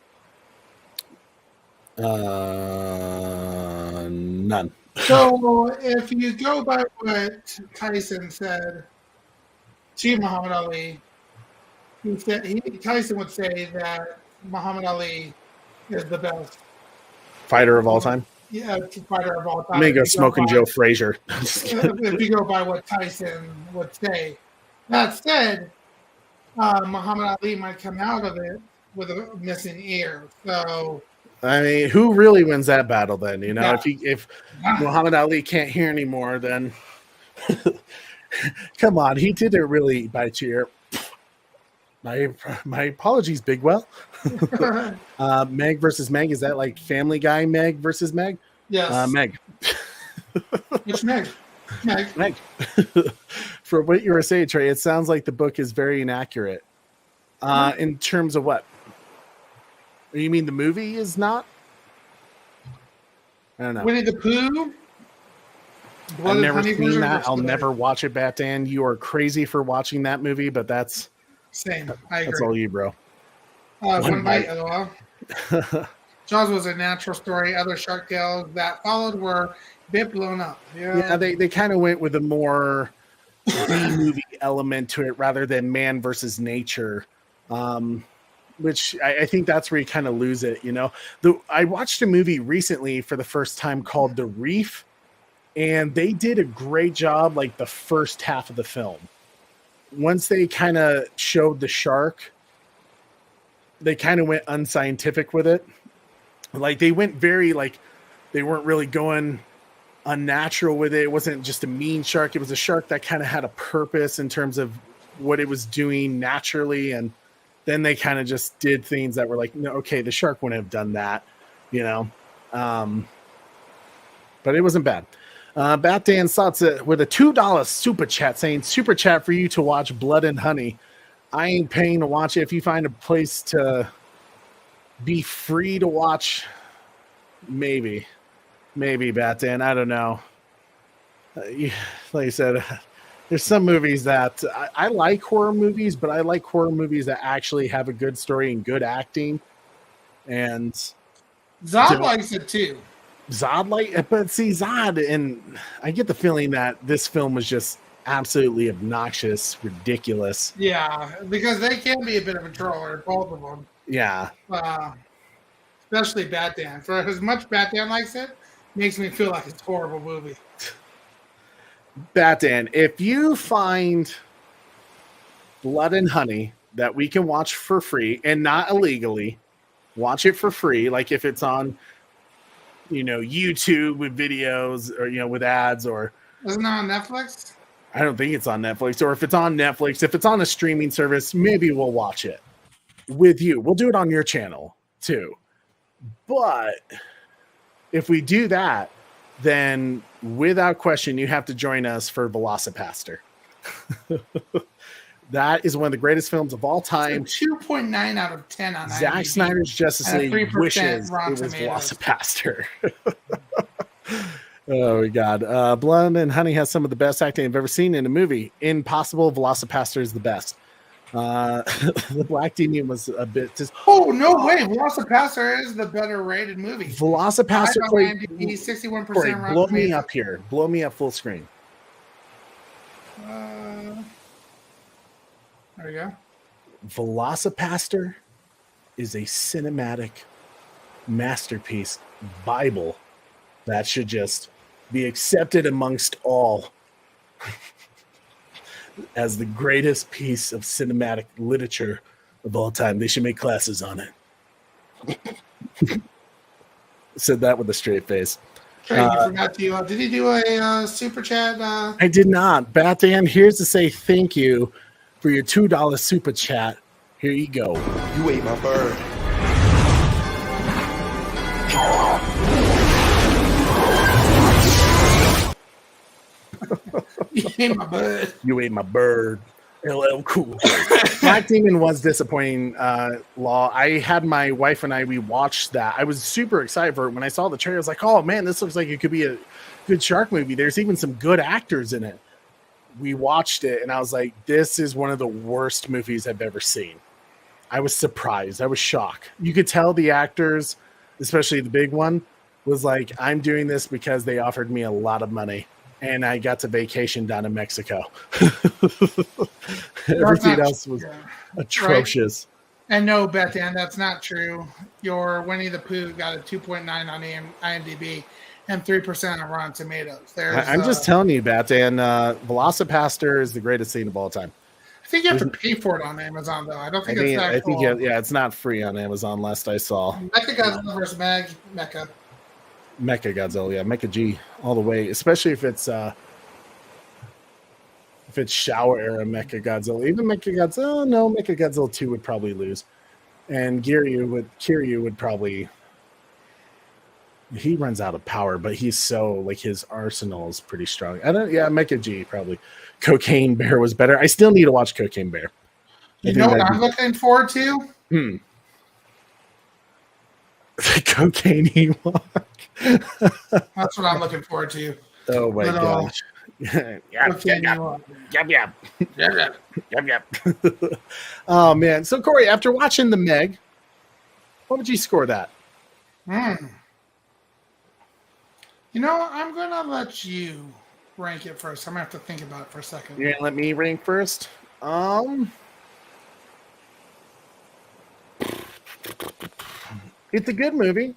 None. So if you go by what Tyson said to Muhammad Ali, Tyson would say that Muhammad Ali is the best fighter of all time. Yeah, fighter of all time. I'm gonna go smoking Joe Frazier. If you go by what Tyson would say. That said, Muhammad Ali might come out of it with a missing ear. So, I mean, who really wins that battle then? If Muhammad Ali can't hear anymore, then come on, he didn't really bite your ear. My apologies, Bigwell. Meg versus Meg, is that like Family Guy Meg versus Meg? Yes. Meg. Which Meg? Meg. For what you were saying, Trey, it sounds like the book is very inaccurate. In terms of what? You mean the movie is not? I don't know. Winnie the Pooh? I've never seen that. I'll never watch it, Bat Dan. You are crazy for watching that movie, but that's same. I agree. That's all you, bro. One bite. Jaws was a natural story. Other shark tales that followed were a bit blown up. Yeah, they kind of went with a more B-movie element to it rather than man versus nature. Which I think that's where you kind of lose it, I watched a movie recently for the first time called The Reef, and they did a great job like the first half of the film. Once they kind of showed the shark, they kind of went unscientific with it. Like they went very they weren't really going unnatural with it. It wasn't just a mean shark. It was a shark that kind of had a purpose in terms of what it was doing naturally, and then they kind of just did things that were like, no, okay, the shark wouldn't have done that, but it wasn't bad. Bat Dan starts with a $2 super chat saying, super chat for you to watch Blood and Honey. I ain't paying to watch it. If you find a place to be free to watch, maybe Bat Dan. I don't know. Like I said, there's some movies that I like horror movies, but I like horror movies that actually have a good story and good acting. And Zod likes it too. But see, Zod, and I get the feeling that this film was just absolutely obnoxious, ridiculous. Yeah, because they can be a bit of a troller, both of them. Yeah. Especially Batman. For as much Batman likes it, makes me feel like it's a horrible movie. Batman, if you find Blood and Honey that we can watch for free and not illegally, watch it for free. Like if it's on, YouTube with videos or, with ads or. Isn't it on Netflix? I don't think it's on Netflix. Or if it's on Netflix, if it's on a streaming service, maybe we'll watch it with you. We'll do it on your channel too. But if we do that, then without question, you have to join us for Velocipaster. That is one of the greatest films of all time. 2.9 out of 10 on Zack IMDb. Snyder's Justice League wishes it was Tomatoes. Velocipaster. Oh my God. Blood and Honey has some of the best acting I've ever seen in a movie. Impossible. Velocipaster is the best. The Black Demon was a bit just. Oh, no way. Velocipaster is the better rated movie. Velocipaster. IMDb, 61% Corey, Rotten blow me Tomatoes. up here. Blow me up full screen. There we go. Velocipaster is a cinematic masterpiece Bible that should just be accepted amongst all as the greatest piece of cinematic literature of all time. They should make classes on it. Said that with a straight face. Trey, you forgot to. Did he do a super chat? I did not. Batman, here's to say thank you for your $2 super chat. Here you go. You ate my bird. You ate my bud. You ate my bird. LL Cool. Black Demon was disappointing, Law. I had my wife and we watched that. I was super excited for it. When I saw the trailer, I was like, oh man, this looks like it could be a good shark movie. There's even some good actors in it. We watched it and I was like, this is one of the worst movies I've ever seen. I was surprised. I was shocked. You could tell the actors, especially the big one, was like, I'm doing this because they offered me a lot of money and I got to vacation down in Mexico. Everything else was atrocious. Right. And no, Bethan, that's not true. Your Winnie the Pooh got a 2.9 on IMDb and 3% on Rotten Tomatoes. I'm just telling you, Batman, Velocipaster is the greatest scene of all time. I think you have to pay for it on Amazon, though. I don't think it's that cool. It's not free on Amazon, last I saw. Mecha Godzilla versus Mecha. Mecha Godzilla, yeah, Mecha G all the way, especially if it's shower era Mecha Godzilla. Even Mecha Godzilla, no, Mecha Godzilla 2 would probably lose. And Kiryu would probably, he runs out of power, but he's so, like, his arsenal is pretty strong. Mecha G probably. Cocaine Bear was better. I still need to watch Cocaine Bear. You know what I'm looking forward to? The Cocaine Ewok. That's what I'm looking forward to. Oh my gosh. Yep. Oh man. So Corey, after watching the Meg, what would you score that? You know, I'm gonna let you rank it first. I'm gonna have to think about it for a second. You're gonna let me rank first? It's a good movie.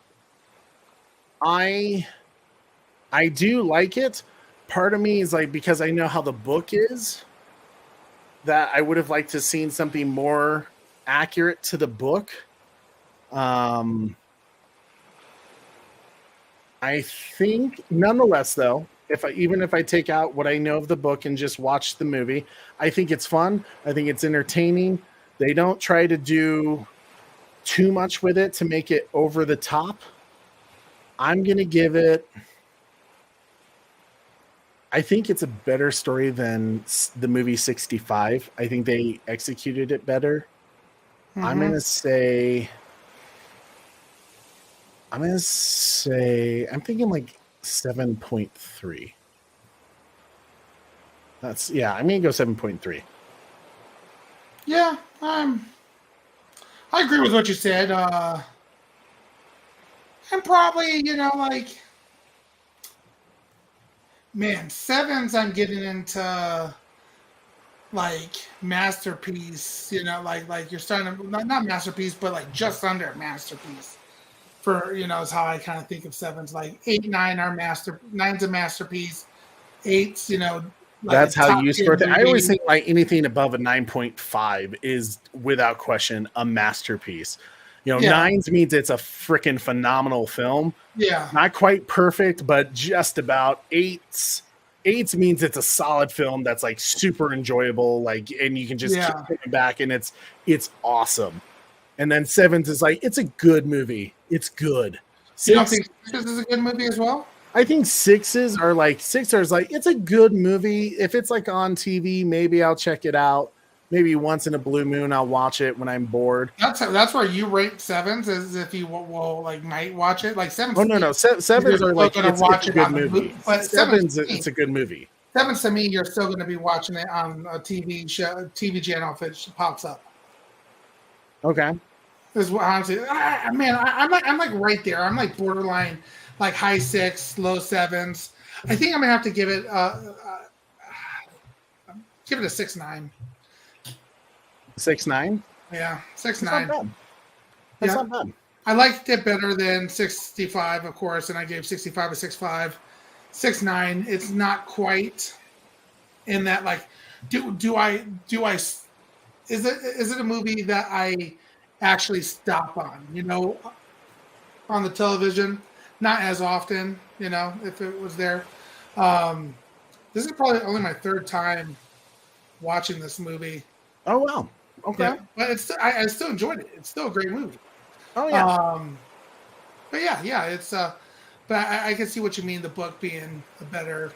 I do like it. Part of me is like, because I know how the book is, that I would have liked to seen something more accurate to the book. I think, nonetheless, though, even if I take out what I know of the book and just watch the movie, I think it's fun. I think it's entertaining. They don't try to do too much with it to make it over the top. I'm going to give it I think it's a better story than the movie 65. I think they executed it better. I'm Mhm. gonna say I'm thinking like 7.3. I'm gonna go 7.3. Yeah, I agree with what you said. And probably, like, man, sevens, I'm getting into like masterpiece, like you're starting to not masterpiece, but like just under masterpiece. For is how I kind of think of sevens. Like 8, 9 are nine's a masterpiece. Eight's, like a That's how top you tier score things. I always movie. think like anything above a 9.5 is without question a masterpiece. Yeah, Nines means it's a freaking phenomenal film. yeah, Not quite perfect, but just about. Eights means it's a solid film that's like super enjoyable, like, and you can just keep yeah. coming back, and it's awesome. And then sevens is like it's a good movie. It's good. You don't Six, think this is a good movie as well? I think sixes are like it's a good movie. If it's like on TV, maybe I'll check it out. Maybe once in a blue moon, I'll watch it when I'm bored. That's where you rate sevens, as if you will like might watch it. Like sevens. Oh no, sevens you're are still like gonna it's watch a it good on the movie. but Sevens, it's a good movie. sevens to me, you're still going to be watching it on a TV show, TV channel if it pops up. Okay. This is what honestly, man, I'm like right there. I'm like borderline, like high 6, low 7s. I think I'm gonna have to give it a 6.9. 6.9. Yeah, That's 6.9. not bad. That's Yeah. not bad. I liked it better than 65, of course, and I gave 65 a 6.5. 6.9. It's not quite in that. Like, do I is it a movie that I actually stop on? On the television, not as often. If it was there. This is probably only my third time watching this movie. Oh wow. Okay. Yeah, but I still enjoyed it. It's still a great movie. Oh yeah. But yeah, it's but I can see what you mean. The book being a better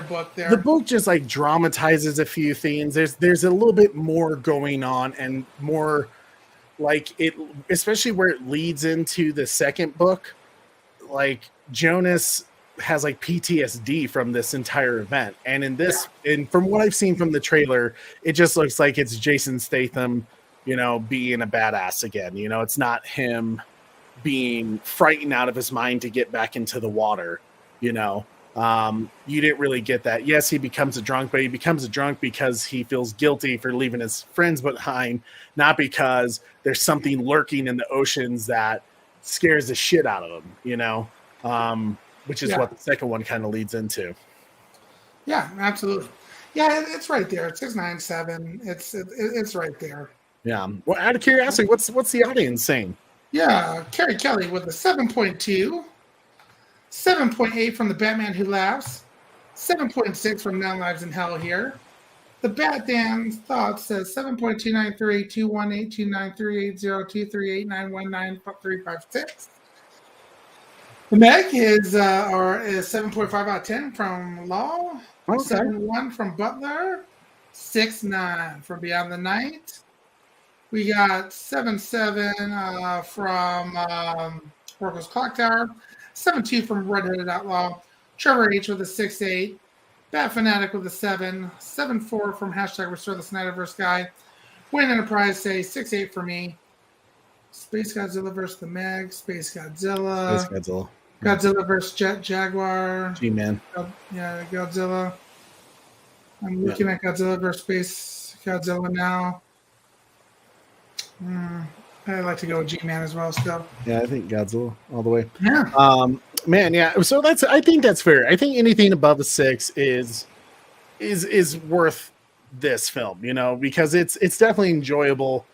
book there. The book just like dramatizes a few things. There's a little bit more going on and more like it, especially where it leads into the second book. Like Jonas has like PTSD from this entire event, and in this, and from what I've seen from the trailer, it just looks like it's Jason Statham, being a badass again. It's not him being frightened out of his mind to get back into the water. You didn't really get that. Yes, he becomes a drunk, but he becomes a drunk because he feels guilty for leaving his friends behind, not because there's something lurking in the oceans that scares the shit out of him, which is what the second one kind of leads into. Yeah, absolutely. Yeah, it's right there. It's 6.97. It's right there. Yeah. Well, out of curiosity, what's the audience saying? Yeah, Carrie Kelly with a 7.2. 7.8 from the Batman Who Laughs. 7.6 from Nine Lives in Hell here. The Bat Dan's Thoughts says 7.293, 218, 293, 238, 919, The Meg is 7.5 out of 10 from Law. Okay. 7.1 from Butler. 6.9 from Beyond the Night. We got 7.7 from Oracle's Clock Tower. 7.2 from Red-Headed Outlaw. Trevor H with a 6.8. Bat Fanatic with a 7. 7.4 from hashtag Restore the Snyderverse guy. Wayne Enterprise say 6.8 for me. Space Godzilla versus the Meg. Space Godzilla. Godzilla versus Jet Jaguar. G-Man. Yeah, Godzilla. I'm looking at Godzilla versus Space Godzilla now. I'd like to go with G-Man as well still. Yeah, I think Godzilla all the way. Yeah. Man, yeah. So I think that's fair. I think anything above a 6 is worth this film, because it's definitely enjoyable.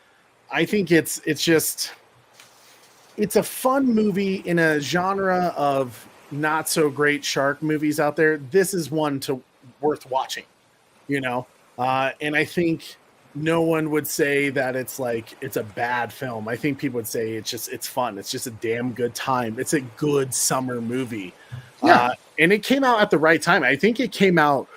I think it's a fun movie in a genre of not so great shark movies out there. This is one worth watching, and I think no one would say that it's a bad film. I think people would say it's fun. It's just a damn good time. It's a good summer movie. Yeah. And it came out at the right time. I think it came out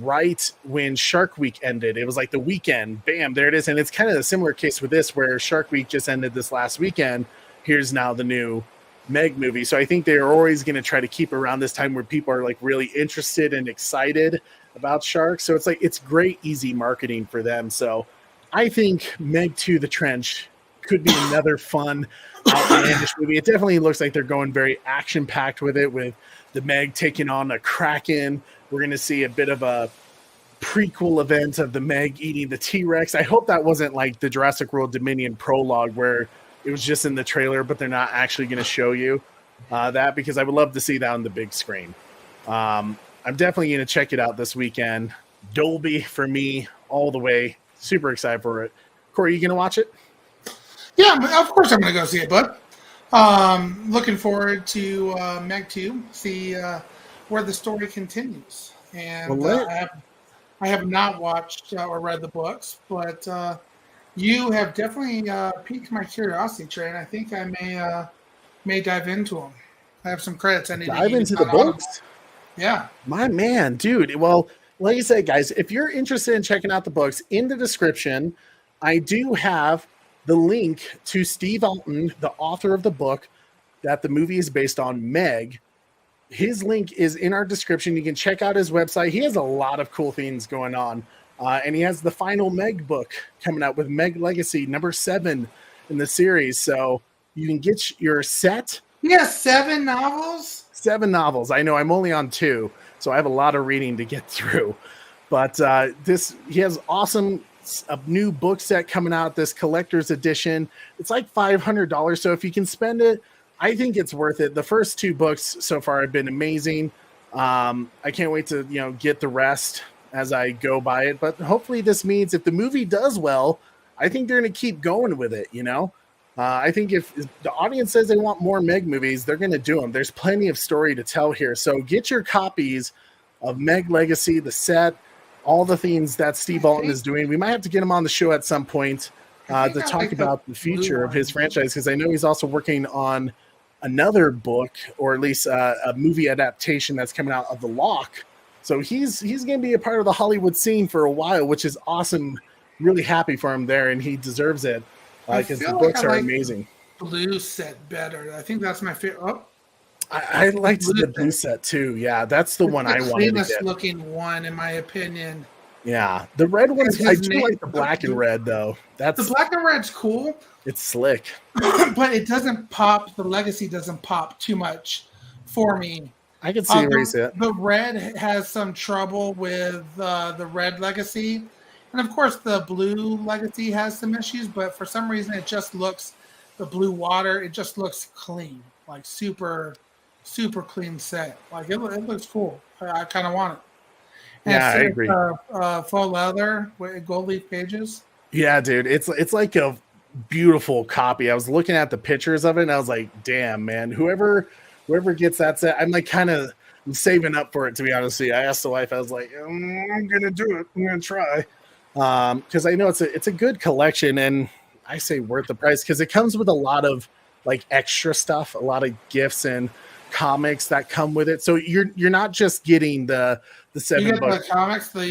right when Shark Week ended. It was like the weekend. Bam, there it is. And it's kind of a similar case with this, where Shark Week just ended this last weekend. Here's now the new Meg movie. So I think they're always going to try to keep around this time where people are like really interested and excited about sharks. So it's like, it's great, easy marketing for them. So I think Meg 2, The Trench could be another fun, outlandish movie. It definitely looks like they're going very action packed with it, with the Meg taking on a Kraken. We're going to see a bit of a prequel event of the Meg eating the T-Rex. I hope that wasn't like the Jurassic World Dominion prologue where it was just in the trailer, but they're not actually going to show you that, because I would love to see that on the big screen. I'm definitely going to check it out this weekend. Dolby for me all the way. Super excited for it. Corey, you going to watch it? Yeah, of course I'm going to go see it, bud. Looking forward to Meg 2, see where the story continues. And I have not watched or read the books, but you have definitely piqued my curiosity, Trey, and I think I may dive into them. I have some credits I need dive to into the books. Yeah. My man, dude. Well, like I said, guys, if you're interested in checking out the books, in the description, I do have the link to Steve Alten, the author of the book that the movie is based on, Meg. His link is in our description. You can check out his website. He has a lot of cool things going on. And he has the final Meg book coming out with Meg Legacy, number 7 in the series. So you can get your set. Yeah, 7 novels? 7 novels. I know I'm only on 2, so I have a lot of reading to get through. But he has awesome a new book set coming out, this collector's edition. It's like $500. So if you can spend it, I think it's worth it. The first 2 books so far have been amazing. I can't wait to, get the rest as I go by it. But hopefully this means if the movie does well, I think they're going to keep going with it. I think if the audience says they want more Meg movies, they're going to do them. There's plenty of story to tell here. So get your copies of Meg Legacy, the set, all the things that Steve Alten is doing. We might have to get him on the show at some point to talk about the future of his franchise, because I know he's also working on another book, or at least a movie adaptation that's coming out of The Lock. So he's going to be a part of the Hollywood scene for a while, which is awesome. Really happy for him there, and he deserves it because the books are amazing. Blue set better. I think that's my favorite. Oh, I liked the blue set too. Yeah, that's the one I wanted to get. Looking one, in my opinion. Yeah, the red ones. I do like the black and red though. That's the black and red's cool. It's slick, but it doesn't pop. The Legacy doesn't pop too much for me. I can see where he's at. The red has some trouble with the red Legacy, and of course the blue Legacy has some issues. But for some reason, it just looks the blue water. It just looks clean, like super clean set. Like it looks cool. I kind of want it. And yeah, I agree. Faux leather with gold leaf pages. Yeah, dude, it's like a beautiful copy. I was looking at the pictures of it, and I was like, "Damn, man! Whoever gets that set, I'm like I'm saving up for it." To be honest with you, I asked the wife. I was like, "I'm gonna do it. I'm gonna try," because I know it's a good collection, and I say worth the price because it comes with a lot of like extra stuff, a lot of gifts and comics that come with it. So you're not just getting the 7 you get books. The comics, the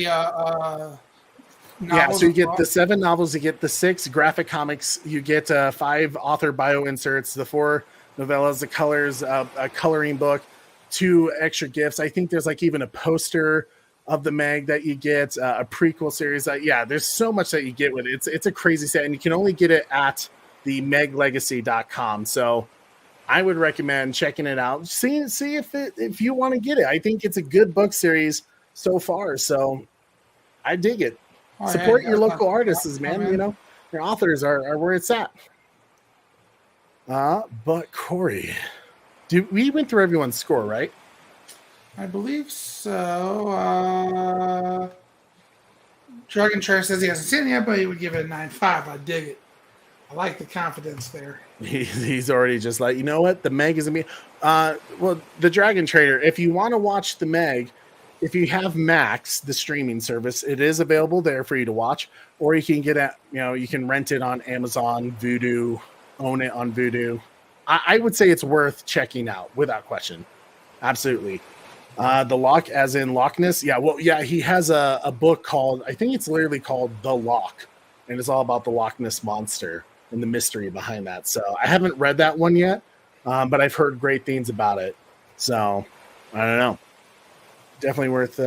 yeah, so you get the 7 novels, you get the 6 graphic comics, you get 5 author bio inserts, the 4 novellas, the colors, a coloring book, 2 extra gifts. I think there's like even a poster of the Meg that you get, a prequel series. Yeah, there's so much that you get with it. It's a crazy set, and you can only get it at the meglegacy.com. So I would recommend checking it out. See if you want to get it. I think it's a good book series so far. So I dig it. Support your local artists, man. Your authors are where it's at. But Corey, we went through everyone's score, right? I believe so. Dragon Trash says he hasn't seen it yet, but he would give it a 9.5. I dig it. I like the confidence there. He's already just like, you know what? The Meg is amazing. Well, the Dragon Trader, if you want to watch the Meg, if you have Max, the streaming service, it is available there for you to watch, or you can get it, you can rent it on Amazon, Vudu, own it on Vudu. I would say it's worth checking out without question. Absolutely. The Loch, as in Loch Ness. Yeah, well, yeah, he has a book called, I think it's literally called The Loch, and it's all about the Loch Ness monster and the mystery behind that. So I haven't read that one yet, but I've heard great things about it. So I don't know. Definitely worth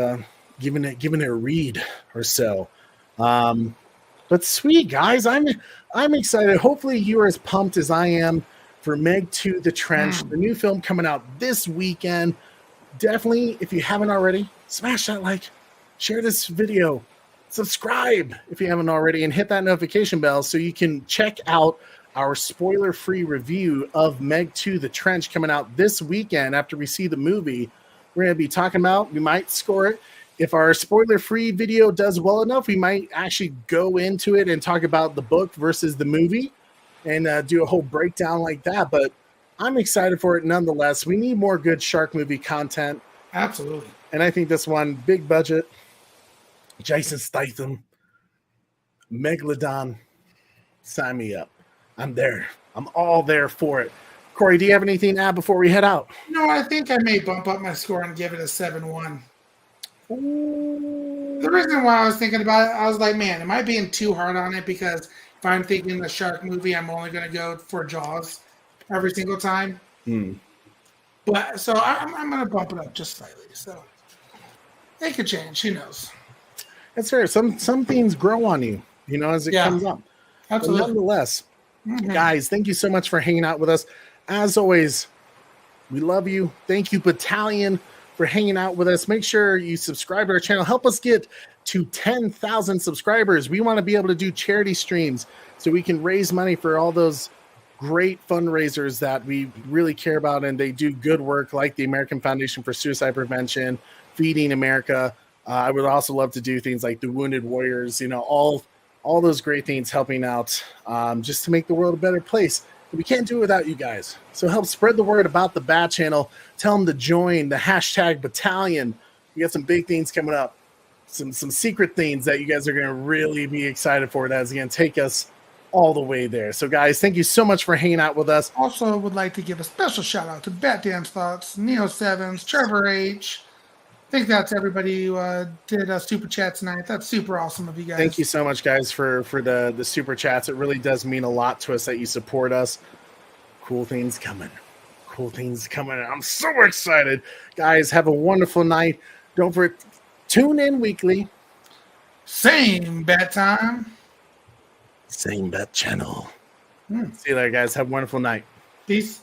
giving it a read or so. But sweet guys, I'm excited. Hopefully you are as pumped as I am for Meg 2: The Trench, the new film coming out this weekend. Definitely, if you haven't already, smash that like, share this video, subscribe if you haven't already, and hit that notification bell so you can check out our spoiler-free review of Meg 2: The Trench coming out this weekend after we see the movie. We're going to be talking about, we might score it. If our spoiler-free video does well enough, we might actually go into it and talk about the book versus the movie and do a whole breakdown like that. But I'm excited for it nonetheless. We need more good shark movie content. Absolutely. And I think this one, big budget, Jason Statham, Megalodon, sign me up. I'm there. I'm all there for it. Corey, do you have anything to add before we head out? No, I think I may bump up my score and give it a 7-1. The reason why I was thinking about it, I was like, man, am I being too hard on it? Because if I'm thinking the shark movie, I'm only going to go for Jaws every single time. But so I'm going to bump it up just slightly. So it could change. Who knows? That's fair. Some things grow on you, as it comes up. Absolutely. But nonetheless, guys, thank you so much for hanging out with us. As always, we love you. Thank you, Battalion, for hanging out with us. Make sure you subscribe to our channel. Help us get to 10,000 subscribers. We want to be able to do charity streams so we can raise money for all those great fundraisers that we really care about, and they do good work like the American Foundation for Suicide Prevention, Feeding America. I would also love to do things like the Wounded Warriors, all those great things helping out just to make the world a better place. We can't do it without you guys. So help spread the word about the Bat Channel. Tell them to join the hashtag Battalion. We got some big things coming up. Some secret things that you guys are going to really be excited for. That's going to take us all the way there. So guys, thank you so much for hanging out with us. Also would like to give a special shout out to Bat Dance Thoughts, Neo Sevens, Trevor H. I think that's everybody who did a super chat tonight. That's super awesome of you guys. Thank you so much, guys, for the super chats. It really does mean a lot to us that you support us. Cool things coming. I'm so excited. Guys, have a wonderful night. Don't forget, tune in weekly. Same bat time. Same Bat Channel. See you later, guys. Have a wonderful night. Peace.